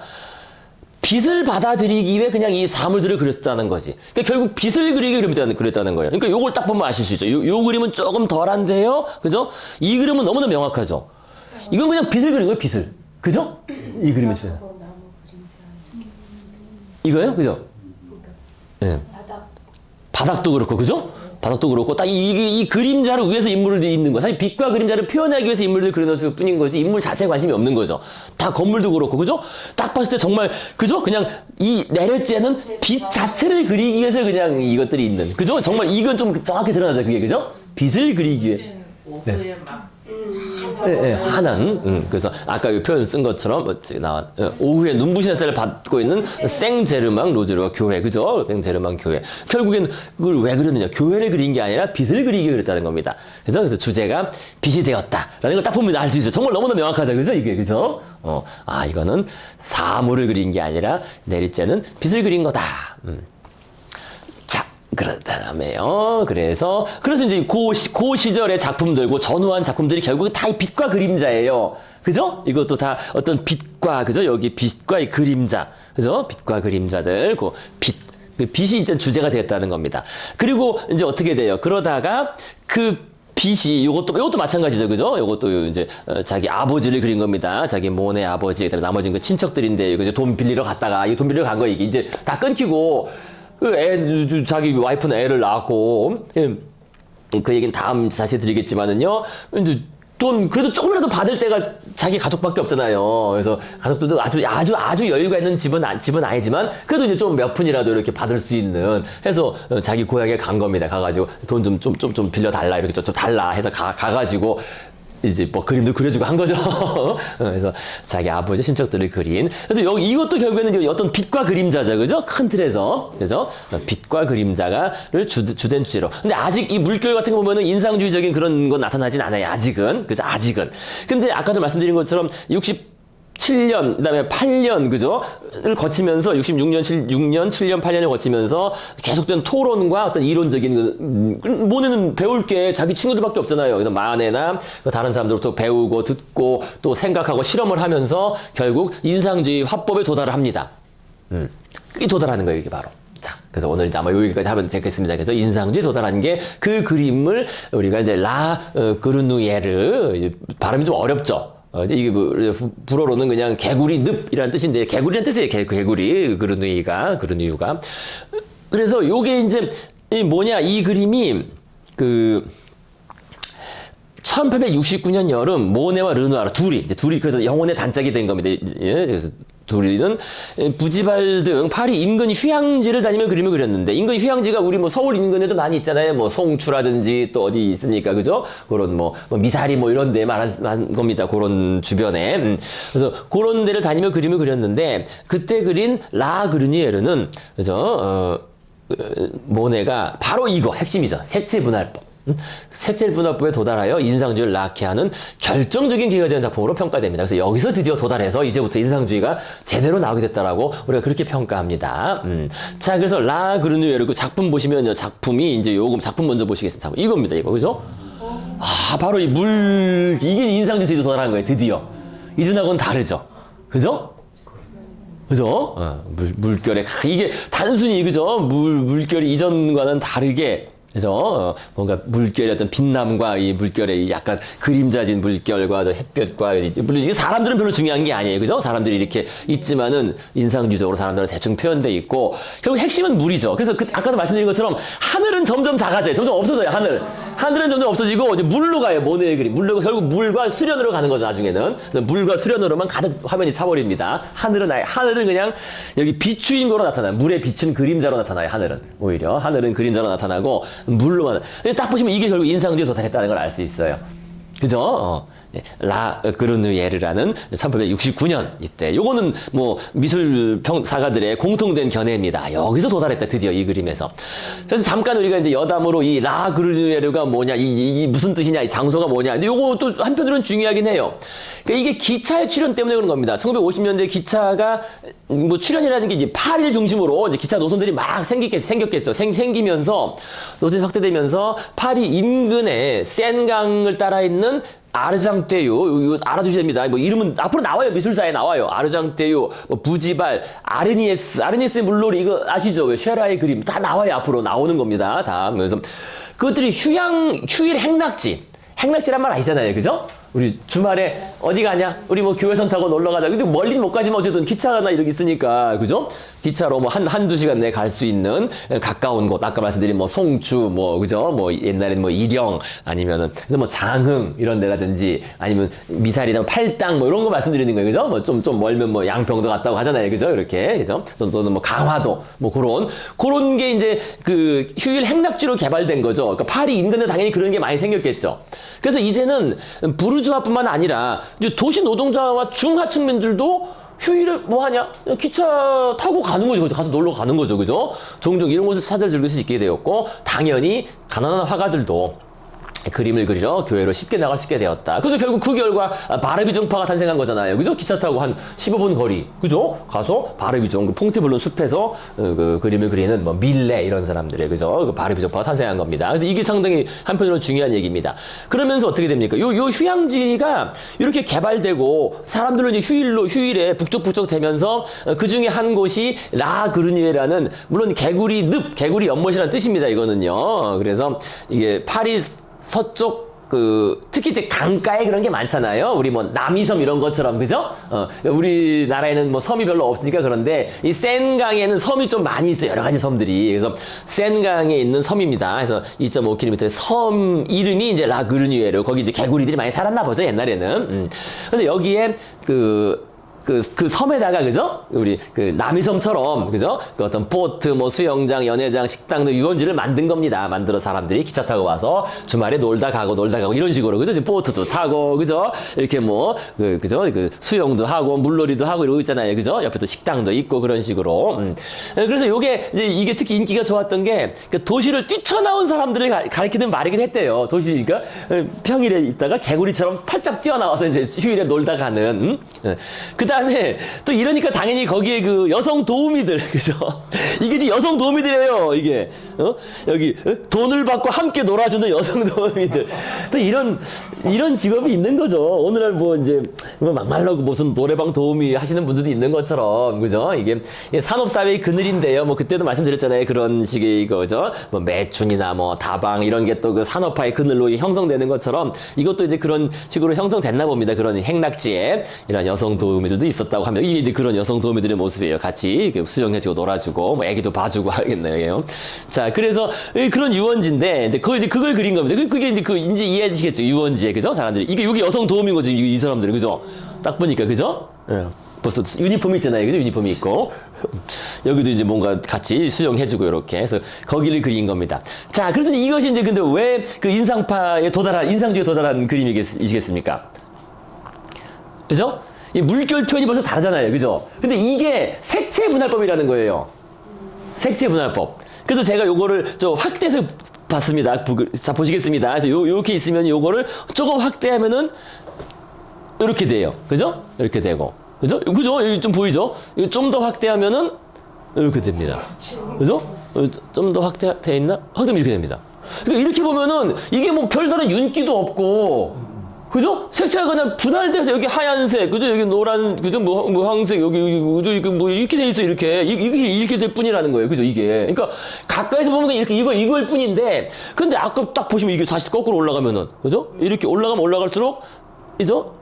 빛을 받아들이기 위해 그냥 이 사물들을 그렸다는 거지. 그러니까 결국 빛을 그리기 위해 그렸다는 거예요. 그러니까 요걸 딱 보면 아실 수 있죠. 요 그림은 조금 덜한데요. 그죠? 이 그림은 너무나 명확하죠. 이건 그냥 빛을 그린 거예요, 빛을. 그죠? 이 그림은 진짜. 이거요? 그죠? 네. 바닥도 그렇고, 그죠? 바닥도 그렇고, 딱 이 그림자를 위해서 인물을 있는 거야. 사실 빛과 그림자를 표현하기 위해서 인물들을 그려놨을 뿐인 거지, 인물 자체에 관심이 없는 거죠. 다 건물도 그렇고, 그죠? 딱 봤을 때 정말, 그죠? 그냥 이 내렸지에는 빛 자체를 그리기 위해서 그냥 이것들이 있는, 그죠? 정말 이건 좀 정확히 드러나죠, 그게, 그죠? 빛을 그리기 위해. 오후에 막 네, 화난. 그래서 아까 이 표현 쓴 것처럼 오후에 눈부신 햇살을 받고 있는 생제르망 로제르와 교회, 그죠? 생제르망 교회. 결국엔 그걸 왜 그렸느냐? 교회를 그린 게 아니라 빛을 그리기 위해 그렸다는 겁니다. 그죠? 그래서 주제가 빛이 되었다라는 걸 딱 보면 알 수 있어요. 정말 너무나 명확하죠, 그죠? 이게, 그죠? 이거는 사물을 그린 게 아니라 내리째는 빛을 그린 거다. 그렇다며요. 그래서 이제 고 시절의 작품들, 전후한 작품들이 결국에 다 이 빛과 그림자예요. 그죠? 이것도 다 어떤 빛과, 그죠? 여기 빛과 이 그림자. 그죠? 빛과 그림자들, 빛이 이제 주제가 되었다는 겁니다. 그리고 이제 어떻게 돼요? 그러다가 그 빛이, 요것도 마찬가지죠. 그죠? 요것도 이제, 자기 아버지를 그린 겁니다. 자기 모네 아버지, 그다음에 나머지는 그 친척들인데, 이거 이제 돈 빌리러 갔다가, 이 돈 빌리러 간 거, 이게 이제 다 끊기고, 자기 와이프는 애를 낳았고, 그 얘기는 다음 사실 드리겠지만은요, 이제 그래도 조금이라도 받을 때가 자기 가족밖에 없잖아요. 그래서 가족들도 아주 여유가 있는 집은 아니지만, 그래도 이제 좀 몇 푼이라도 이렇게 받을 수 있는, 해서 자기 고향에 간 겁니다. 가가지고, 돈 좀 빌려달라, 이렇게 좀 달라 해서 가가지고, 이제 뭐 그림도 그려주고 한 거죠. 그래서 자기 아버지 친척들을 그린. 그래서 이것도 결국에는 어떤 빛과 그림자죠, 그죠? 큰 틀에서, 그죠? 빛과 그림자가를 주된 주제로. 근데 아직 이 물결 같은 거 보면은 인상주의적인 그런 건 나타나진 않아요. 아직은, 그죠? 아직은. 근데 아까도 말씀드린 것처럼 7년, 그다음에 8년, 그죠?를 거치면서 66년, 6년, 7년, 8년을 거치면서 계속된 토론과 어떤 이론적인 모네는 배울 게 자기 친구들밖에 없잖아요. 그래서 마네나 다른 사람들부터 배우고 듣고 또 생각하고 실험을 하면서 결국 인상주의 화법에 도달을 합니다. 이 도달하는 거예요, 이게 바로. 자, 그래서 오늘 이제 아마 여기까지 하면 되겠습니다. 그래서 인상주의 도달한 게 그 그림을 우리가 이제 그르누예르, 발음이 좀 어렵죠. 이제 이게 뭐 불어로는 그냥 개구리 늪이라는 뜻인데 개구리라는 뜻이에요. 개구리 그르누이가. 그래서 요게 이제 이 뭐냐 이 그림이 그 1869년 여름 모네와 르누아르 둘이 그래서 영혼의 단짝이 된 겁니다. 예, 그래서 둘이는 부지발 등 파리 인근 휴양지를 다니며 그림을 그렸는데 인근 휴양지가 우리 뭐 서울 인근에도 많이 있잖아요. 뭐 송추라든지 또 어디 있으니까 그죠? 그런 뭐 미사리 뭐 이런 데 말한 겁니다. 그런 주변에. 그래서 그런 데를 다니며 그림을 그렸는데 그때 그린 그르니에르는 그죠? 모네가 바로 이거 핵심이죠. 색채 분할법. 색채 분할법에 도달하여 인상주의를 낳게 하는 결정적인 기회가 되는 작품으로 평가됩니다. 그래서 여기서 드디어 도달해서 이제부터 인상주의가 제대로 나오게 됐다라고 우리가 그렇게 평가합니다. 자, 그래서 그르누에르 그 작품 보시면요. 작품이 이제 요금 작품 먼저 보시겠습니다. 이겁니다. 이거 그죠? 바로 이게 인상주의 드디어 도달한 거예요. 드디어. 이전하고는 다르죠. 그죠? 그죠? 물결에 이게 단순히 그죠? 물결이 이전과는 다르게 그래서 뭔가 물결의 어떤 빛남과 이 물결의 약간 그림자진 물결과 저 햇볕과 물론 이게 사람들은 별로 중요한 게 아니에요, 그죠? 사람들이 이렇게 있지만은 인상주의적으로 사람들은 대충 표현돼 있고 결국 핵심은 물이죠. 그래서 아까도 말씀드린 것처럼 하늘은 점점 작아져요, 점점 없어져요. 하늘은 점점 없어지고 이제 물로 가요. 모네의 그림 물로 결국 물과 수련으로 가는 거죠. 나중에는 그래서 물과 수련으로만 가득 화면이 차버립니다. 하늘은 그냥 여기 비추인 거로 나타나요. 물에 비춘 그림자로 나타나요. 오히려 하늘은 그림자로 나타나고. 물로만 딱 보시면 이게 결국 인상주의에 도달했다는 걸 알 수 있어요. 그죠? 그르누예르라는 1869년 이때 요거는 뭐 미술 평사가들의 공통된 견해입니다. 여기서 도달했다 드디어 이 그림에서. 그래서 잠깐 우리가 이제 여담으로 이 그르누예르가 뭐냐 이 무슨 뜻이냐 이 장소가 뭐냐. 근데 요거 또 한편으로는 중요하긴 해요. 그러니까 이게 기차의 출현 때문에 그런 겁니다. 1950년대 기차가 뭐 출현이라는 게 이제 파리를 중심으로 이제 기차 노선들이 막 생겼겠죠. 생기면서 노선이 확대되면서 파리 인근에 센강을 따라 있는 아르장떼유, 이거 알아두셔야 됩니다. 뭐 이름은 앞으로 나와요. 미술사에 나와요. 아르장떼유, 뭐 부지발, 아르니에스의 물놀이 이거 아시죠? 쉐라의 그림 다 나와요. 앞으로 나오는 겁니다. 다. 그래서 그것들이 휴일 행락지란 말 아시잖아요. 그죠? 우리 주말에 어디 가냐? 우리 뭐 교회선 타고 놀러 가자. 근데 멀리는 못 가지만 어쨌든 기차나 이렇게 있으니까. 그죠? 기차로 뭐 한두 시간 내에 갈 수 있는 가까운 곳. 아까 말씀드린 뭐 송추, 뭐, 그죠? 뭐 옛날에는 뭐 일영 아니면은 뭐 장흥 이런 데라든지 아니면 미사리나 팔당 뭐 이런 거 말씀드리는 거예요. 그죠? 뭐 좀 멀면 뭐 양평도 갔다고 하잖아요. 그죠? 이렇게. 그죠? 또는 뭐 강화도 뭐 그런 게 이제 그 휴일 행락지로 개발된 거죠. 그러니까 파리 인근에 당연히 그런 게 많이 생겼겠죠. 그래서 이제는 부르주아뿐만 아니라 이제 도시 노동자와 중하층민들도 휴일에 뭐 하냐? 기차 타고 가는 거죠. 가서 놀러 가는 거죠. 그죠? 종종 이런 곳을 찾아 즐길 수 있게 되었고, 당연히 가난한 화가들도 그림을 그리러 교회로 쉽게 나갈 수 있게 되었다. 그래서 결국 그 결과 바르비종파가 탄생한 거잖아요. 그죠? 기차 타고 한 15분 거리. 그죠? 가서 바르비종, 그 퐁티블론 숲에서 그 그림을 그리는 뭐 밀레 이런 사람들의 그죠? 그 바르비종파가 탄생한 겁니다. 그래서 이게 상당히 한편으로 중요한 얘기입니다. 그러면서 어떻게 됩니까? 요 휴양지가 이렇게 개발되고 사람들은 이제 휴일에 북적북적 되면서 그 중에 한 곳이 그르니에라는 물론 개구리 연못이라는 뜻입니다. 이거는요. 그래서 이게 파리 서쪽 특히 이제 강가에 그런 게 많잖아요. 우리 뭐 남이섬 이런 것처럼 그죠? 우리나라에는 뭐 섬이 별로 없으니까 그런데 이 센강에는 섬이 좀 많이 있어요. 여러 가지 섬들이. 그래서 센강에 있는 섬입니다. 그래서 2.5km의 섬 이름이 이제 그르니에르. 거기 이제 개구리들이 많이 살았나 보죠, 옛날에는. 그래서 여기에 그 섬에다가, 그죠? 우리 그 남이섬처럼, 그죠? 그 어떤 보트, 뭐 수영장, 연회장, 식당 등 유원지를 만든 겁니다. 만들어 사람들이 기차 타고 와서 주말에 놀다 가고 이런 식으로, 그죠? 보트도 타고, 그죠? 이렇게 뭐, 그죠? 그 수영도 하고, 물놀이도 하고 이러고 있잖아요. 그죠? 옆에 또 식당도 있고 그런 식으로. 그래서 요게, 이제 이게 특히 인기가 좋았던 게, 그 도시를 뛰쳐나온 사람들을 가리키는 말이기도 했대요. 도시니까 평일에 있다가 개구리처럼 팔짝 뛰어나와서 이제 휴일에 놀다 가는. 그 다음에 또 이러니까 당연히 거기에 그 여성 도우미들, 그죠? 이게 지금 여성 도우미들이에요, 이게. 여기 돈을 받고 함께 놀아주는 여성 도우미들. 또 이런 직업이 있는 거죠. 오늘날 뭐 이제 막말로 무슨 노래방 도우미 하시는 분들도 있는 것처럼, 그죠? 이게 산업사회의 그늘인데요. 뭐 그때도 말씀드렸잖아요. 그런 식의 거죠. 뭐 매춘이나 뭐 다방 이런 게 또 그 산업화의 그늘로 형성되는 것처럼 이것도 이제 그런 식으로 형성됐나 봅니다. 그런 행락지에 이런 여성 도우미들도 있었다고 하면 이게 이제 그런 여성 도우미들의 모습이에요. 같이 수영해주고 놀아주고 뭐 애기도 봐주고 하겠네요. 자, 그래서 그런 유원지인데 이제 그걸 그린 겁니다. 그게 이제 이제 이해하시겠죠. 유원지에, 그죠? 사람들이 이게 여성 도우미인 거죠. 이 사람들이, 그죠? 딱 보니까, 그죠? 예. 벌써 유니폼이 있잖아요. 그죠? 유니폼이 있고. 여기도 이제 뭔가 같이 수영해주고 이렇게 해서 거기를 그린 겁니다. 자, 그래서 이것이 이제 근데 왜 그 인상주의에 도달한 그림이시겠습니까? 그죠? 이 물결 표현이 벌써 다르잖아요. 그죠? 근데 이게 색채 분할법이라는 거예요. 색채 분할법. 그래서 제가 요거를 좀 확대해서 봤습니다. 자, 보시겠습니다. 그래서 요렇게 있으면 요거를 조금 확대하면은 이렇게 돼요. 그죠? 이렇게 되고. 그죠? 그죠? 여기 좀 보이죠? 이거 좀 더 확대하면은 이렇게 됩니다. 그죠? 좀 더 확대돼 있나? 확대하면 이렇게 됩니다. 그러니까 이렇게 보면은 이게 뭐 별다른 윤기도 없고, 그죠? 색채가 그냥 분할돼서 여기 하얀색, 그죠? 여기 노란, 그죠? 뭐 황색, 여기 뭐 이렇게 돼 있어, 이렇게. 이렇게 될 뿐이라는 거예요. 그죠? 이게. 그러니까 가까이서 보면 이렇게 이걸 뿐인데, 근데 아까 딱 보시면 이게 다시 거꾸로 올라가면은, 그죠? 이렇게 올라가면 올라갈수록, 그죠?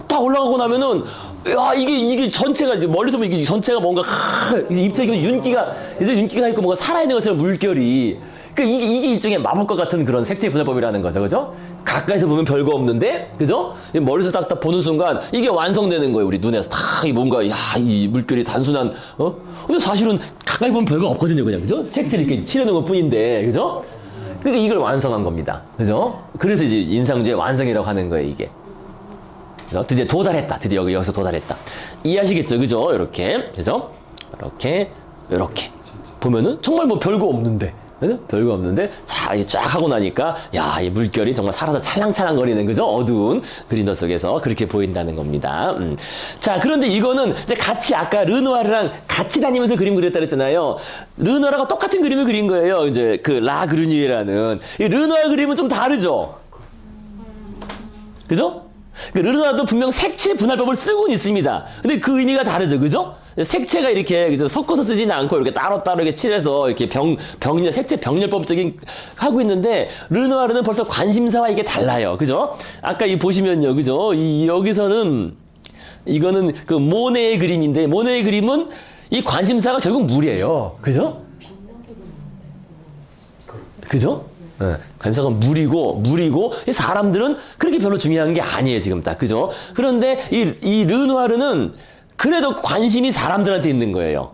딱 올라가고 나면은, 야, 이게 전체가, 이제 멀리서 보면 이게 전체가 뭔가, 입장에 윤기가 있고 뭔가 살아있는 것처럼 물결이. 그러니까 이게 일종의 마법과 같은 그런 색채 분할법이라는 거죠. 그죠? 가까이서 보면 별거 없는데, 그죠? 멀리서 딱 보는 순간 이게 완성되는 거예요. 우리 눈에서 다 뭔가, 이 물결이 단순한, 근데 사실은 가까이 보면 별거 없거든요. 그냥, 그죠? 색채를 이렇게 칠해놓은 것 뿐인데, 그죠? 그러니까 이걸 완성한 겁니다. 그죠? 그래서 이제 인상주의 완성이라고 하는 거예요, 이게. 그래서 드디어 도달했다. 드디어 여기서 도달했다. 이해하시겠죠? 그죠? 이렇게. 그죠? 이렇게. 보면은 정말 뭐 별거 없는데. 그죠? 별거 없는데, 자, 이게 쫙 하고 나니까, 야, 이 물결이 정말 살아서 찰랑찰랑거리는, 그죠? 어두운 그림자 속에서 그렇게 보인다는 겁니다. 자, 그런데 이거는 이제 같이 아까 르누아르랑 같이 다니면서 그림 그렸다 그랬잖아요. 르누아르가 똑같은 그림을 그린 거예요. 이제 그 라 그르뉴에라는. 이 르누아르 그림은 좀 다르죠? 그죠? 르누아르도 분명 색채 분할법을 쓰고는 있습니다. 근데 그 의미가 다르죠, 그죠? 색채가 이렇게 그죠? 섞어서 쓰지는 않고 이렇게 따로따로 이렇게 칠해서 이렇게 색채 병렬법적인 하고 있는데 르누아르는 벌써 관심사와 이게 달라요, 그죠? 아까 이 보시면요, 그죠? 여기서는 이거는 그 모네의 그림인데 모네의 그림은 이 관심사가 결국 물이에요, 그죠? 그죠? 네. 관심사가 물이고 사람들은 그렇게 별로 중요한 게 아니에요 지금 딱, 그죠? 그런데 이 르누아르는 그래도 관심이 사람들한테 있는 거예요.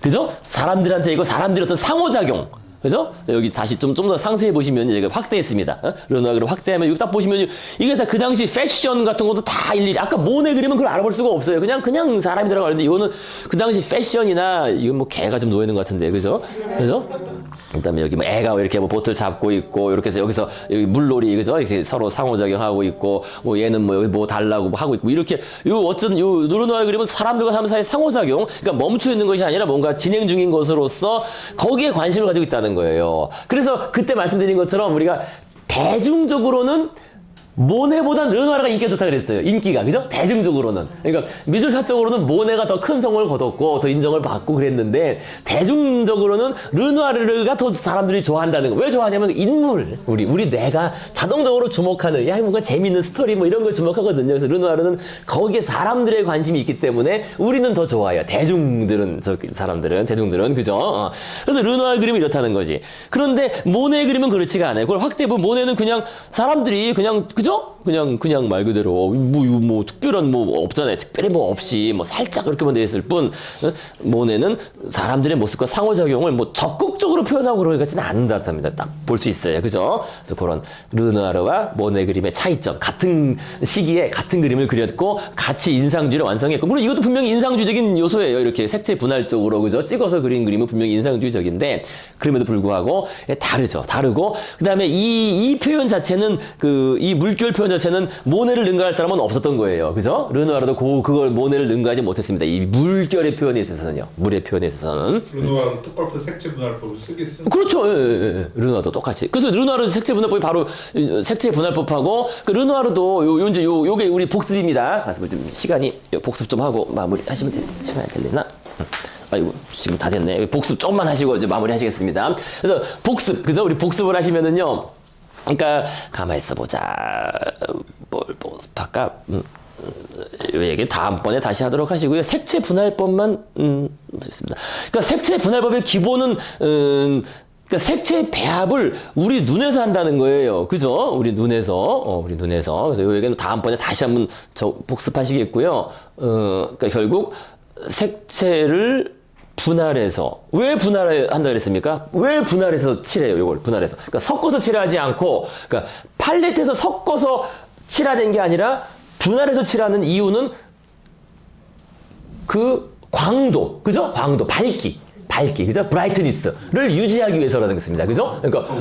그죠? 사람들한테 있고 사람들의 어떤 상호작용, 그죠? 여기 다시 좀 더 상세히 보시면 제가 확대했습니다. 르누아르를 확대하면 여기 딱 보시면 이게 다 그 당시 패션 같은 것도 다 일일이, 아까 모네 그림은 그걸 알아볼 수가 없어요. 그냥 사람이 들어가는데 이거는 그 당시 패션이나 이건 뭐 개가 좀 놓여 있는 것 같은데, 그죠? 그죠? 그다음에 여기 뭐 애가 이렇게 뭐 보트를 잡고 있고 이렇게 해서 여기서 여기 물놀이, 그죠? 이렇게 서로 상호작용하고 있고 뭐 얘는 뭐 여기 뭐 달라고 뭐 하고 있고 이렇게 어쨌든 르누아르 그림은 사람들과 사람 사이의 상호작용, 그러니까 멈춰 있는 것이 아니라 뭔가 진행 중인 것으로서 거기에 관심을 가지고 있다는 거예요. 그래서 그때 말씀드린 것처럼 우리가 대중적으로는 모네보다 르누아르가 인기가 좋다 그랬어요. 인기가, 그죠? 대중적으로는. 그러니까 미술사적으로는 모네가 더 큰 성을 거뒀고 더 인정을 받고 그랬는데 대중적으로는 르누아르가 더 사람들이 좋아한다는 거. 왜 좋아하냐면 인물, 우리 뇌가 자동적으로 주목하는, 야, 뭔가 재밌는 스토리 뭐 이런 걸 주목하거든요. 그래서 르누아르는 거기에 사람들의 관심이 있기 때문에 우리는 더 좋아해요. 대중들은, 그죠? 그래서 르누아르 그림은 이렇다는 거지. 그런데 모네 그림은 그렇지가 않아요. 그걸 확대해 보면 모네는 그냥 사람들이 그냥, 그죠? 그냥 말 그대로 뭐 특별한 뭐 없잖아요. 특별히 뭐 없이 뭐 살짝 그렇게만 돼 있을 뿐 모네는 사람들의 모습과 상호작용을 뭐 적극적으로 표현하고 그러기 같지는 않은 것 같답니다. 딱 볼 수 있어요. 그죠? 그래서 그런 르누아르와 모네 그림의 차이점, 같은 시기에 같은 그림을 그렸고 같이 인상주의를 완성했고, 물론 이것도 분명히 인상주의적인 요소예요. 이렇게 색채 분할적으로 그죠? 찍어서 그린 그림은 분명히 인상주의적인데 그럼에도 불구하고 다르고, 그다음에 이 표현 자체는 이 물결 표현 자체는 모네를 능가할 사람은 없었던 거예요. 그죠? 르누아르도 그걸 모네를 능가하지 못했습니다. 이 물결의 표현에 있어서는요. 물의 표현에 있어서는. 르누아르는 똑바로 색채 분할법을 쓰겠어요. 그렇죠. 예. 르누아르도 똑같이. 그래서 르누아르 색채 분할법이 바로 색채 분할법하고, 르누아르도 요게 우리 복습입니다. 그래서 좀 시간이 복습 좀 하고 마무리 하시면 시간이 될려나? 아이고, 지금 다 됐네. 복습 좀만 하시고 이제 마무리 하시겠습니다. 그래서 복습, 그죠? 우리 복습을 하시면은요. 그러니까 가만히 있어보자. 뭘 복습할까? 이 얘기 다음번에 다시 하도록 하시고요. 색채 분할법만 있습니다. 그러니까 색채 분할법의 기본은 그러니까 색채 배합을 우리 눈에서 한다는 거예요. 그죠? 우리 눈에서. 그래서 이 얘기는 다음번에 다시 한번 복습하시겠고요. 그러니까 결국 색채를 분할해서, 왜 분할한다 그랬습니까? 왜 분할해서 칠해요? 이걸 분할해서. 그러니까 섞어서 칠하지 않고, 그러니까 팔레트에서 섞어서 칠하는 게 아니라 분할해서 칠하는 이유는 그 광도, 그죠? 광도, 밝기, 그죠? 브라이트니스를 유지하기 위해서라는 것입니다. 그죠? 그러니까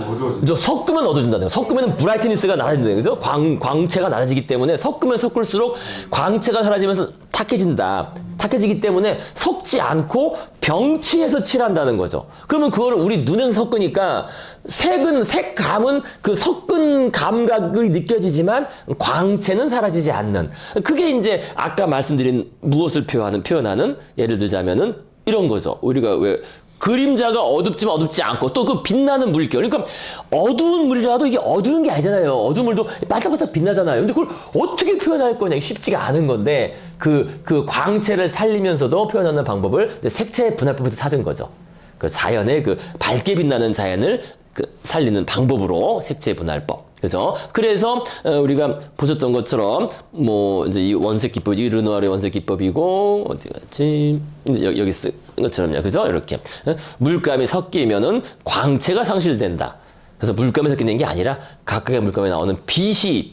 섞으면 어두워진다는 거예요. 섞으면 브라이트니스가 낮아진다. 그죠? 광채가 낮아지기 때문에 섞으면 섞을수록 광채가 사라지면서 탁해지기 때문에 섞지 않고 병치해서 칠한다는 거죠. 그러면 그거를 우리 눈에서 섞으니까 색감은 그 섞은 감각이 느껴지지만 광채는 사라지지 않는. 그게 이제 아까 말씀드린 무엇을 표현하는 예를 들자면은 이런 거죠. 우리가 왜 그림자가 어둡지만 어둡지 않고 또 그 빛나는 물결. 그러니까 어두운 물이라도 이게 어두운 게 아니잖아요. 어두운 물도 반짝반짝 빛나잖아요. 근데 그걸 어떻게 표현할 거냐? 쉽지가 않은 건데 그 광채를 살리면서도 표현하는 방법을 색채 분할법에서 찾은 거죠. 그 자연의 그 밝게 빛나는 자연을 살리는 방법으로 색채 분할법. 그죠? 그래서 우리가 보셨던 것처럼 뭐 이제 이 원색 기법, 이 르누아르의 원색 기법이고 어디 갔지? 이제 여기 쓴 것처럼요. 그죠? 이렇게 물감이 섞이면은 광채가 상실된다. 그래서 물감이 섞이는 게 아니라 각각의 물감에 나오는 빛이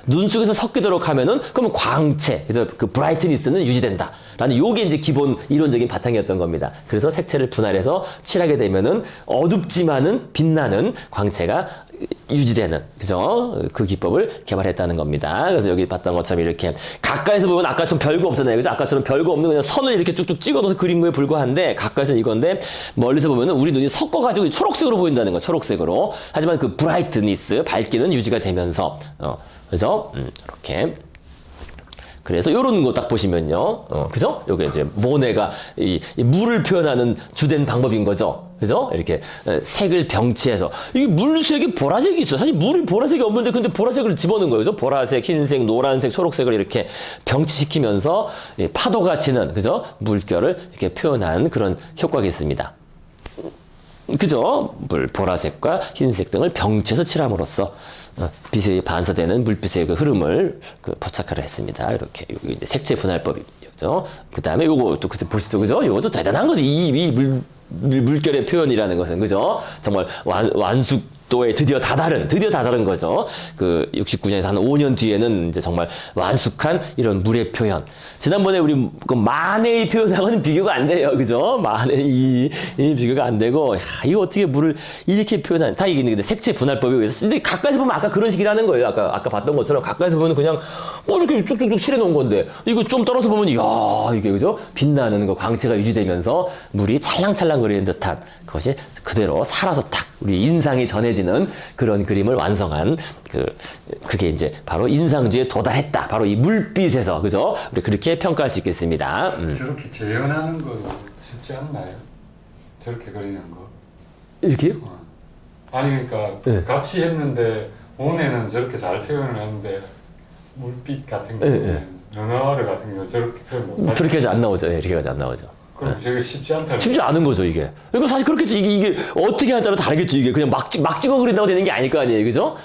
눈 속에서 섞이도록 하면은 그러면 광채, 그래서 그 브라이트니스는 유지된다. 라는 요게 이제 기본 이론적인 바탕이었던 겁니다. 그래서 색채를 분할해서 칠하게 되면은 어둡지만은 빛나는 광채가 유지되는, 그죠? 그 기법을 개발했다는 겁니다. 그래서 여기 봤던 것처럼 이렇게 가까이서 보면 아까처럼 별거 없잖아요. 그죠? 아까처럼 별거 없는 그냥 선을 이렇게 쭉쭉 찍어넣어서 그린 거에 불과한데 가까이서는 이건데 멀리서 보면은 우리 눈이 섞어가지고 초록색으로 보인다는 거예요. 초록색으로. 하지만 그 브라이트니스, 밝기는 유지가 되면서, 그죠? 이렇게. 그래서 요런 거 딱 보시면요. 그죠? 요게 이제 모네가 이 물을 표현하는 주된 방법인 거죠. 그죠? 이렇게 색을 병치해서. 이게 물색이 보라색이 있어요. 사실 물이 보라색이 없는데 근데 보라색을 집어넣은 거예요. 그죠? 보라색, 흰색, 노란색, 초록색을 이렇게 병치시키면서 파도가 치는, 그죠? 물결을 이렇게 표현한 그런 효과가 있습니다. 그죠? 보라색과 흰색 등을 병치해서 칠함으로써 빛에 반사되는 물빛의 그 흐름을 포착하려 했습니다. 이렇게 여기 이제 색채 분할법이죠. 그 다음에 요거 또 보시죠, 그죠? 요것도 대단한 거죠. 이 물결의 표현이라는 것은, 그죠? 정말 완숙도에 드디어 다다른 거죠. 그 69년에서 한 5년 뒤에는 이제 정말 완숙한 이런 물의 표현. 지난번에 우리 그 마네의 표현하고는 비교가 안 돼요. 그죠? 마네의 이 비교가 안 되고, 야, 이거 어떻게 물을 이렇게 표현하는, 다 이게 근데 색채 분할법에 의해서. 근데 가까이서 보면 아까 그런 식이라는 거예요. 아까 봤던 것처럼 가까이서 보면 그냥 이렇게 쭉쭉쭉 칠해 놓은 건데, 이거 좀 떨어서 보면, 이야, 이게 그죠? 빛나는 거 광채가 유지되면서 물이 찰랑찰랑거리는 듯한 그것이 그대로 살아서 탁 우리 인상이 전해지는 그런 그림을 완성한 그게 이제 바로 인상주의에 도달했다. 바로 이 물빛에서, 그죠? 우리 그렇게 평가할 수 있겠습니다. 저렇게 재현하는 거 쉽지 않나요? 저렇게 그리는 거. 이렇게요? 아니 그러니까 네. 같이 했는데 모네는 저렇게 잘 표현을 하는데 물빛 같은 네, 경우는 르누아르 같은 경우 저렇게 표현 못하죠. 그렇게 해서 안 나오죠. 이렇게 해서 안 나오죠. 그럼 저게 쉽지 않다. 쉽지 않은 거죠, 이게. 그러니까 사실 그렇겠죠. 이게 어떻게 하냐에 따라 다르겠죠. 이게 그냥 막 찍어 그린다고 되는 게 아닐 거 아니에요. 그죠?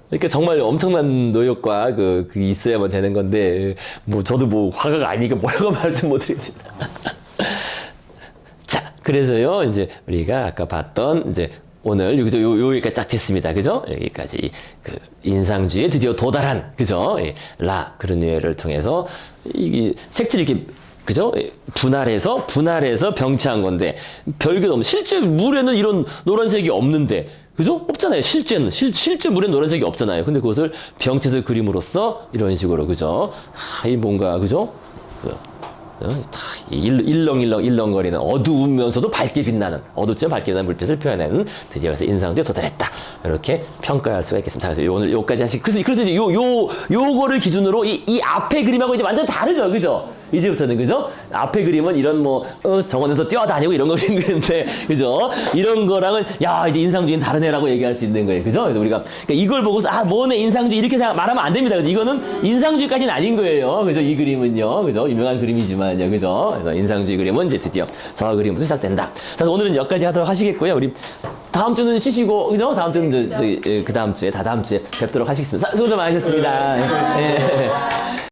그러니까 정말 엄청난 노력과 그 있어야만 되는 건데, 뭐, 저도 뭐, 화가가 아니니까 뭐라고 말씀 못 드리겠습니다. 자, 그래서요, 이제, 우리가 아까 봤던, 이제, 오늘, 여기까지 딱 됐습니다. 그죠? 여기까지, 그, 인상주의에 드디어 도달한, 그죠? 라, 그런 류를 통해서, 이게, 색칠이 이렇게, 그죠? 분할해서 병치한 건데, 별게 없는, 실제 물에는 이런 노란색이 없는데, 그죠? 없잖아요. 실제 물엔 노란색이 없잖아요. 근데 그것을 병치해서 그림으로써 이런 식으로, 그죠? 이 뭔가, 그죠? 일렁일렁거리는 어두우면서도 밝게 빛나는, 어둡지만 밝게 빛나는 물빛을 표현하는 드디어 그래서 인상주의에 도달했다. 이렇게 평가할 수가 있겠습니다. 그래서 오늘 요까지 하시고, 그래서 이제 요거를 기준으로 이 앞에 그림하고 이제 완전 다르죠. 그죠? 이제부터는, 그죠? 앞에 그림은 이런 정원에서 뛰어다니고 이런 거 그리는데, 그죠? 이런 거랑은, 야, 이제 인상주의는 다른 애라고 얘기할 수 있는 거예요. 그죠? 그래서 우리가, 그러니까 이걸 보고서, 뭐네, 인상주의, 이렇게 말하면 안 됩니다. 그래서 이거는 인상주의까지는 아닌 거예요. 그죠? 이 그림은요. 그죠? 유명한 그림이지만요. 그죠? 그래서 인상주의 그림은 이제 드디어 저 그림부터 시작된다. 그래서 오늘은 여기까지 하도록 하시겠고요. 우리 다음 주는 쉬시고, 그죠? 다음 주는 그 다음 주에 뵙도록 하시겠습니다. 수고 좀 많으셨습니다. 예.